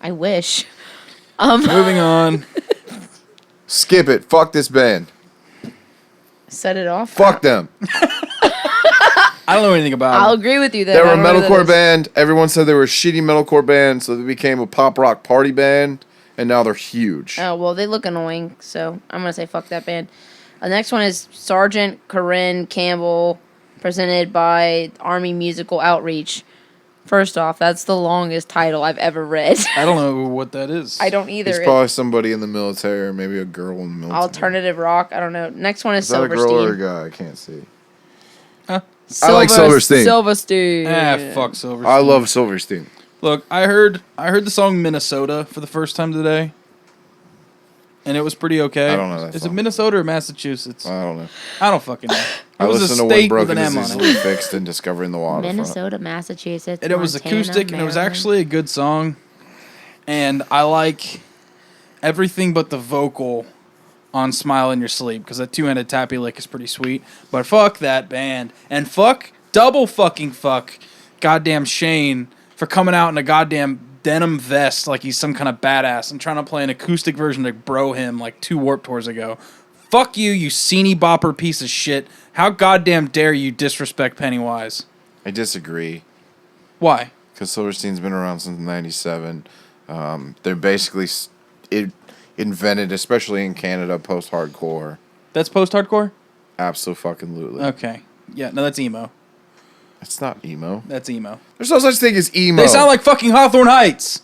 I wish. Moving on. Skip it. Fuck this band. Set it off. Fuck them. I don't know anything about I'll it. agree with you there. They were a metalcore band. Everyone said they were a shitty metalcore band, so they became a pop rock party band, and now they're huge. Oh, well, they look annoying, so I'm going to say fuck that band. The next one is Sergeant Corinne Campbell, presented by Army Musical Outreach. First off, that's the longest title I've ever read. I don't know what that is. I don't either. It's probably somebody in the military, or maybe a girl in the military. Alternative rock. I don't know. Next one is Is that a girl or a Silverstein. guy? I can't see. Huh? I like Silverstein. Silverstein. Fuck Silverstein. I love Silverstein. Look, I heard the song Minnesota for the first time today, and it was pretty okay. I don't know that Is song. it Minnesota or Massachusetts? I don't know. I don't fucking know. It I was a listened to When state with Broken an Is M on Easily it. Fixed and Discovering the Waterfront. Minnesota, Massachusetts, And it was Montana, acoustic, and it was Maryland. actually a good song. And I like everything but the vocal on Smile in Your Sleep, because that two-handed tappy lick is pretty sweet. But fuck that band. And fuck, double fucking fuck, goddamn Shane for coming out in a goddamn denim vest like he's some kind of badass and trying to play an acoustic version of Bro Hymn like 2 Warped Tours ago. Fuck you, you sceney bopper piece of shit. How goddamn dare you disrespect Pennywise? I disagree. Why? Because Silverstein's been around since '97. They're basically invented, especially in Canada, post-hardcore. That's post-hardcore? Absolutely. Okay. Yeah, no, that's emo. It's not emo. That's emo. There's no such thing as emo. They sound like fucking Hawthorne Heights.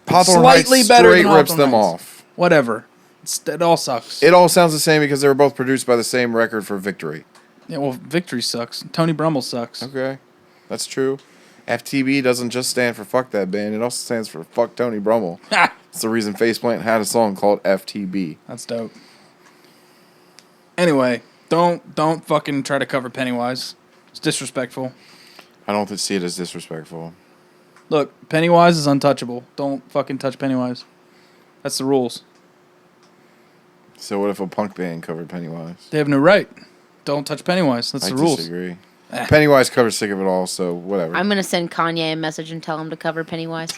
Hawthorne Slightly Heights better straight than rips Hawthorne them Heights. off. Whatever. It all sucks. It all sounds the same because they were both produced by the same record for Victory. Yeah, well, Victory sucks. Tony Brummel sucks. Okay, that's true. FTB doesn't just stand for fuck that band. It also stands for fuck Tony Brummel. Ha! It's the reason Faceplant had a song called FTB. That's dope. Anyway, don't fucking try to cover Pennywise. It's disrespectful. I don't see it as disrespectful. Look, Pennywise is untouchable. Don't fucking touch Pennywise. That's the rules. So what if a punk band covered Pennywise? They have no right. Don't touch Pennywise. That's I the rules. disagree. Pennywise covers Sick of It All, so whatever. I'm gonna send Kanye a message and tell him to cover Pennywise.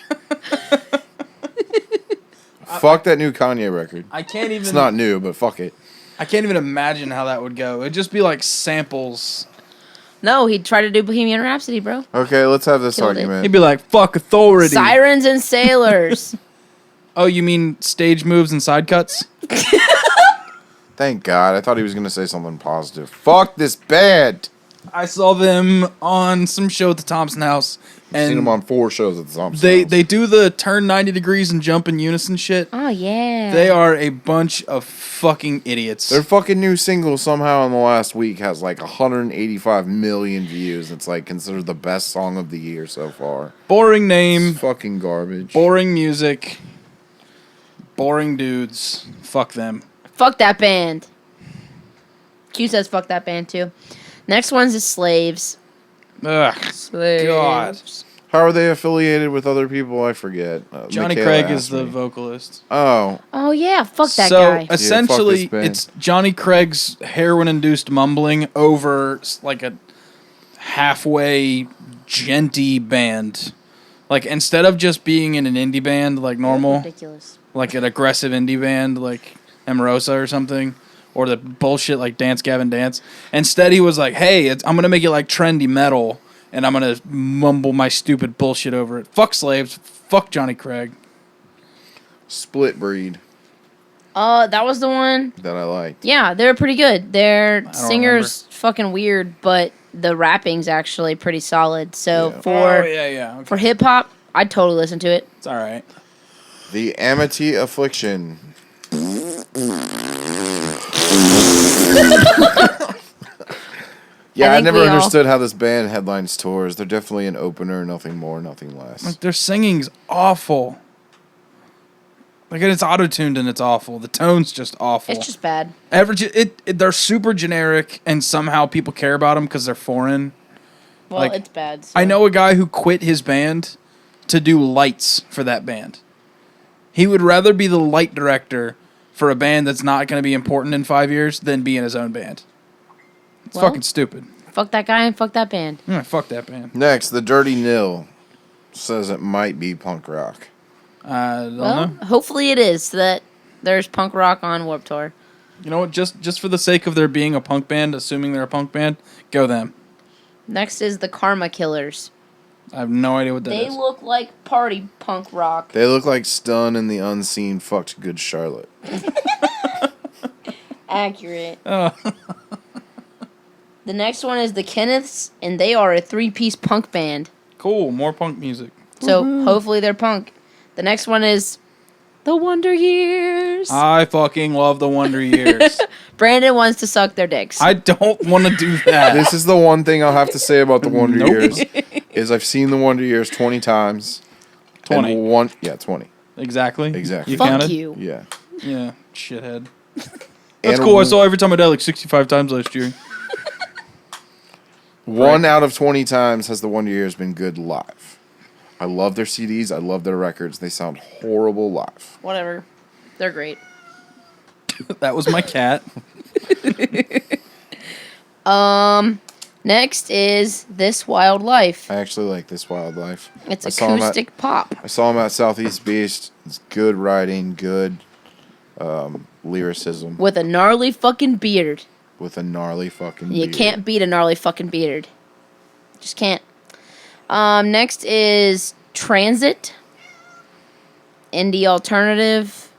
Fuck that new Kanye record. I can't even. It's not new, but fuck it. I can't even imagine how that would go. It'd just be like samples. No, he'd try to do Bohemian Rhapsody, bro. Okay, let's have this Killed it. argument. He'd be like, "Fuck authority." Sirens and sailors. Oh, you mean stage moves and side cuts? Thank God. I thought he was going to say something positive. Fuck this band. I saw them on some show at the Thompson House, I've seen and them on 4 shows at the Thompson House. they do the turn 90 degrees and jump in unison shit. Oh yeah. They are a bunch of fucking idiots. Their fucking new single somehow in the last week has like 185 million views. It's like considered the best song of the year so far. Boring name, It's fucking garbage. boring music, boring dudes. Fuck them. Fuck that band. Q says fuck that band too. Next one's is Slaves. Ugh. Slaves. God. How are they affiliated with other people? I forget. Johnny Makailah Craig asked is the me. vocalist. Oh, Oh yeah, fuck that so guy. essentially, fuck this band. it's Johnny Craig's heroin-induced mumbling over like a halfway genty band. Like instead of just being in an indie band like normal, Ridiculous. like an aggressive indie band like Emerosa or something, or the bullshit like Dance Gavin Dance. Instead, he was like, "Hey, I'm gonna make it like trendy metal, and I'm gonna mumble my stupid bullshit over it. Fuck Slaves. Fuck Johnny Craig." Split Breed That was the one. that I liked. Yeah, they're pretty good. Their don't singer's fucking weird, but the rapping's actually pretty solid. So Yeah. for yeah. Okay. for hip hop, I'd totally listen to it. It's all right. The Amity Affliction. Yeah, I think never we all- understood how this band headlines tours. They're definitely an opener, nothing more, nothing less. Like their singing's awful. Like it's auto-tuned and it's awful. The tone's just awful. It's just bad. They're super generic, and somehow people care about them because they're foreign. Well, Like, it's bad. So. I know a guy who quit his band to do lights for that band. He would rather be the light director for a band that's not going to be important in 5 years than be in his own band. It's Well- fucking stupid. Fuck that guy and fuck that band. Fuck that band. Next, The Dirty Nil says it might be punk rock. I don't Well, know. hopefully it is that there's punk rock on Warped Tour. You know what? Just for the sake of there being a punk band, assuming they're a punk band, go them. Next is the Karma Killers. I have no idea what that They is. look like party punk rock. They look like Stun and the Unseen fucked Good Charlotte. Accurate. Oh. The next one is the Kenneths, and they are a 3-piece punk band. Cool, more punk music. So hopefully they're punk. The next one is the Wonder Years. I fucking love the Wonder Years. Brandon wants to suck their dicks. I don't want to do that. This is the one thing I'll have to say about the Wonder Nope. Years is I've seen the Wonder Years 20 times. 20. And 20. Exactly. Exactly. You Fuck counted? you. Yeah. Yeah, shithead. And That's cool. I saw Every Time I Die like 65 times last year. One out of 20 times has the Wonder Years been good live. I love their CDs. I love their records. They sound horrible live. Whatever. They're great. That was my cat. Next is This Wild Life. I actually like This Wildlife. It's I saw him acoustic pop. I saw him at Southeast Beast. It's good writing, good lyricism With a gnarly fucking beard. with a gnarly fucking You beard. can't beat a gnarly fucking beard. Just can't. Next is Transit. Indie alternative.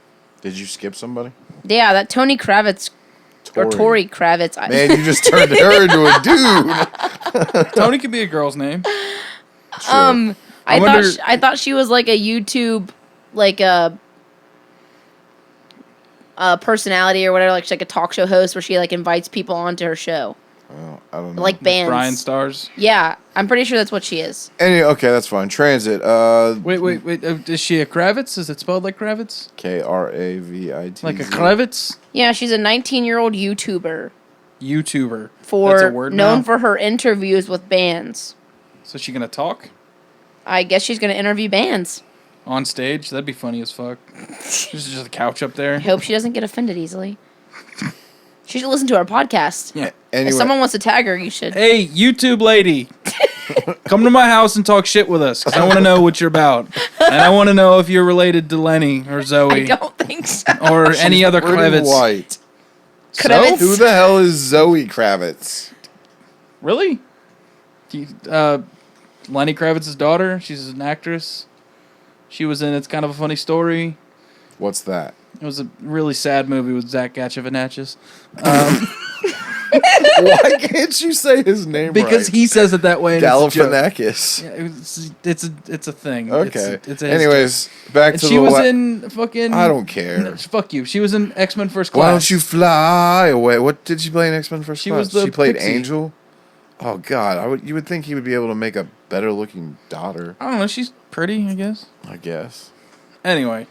Did you skip somebody? Yeah, that Tony Kravitz or Tori Kravitz. Man, you just turned her into a dude. Tony could be a girl's name. True. I thought she was like a YouTube, like a personality or whatever. Like she's like a talk show host where she like invites people onto her show, Well, I don't know. like bands. Brian Stars. Yeah, I'm pretty sure that's what she is. Anyway, okay, that's fine. Transit. Wait. Is she a Kravitz? Is it spelled like Kravitz? Kravitz. Like a Kravitz? Yeah, she's a 19-year-old YouTuber YouTuber. That's a word known now? for her interviews with bands. So she gonna talk I guess she's gonna interview bands. on stage? That'd be funny as fuck. There's just a couch up I there. hope she doesn't get offended easily. She should listen to our podcast. Yeah. Anyway, If someone wants to tag her, you should. Hey, YouTube lady, come to my house and talk shit with us, because I want to know what you're about, and I want to know if you're related to Lenny or I Zoe don't think so. or any other pretty Kravitz. white. Kravitz? Who the hell is Zoe Kravitz? Really? Lenny Kravitz's daughter. She's an actress. She was in It's Kind of a Funny Story. What's that? It was a really sad movie with Zach Galifianakis. Why can't you say his name Because right? he says it that way. And it's a joke. Galifianakis. Yeah, it's a thing. Okay. It's a Anyways, back and to she the. was in fucking. I don't care. No, fuck you. She was in X-Men First Class. Why don't you fly away? What did she play in X-Men First She Class? was the She played Pixie. Angel. Oh God, you would think he would be able to make a better looking daughter. I don't know. She's pretty, I guess. I guess. Anyway,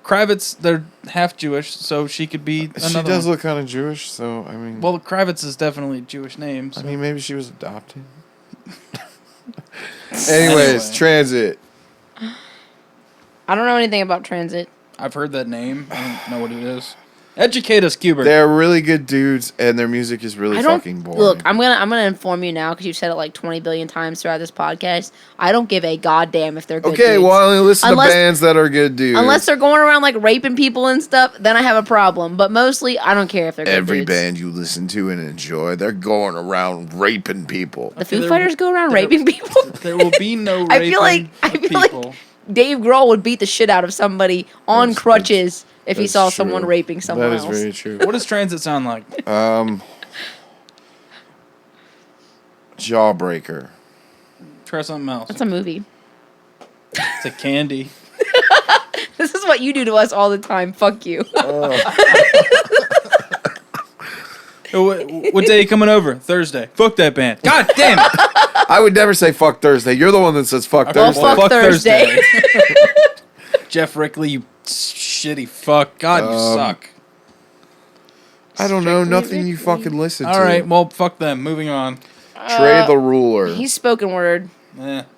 Kravitz, they're half Jewish, so she could be another She does one. look kind of Jewish, so I mean. Well, Kravitz is definitely a Jewish name. So. I mean, maybe she was adopted. Anyways, Anyway. Transit. I don't know anything about Transit. I've heard that name. I don't know what it is. Educate us, Cuber. They're really good dudes, and their music is really I don't fucking boring. look. I'm gonna inform you now because you've said it like 20 billion times throughout this podcast. I don't give a goddamn if they're good. Okay, dudes. well, I only listen Unless- to bands that are good dudes. Unless they're going around like raping people and stuff, then I have a problem. But mostly, I don't care if they're good every dudes. band you listen to and enjoy, they're going around raping people. The Okay, Foo there- Fighters go around there- raping people. There will be no I raping feel like of people. Dave Grohl would beat the shit out of somebody on That's- crutches if he that's saw true. someone raping someone That is else. very true. What does Transit sound like? Jawbreaker. Try something else. That's a movie. It's a candy. This is what you do to us all the time. Fuck you. What day you coming over? Thursday. Fuck that band. God damn it. I would never say fuck Thursday. You're the one that says fuck Well, Thursday. fuck Thursday. Jeff Rickley, you shitty fuck. God, you suck. I don't know. Strictly Nothing you Ricky. fucking listen to. All right, well, fuck them. Moving on. Trey the Ruler. He's spoken word.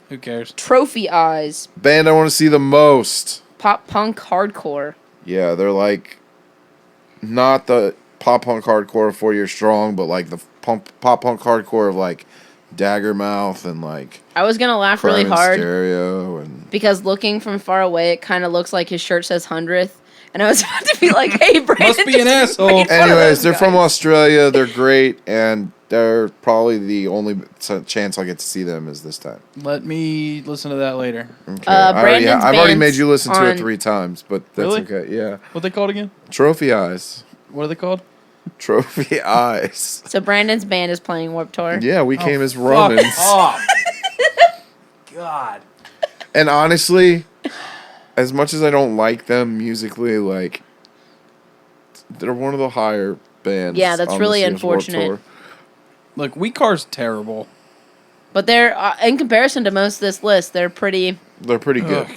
Who cares? Trophy Eyes. Band I want to see the most. Pop punk hardcore. Yeah, they're like not the pop punk hardcore of 4 Year Strong, but like the pop punk hardcore of like Daggermouth and like I was gonna laugh Crime really in hard Stereo and because looking from far away, it kind of looks like his shirt says 100th, and I was about to be like, "Hey, Brandon, Must be an just asshole." made fun of anyways, those they're from guys. Australia. They're great, and they're probably the only chance I'll get to see them is this time. Let me listen to that later. Okay. Brandon's I've already band's made you listen to it on- 3 times, but that's Really? okay. Yeah, What they called again? Trophy Eyes. What are they called? Trophy Eyes. So Brandon's band is playing Warped Tour. Yeah, we came as Fuck Romans. off. God. And honestly, as much as I don't like them musically, like they're one of the higher bands. Yeah, that's on really this year's Warped unfortunate. Tour. Look, We Car's terrible. But they're in comparison to most of this list, they're pretty They're pretty good.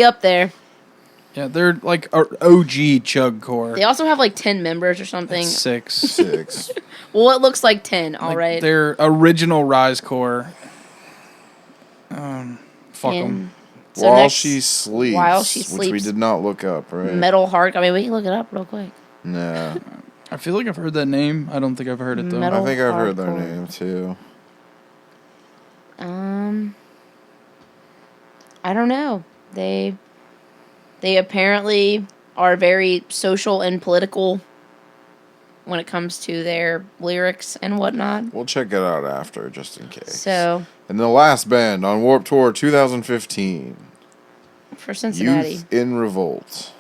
up there. Yeah, they're like OG chug core. They also have like 10 members or something. 6. 6. Well, it looks like 10. All Like, right. Their original Rise core. Fuck them. And so While next, she sleeps. While She Which we Sleeps. did not look up, right? Metal Heart. I mean, we can look it up real quick. Nah. I feel like I've heard that name. I don't think I've heard it though. Metal I think I've heard their hardcore. name too. I don't know. They apparently are very social and political when it comes to their lyrics and whatnot. We'll check it out after, just in case. So, And the last band on Warped Tour 2015, for Cincinnati. Youth in Revolt,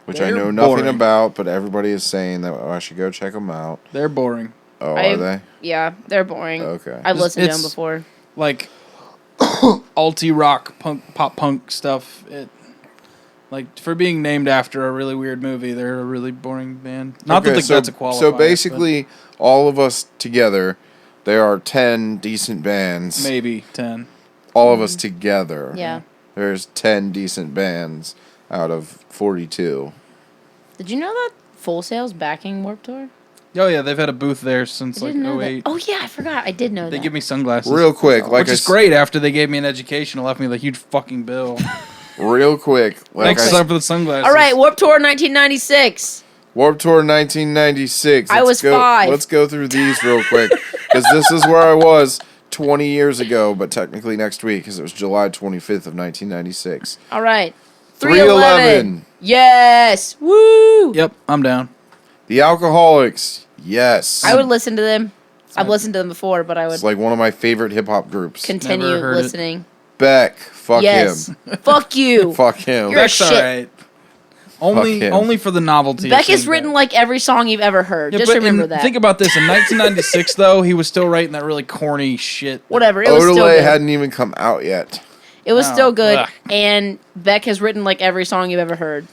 which I They're know nothing boring. about, but everybody is saying that I should go check them out. They're boring. Oh, I- are they? Yeah, they're boring. Okay. I've listened to them It's- before. Like alti rock punk pop punk stuff. Like for being named after a really weird movie, they're a really boring band. Not Okay, that that's a qualifier. So basically, all of us together, there are 10 decent bands. but maybe 10. All of us together. Yeah. There's 10 decent bands out of 42. Did you know that Full Sail's backing Warped Tour? Oh yeah, they've had a booth there since I like didn't know that. 08. Oh yeah, I forgot. I did know They that. give me sunglasses. Real quick, like which is great after they gave me an education and left me with a huge fucking bill. Real quick, like Thanks I for the sunglasses. All right, Warped Tour 1996. Warped Tour 1996. I was 5. Let's go through these real quick because this is where I was 20 years ago, but technically next week because it was July 25th of 1996. All right. 311. Yes. Woo. Yep, I'm down. The Alcoholics. Yes. I would listen to them. I've listened to them before, but I would It's like one of my favorite hip hop groups. continue Never heard it. listening. Beck. Fuck Yes. him. Fuck you. Fuck him. You're a Beck's shit. alright. Only, him. only for the novelty. Beck of has saying written Beck. like every song you've ever heard. Yeah, Just but remember that. Think about this. In 1996, though, he was still writing that really corny shit. Whatever. It was still Odelay good. hadn't even come out yet. It was Oh, still good. ugh. And Beck has written like every song you've ever heard.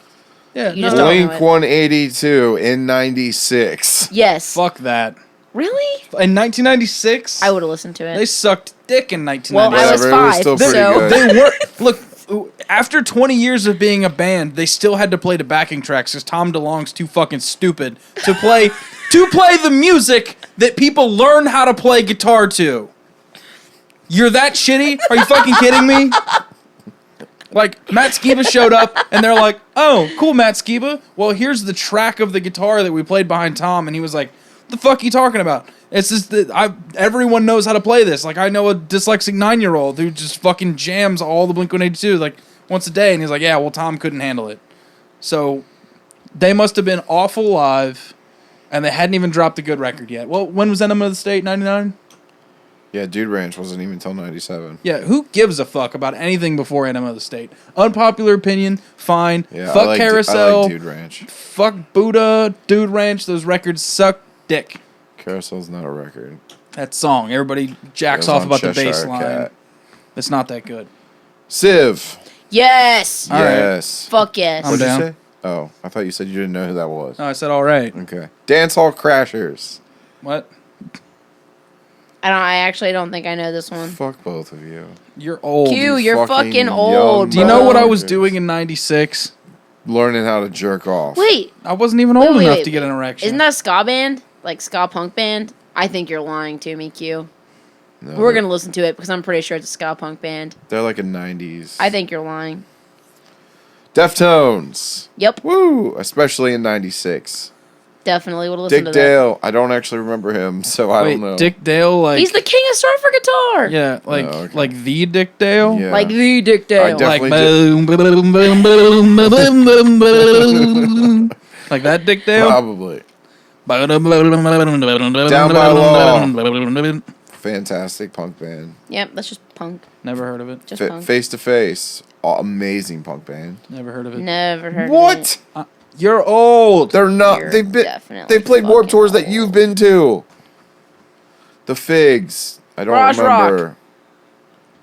Yeah, You no, just don't know Blink it. 182 in 96. Yes. fuck that. Really? In 1996, I would have listened to they it. sucked dick in Well, 1996. I was Whatever, it was 5, still pretty so good. They were look after 20 years of being a band, they still had to play the backing tracks because Tom DeLonge's too fucking stupid to play the music that people learn how to play guitar to. You're that shitty? Are you fucking kidding me? Like Matt Skiba showed up and they're like, "Oh, cool, Matt Skiba. Well, here's the track of the guitar that we played behind Tom," and he was like, "The fuck are you talking about? It's just that everyone knows how to play this. Like I know a dyslexic 9-year-old who just fucking jams all the Blink-182 like once a day." And he's like, "Yeah, well, Tom couldn't handle it." So they must have been awful live, and they hadn't even dropped a good record yet. Well, when was Enema of the State? 99. Yeah, Dude Ranch wasn't even till 97. Yeah, who gives a fuck about anything before Enema of the State? Unpopular opinion, fine. Yeah, Fuck I like Carousel. I like Dude Ranch. Fuck Buddha, Dude Ranch. Those records suck dick. Carousel's not a record. That song, everybody jacks It was off on about the Cheshire bass line. Cat. It's not that good. Civ. yes. All right. Yes. Fuck yes. I'm What'd down. you say? Oh, I thought you said you didn't know who that was. No, I said all right. Okay. Dance Hall Crashers. What? I actually don't think I know this one. Fuck both of you. You're old. Q, you're fucking fucking young old. Do you know what I was motherfuckers. doing in 96? Learning how to jerk off. Wait, I wasn't even old Wait, enough wait, to get an erection. isn't that a ska band? Like ska punk band? I think you're lying to me, Q. No, We're gonna listen to it because I'm pretty sure it's a ska punk band. They're like a 90s. I think you're lying. Deftones. Yep, Woo! Especially in 96. definitely would listen Dick to that. Dale. I don't actually remember him, so I Wait, don't know. Dick Dale, like He's the king of surfer guitar. yeah, like Oh, okay. like the Dick Dale. Yeah. Like the Dick Dale. def- Like Definitely boom, boom, boom, boom, boom, boom, boom. Like that Dick Dale. Probably. Down by Law. Fantastic punk band. Yep, that's just punk. Never heard of it. Just punk. Face to Face. Amazing punk band. Never heard of it. Never heard of What? it. You're old. They're not. You're definitely They've played Warped fucking Tours that you've been to. The Figs. I don't Garage Rock. remember.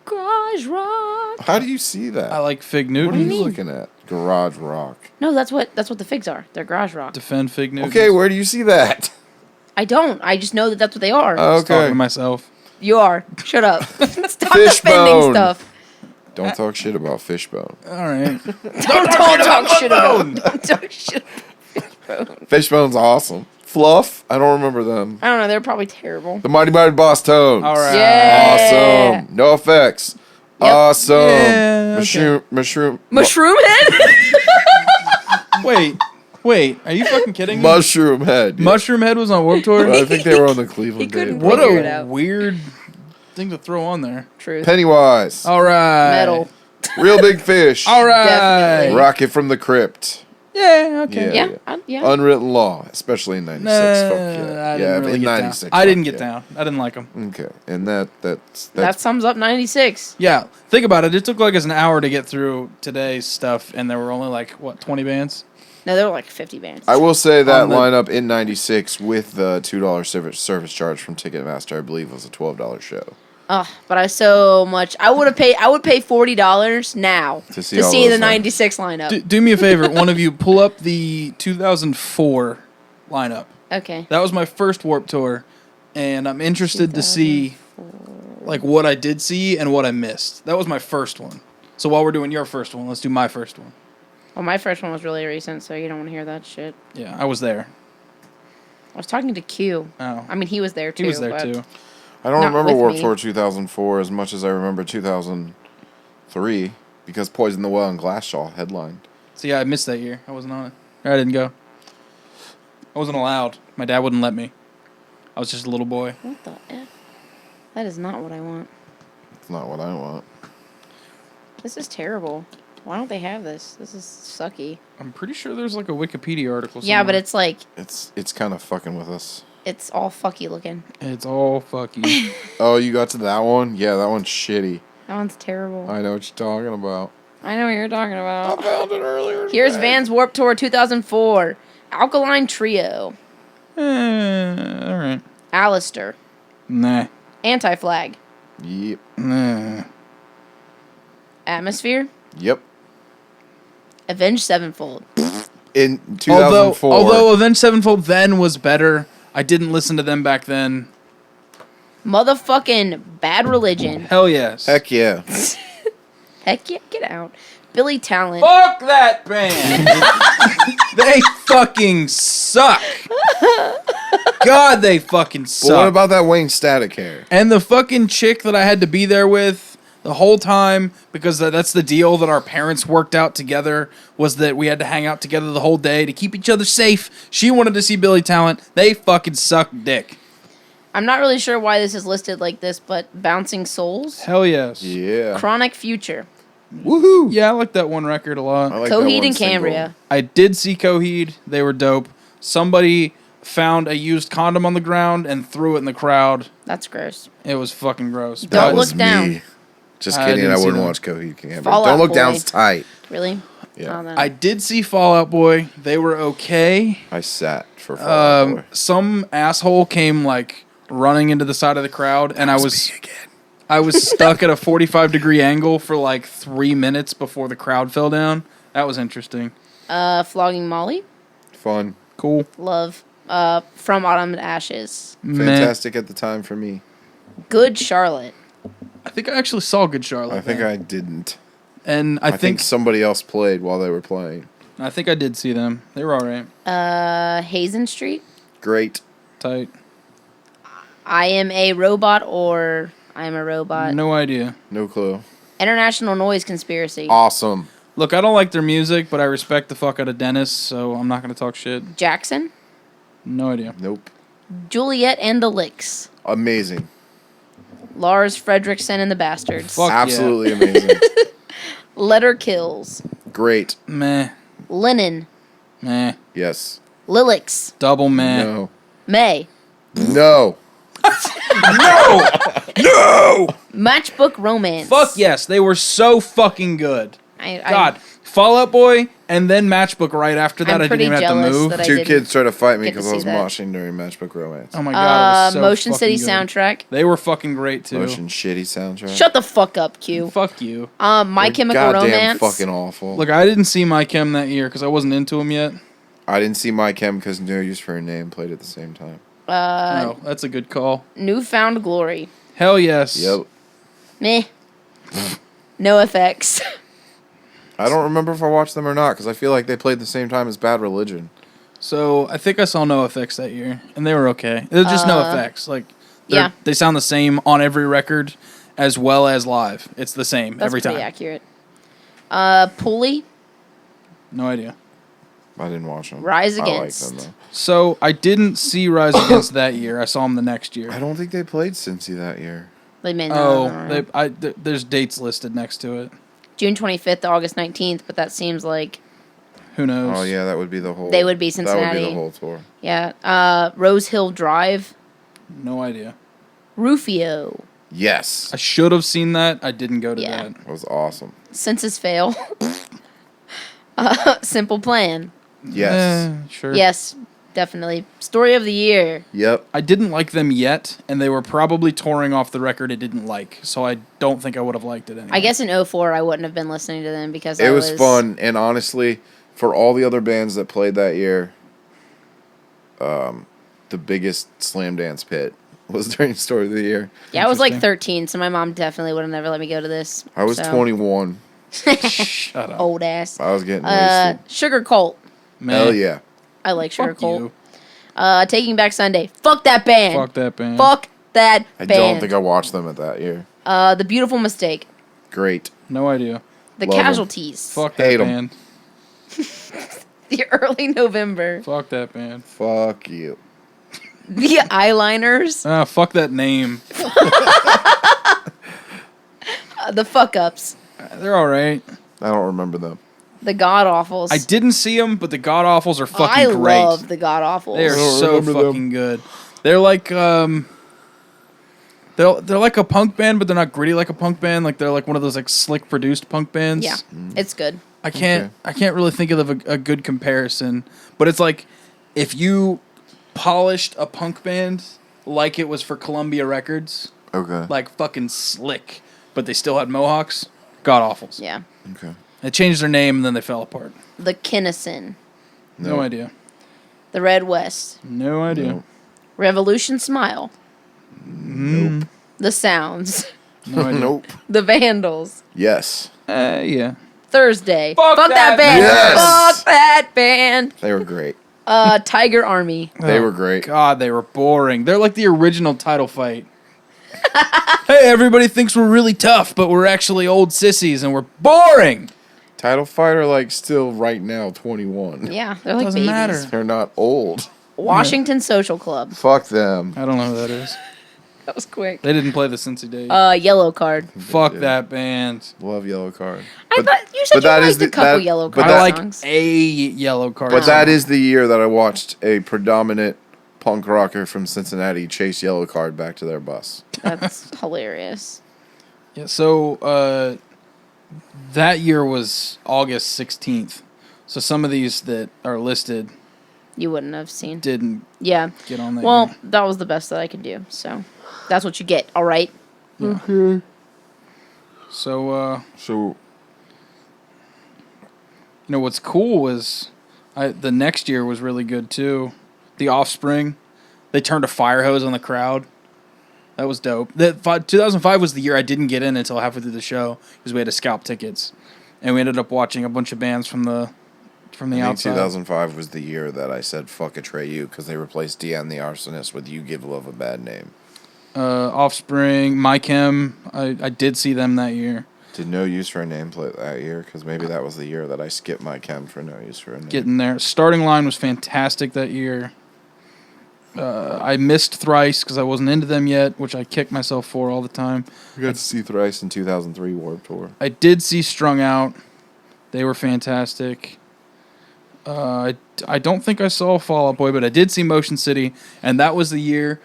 Garage rock. How do you see that? I like Fig What are Newton. you looking at? Garage Rock. No, that's what the figs are. They're garage rock. Defend Fig Newton. Okay, where do you see that? I don't. I just know that that's what they are. Talking Okay. to myself. You are. Shut up. Stop Fishbone. defending stuff. Don't talk shit about Fishbone. All right. Don't talk shit about. Don't talk shit. Fishbone's awesome. Fluff? I don't remember them. I don't know. They're probably terrible. The Mighty Mighty Boss Tones. All right. Yeah. Awesome. No effects. Yep. Awesome. Yeah, okay. Mushroom. Mushroom head. Wait. Wait, are you fucking kidding me? Mushroom Head. yeah. Mushroom Head was on Warped Tour? I think they were on the Cleveland couldn't Day. What figure it a out. weird thing to throw on there. Truth. Pennywise. All right. Metal. Real Big Fish. All right. Definitely. Rocket from the Crypt. Yeah, okay. Yeah. Yeah. Unwritten Law, especially in 96. Nah, Fuck I yeah. didn't really in get 96. down. I didn't fuck get yeah. down. I didn't like them. Okay. And that's That sums up 96. Yeah, think about it. It took like us an hour to get through today's stuff, and there were only like, what, 20 bands? No, there were like 50 bands. I will say that On the- lineup in 96 with the $2 service charge from Ticketmaster, I believe, was a $12 show. Ugh, but I would pay $40 now To see all the those 96 lineup. Do me a favor, one of you, pull up the 2004 lineup. Okay. That was my first Warped Tour, and I'm interested to see like what I did see and what I missed. That was my first one. So while we're doing your first one, let's do my first one. Well, my first one was really recent, so you don't want to hear that shit. Yeah, I was there. I was talking to Q. Oh, I mean, he was there too. he was there but too. I don't Not remember with Warped me. Tour 2004 as much as I remember 2003 because Poison the Well and Glassjaw headlined. So yeah, I missed that year. I wasn't on it. Or I didn't go. I wasn't allowed. My dad wouldn't let me. I was just a little boy. What the F? That is not what I want. It's not what I want. This is terrible. Why don't they have this? This is sucky. I'm pretty sure there's like a Wikipedia article. Yeah, but somewhere. it's like, It's kind of fucking with us. it's all fucky looking. It's all fucky. Oh, you got to that one? Yeah, that one's shitty. That one's terrible. I know what you're talking about. I know what you're talking about. Found it earlier. Here's today. Vans Warped Tour 2004. Alkaline Trio. All right. Alistair. Nah. Anti-Flag. Yep. Nah. Atmosphere. Yep. Avenged Sevenfold. In 2004. Although Avenged Sevenfold then was better, I didn't listen to them back then. Motherfucking Bad Religion. Hell yes. Heck yeah. Heck yeah, get out. Billy Talent. Fuck that band. They fucking suck. God, they fucking But suck. what about that Wayne Static hair? And the fucking chick that I had to be there with the whole time, because that's the deal that our parents worked out together, was that we had to hang out together the whole day to keep each other safe. She wanted to see Billy Talent. They fucking suck dick. I'm not really sure why this is listed like this, but Bouncing Souls. Hell yes. Yeah. Chronic Future. Woohoo. Yeah, I like that one record a lot. I like that Coheed one and single. Cambria. I did see Coheed. They were dope. Somebody found a used condom on the ground and threw it in the crowd. That's gross. It was fucking gross. Don't That look was down. me. Just I kidding. didn't I see wouldn't them. watch Coheed Cambria. Fall Don't Out look Boy. down's tight. Really? Yeah. Oh, then. I did see Fall Out Boy. They were okay. I sat for Fall Out Boy. Some asshole came like running into the side of the crowd, and I was stuck at a 45-degree angle for like 3 minutes before the crowd fell down. That was interesting. Flogging Molly. Fun. Cool. Love. From Autumn to Ashes. Meh. Fantastic at the time for me. Good Charlotte. I think I actually saw Good Charlotte. I think there. I didn't. And I I think somebody else played while they were playing. I think I did see them. They were all right. Hazen Street. Great. Tight. I Am a Robot or I Am a Robot. No idea. No clue. International Noise Conspiracy. Awesome. Look, I don't like their music, but I respect the fuck out of Dennis, so I'm not going to talk shit. Jackson. No idea. Nope. Juliet and the Licks. Amazing. Lars Fredrickson and the Bastards. Fuck. Absolutely amazing. Letter Kills. Great. Meh. Lennon. Meh. Yes. Lilix. Double meh. No. May. No. No! Matchbook Romance. Fuck yes, they were so fucking good. God, Fall Out Boy and then Matchbook right after that. I'm I didn't pretty even have to jealous move. that I Two didn't kids tried to fight me get to because I see was that. moshing during Matchbook Romance. Oh my god, it was so Motion City fucking good. soundtrack. They were fucking great too. Motion shitty soundtrack. Shut the fuck up, Q. Fuck you. My They're Chemical goddamn Romance. fucking awful. Look, I didn't see My Chem that year because I wasn't into him yet. I didn't see My Chem because No Use for a Name played at the same time. No, that's a good call. Newfound Glory. Hell yes. Yep. Meh. No effects. I don't remember if I watched them or not because I feel like they played the same time as Bad Religion. So I think I saw No Effects that year, and they were okay. It was just No Effects. Like, Yeah. they sound the same on every record as well as live. It's the same That's every pretty time. accurate. Pulley. No idea. I didn't watch them. Rise I like Against. them though. So I didn't see Rise Against that year. I saw them the next year. I don't think they played Cincy that year. They may not. Oh, there's dates listed next to it. June 25th to August 19th, but that seems like Who knows? Oh yeah, that would be the whole. They would be That would Cincinnati. be the whole tour. yeah. Rose Hill Drive, No idea. Rufio, Yes, I should have seen that. I didn't go to Yeah. that. that was awesome. Census Fail, Simple Plan. Yes. Sure. Yes, definitely. Story of the Year. Yep. I didn't like them yet, and they were probably touring off the record it didn't like, so I don't think I would have liked it anyway. I guess in 04 I wouldn't have been listening to them because It I was fun, and honestly, for all the other bands that played that year, the biggest slam dance pit was during Story of the Year. Yeah, I was like Interesting. 13, so my mom definitely would have never let me go to this. I was so. 21. Shut up. Old ass. I was getting wasted. Sugar Cult. Man, Hell yeah. I like Sugar fuck Cult. you. Taking Back Sunday. Fuck that band. Fuck that band. Fuck that I band. don't think I watched them at that year. The Beautiful Mistake. Great. No idea. The Love 'em. Casualties. Fuck Hate that 'em. band. The Early November. Fuck that band. Fuck you. The Eyeliners. Ah, fuck that name. The Fuck Ups. They're all right. I don't remember them. The God Awfuls. I didn't see them, but the God Awfuls are fucking I great. love the God Awfuls. They are don't so remember them. fucking good. They're like they're like a punk band, but they're not gritty like a punk band. Like they're like one of those like slick produced punk bands. Yeah, it's good. I can't really think of a good comparison, but it's like if you polished a punk band like it was for Columbia Records, Okay. like fucking slick, but they still had mohawks. God Awfuls. Yeah. Okay. They changed their name and then they fell apart. The Kinnison. No Nope. idea. The Red West. No idea. Nope. Revolution Smile. Nope. The Sounds. No idea. Nope. The Vandals. Yes. Yeah. Thursday. Fuck that that band. band. Yes. Fuck that band. They were great. Tiger Army. They were great. God, they were boring. They're like the original title fight. Hey, everybody thinks we're really tough, but we're actually old sissies and we're boring. Title Fight are like still right now 21. Yeah, they're like Doesn't babies. matter. They're not old. Washington Social Club. Fuck them. I don't know who that is. That was quick. They didn't play the Cincy Day. Yellow Card. Fuck Yeah. that band. Love Yellow Card. I thought you said you that is liked a the- couple that- Yellow but Card I like songs. a yellow card. But song. that is the year that I watched a predominant punk rocker from Cincinnati chase Yellow Card back to their bus. That's hilarious. Yeah, so that year was August 16th. So some of these that are listed You wouldn't have seen. didn't Yeah. get on that. Well, year. that was the best that I could do. So that's what you get. All right. So So you know what's cool was the next year was really good too. The Offspring, they turned a fire hose on the crowd. That was dope. 2005 was the year I didn't get in until halfway through the show because we had to scalp tickets, and we ended up watching a bunch of bands from the I think outside. 2005 was the year that I said fuck Atreyu because they replaced Deanne the Arsonist with You Give Love a Bad Name. Offspring, My Chem, I did see them that year. Did No Use for a Name play that year? Because maybe that was the year that I skipped my chem for No Use for a Name. Getting there. Starting line was fantastic that year. I missed Thrice because I wasn't into them yet, which I kick myself for all the time. We got to see Thrice in 2003 Warped Tour. I did see Strung Out. They were fantastic. I don't think I saw Fall Out Boy, but I did see Motion City, and that was the year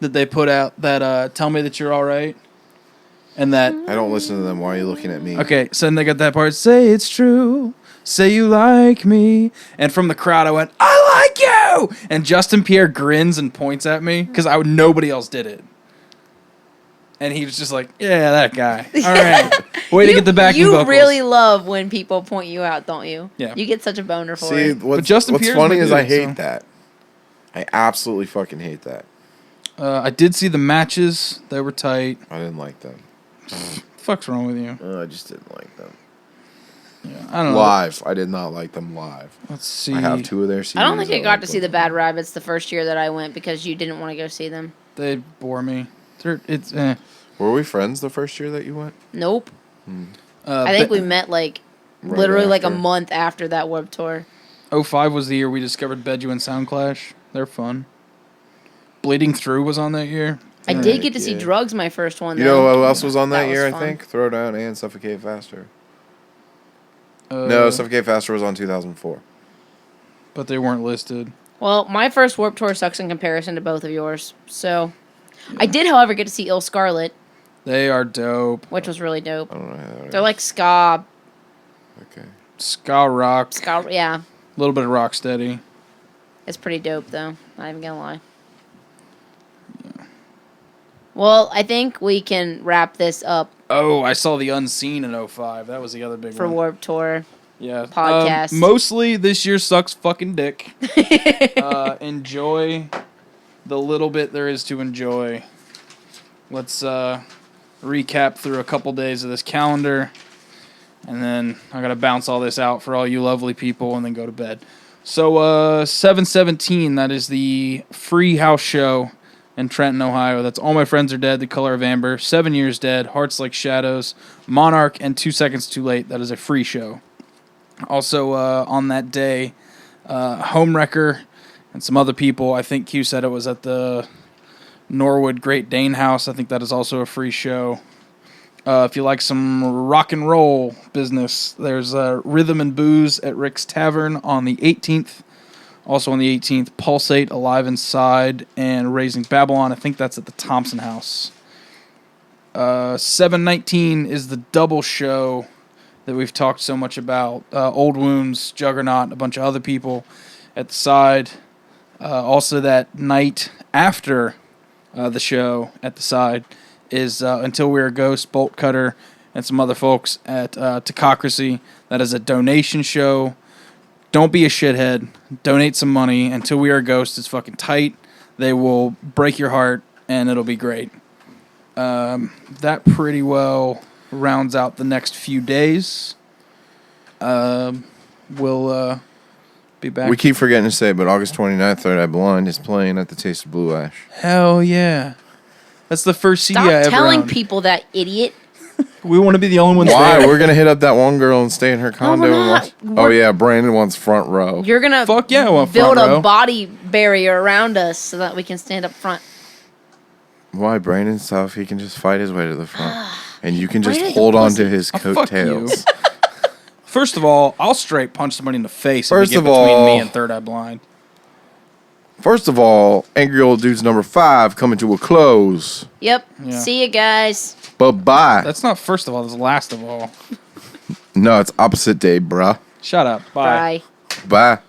that they put out that Tell Me That You're Alright. And that, I don't listen to them. Why are you looking at me? okay, so then they got that part, say it's true, say you like me. And from the crowd, I went, I like you! And Justin Pierre grins and points at me, because nobody else did it. And he was just like, yeah, that guy. All right. Way to get the backing You vocals. really love when people point you out, don't you? Yeah. You get such a boner for See, it. what's Justin Pierre's funny my is I dude, hate so- that. I absolutely fucking hate that. I did see the matches. They were tight. I didn't like them. Fuck's wrong with you? I just didn't like them. Yeah, I don't know. Live. I did not like them live. Let's see. I have 2 of their CDs. I don't think I got like to see the them. Bad Rabbits the first year that I went because you didn't want to go see them. They bore me. It's Were we friends the first year that you went? Nope. I think we met like Right literally like a after. month after that Warped Tour. 05 was the year we discovered Bedu and Soundclash. They're fun. Bleeding Through was on that year. I did get to see yeah. Drugs my first one. You though. know who else was on that year, I fun. think? Throwdown and Suffocate Faster. No, Suffocate Faster was on 2004. But they weren't listed. Well, my first Warped Tour sucks in comparison to both of yours. So, I did, however, get to see Ill Scarlet, They are dope. which was really dope. I don't know how that They're like ska, Okay. Ska rock. yeah. A little bit of rock steady. It's pretty dope, though. Not even gonna lie. Well, I think we can wrap this up Oh, I saw The Unseen in 05. That was the other big for one. Warped Tour. Yeah. podcast. Mostly this year sucks fucking dick. Enjoy the little bit there is to enjoy. Let's recap through a couple days of this calendar. And then I got to bounce all this out for all you lovely people and then go to bed. So 7/17, that is the free house show in Trenton, Ohio. That's All My Friends Are Dead, The Color of Amber, 7 Years Dead, Hearts Like Shadows, Monarch, and 2 Seconds Too Late. That is a free show. Also on that day, Homewrecker and some other people. I think Q said it was at the Norwood Great Dane House. I think that is also a free show. If you like some rock and roll business, there's Rhythm and Booze at Rick's Tavern on the 18th. Also on the 18th, Pulsate, Alive Inside, and Raising Babylon. I think that's at the Thompson House. 7/19 is the double show that we've talked so much about. Old Wounds, Juggernaut, a bunch of other people at the side. Also that night after the show at the side is Until We Are Ghosts, Bolt Cutter, and some other folks at Techocracy. That is a donation show. Don't be a shithead. Donate some money. Until We Are Ghosts is fucking tight. They will break your heart, and it'll be great. That pretty well rounds out the next few days. We'll be back. We keep forgetting to say, but August 29th, Third Eye Blind is playing at the Taste of Blue Ash. Hell yeah. That's the first CD I Stop ever telling owned. people that, idiot. We want to be the only ones Why? there. We're going to hit up that one girl and stay in her condo. we're and not. watch. We're- Oh, yeah, Brandon wants front row. You're going to Fuck yeah, I want build front a row. body barrier around us so that we can stand up front. Why? Brandon's tough. He can just fight his way to the front. And you can just Brandon's a hold on pussy. to his Oh, fuck you. coattails. First of all, I'll straight punch somebody in the face First if you of get between all- me and Third Eye Blind. First of all, Angry Old Dudes number 5 coming to a close. Yep. Yeah. See you guys. Bye-bye. That's not first of all, that's last of all. No, it's opposite day, bruh. Shut up. Bye. Bye. Bye.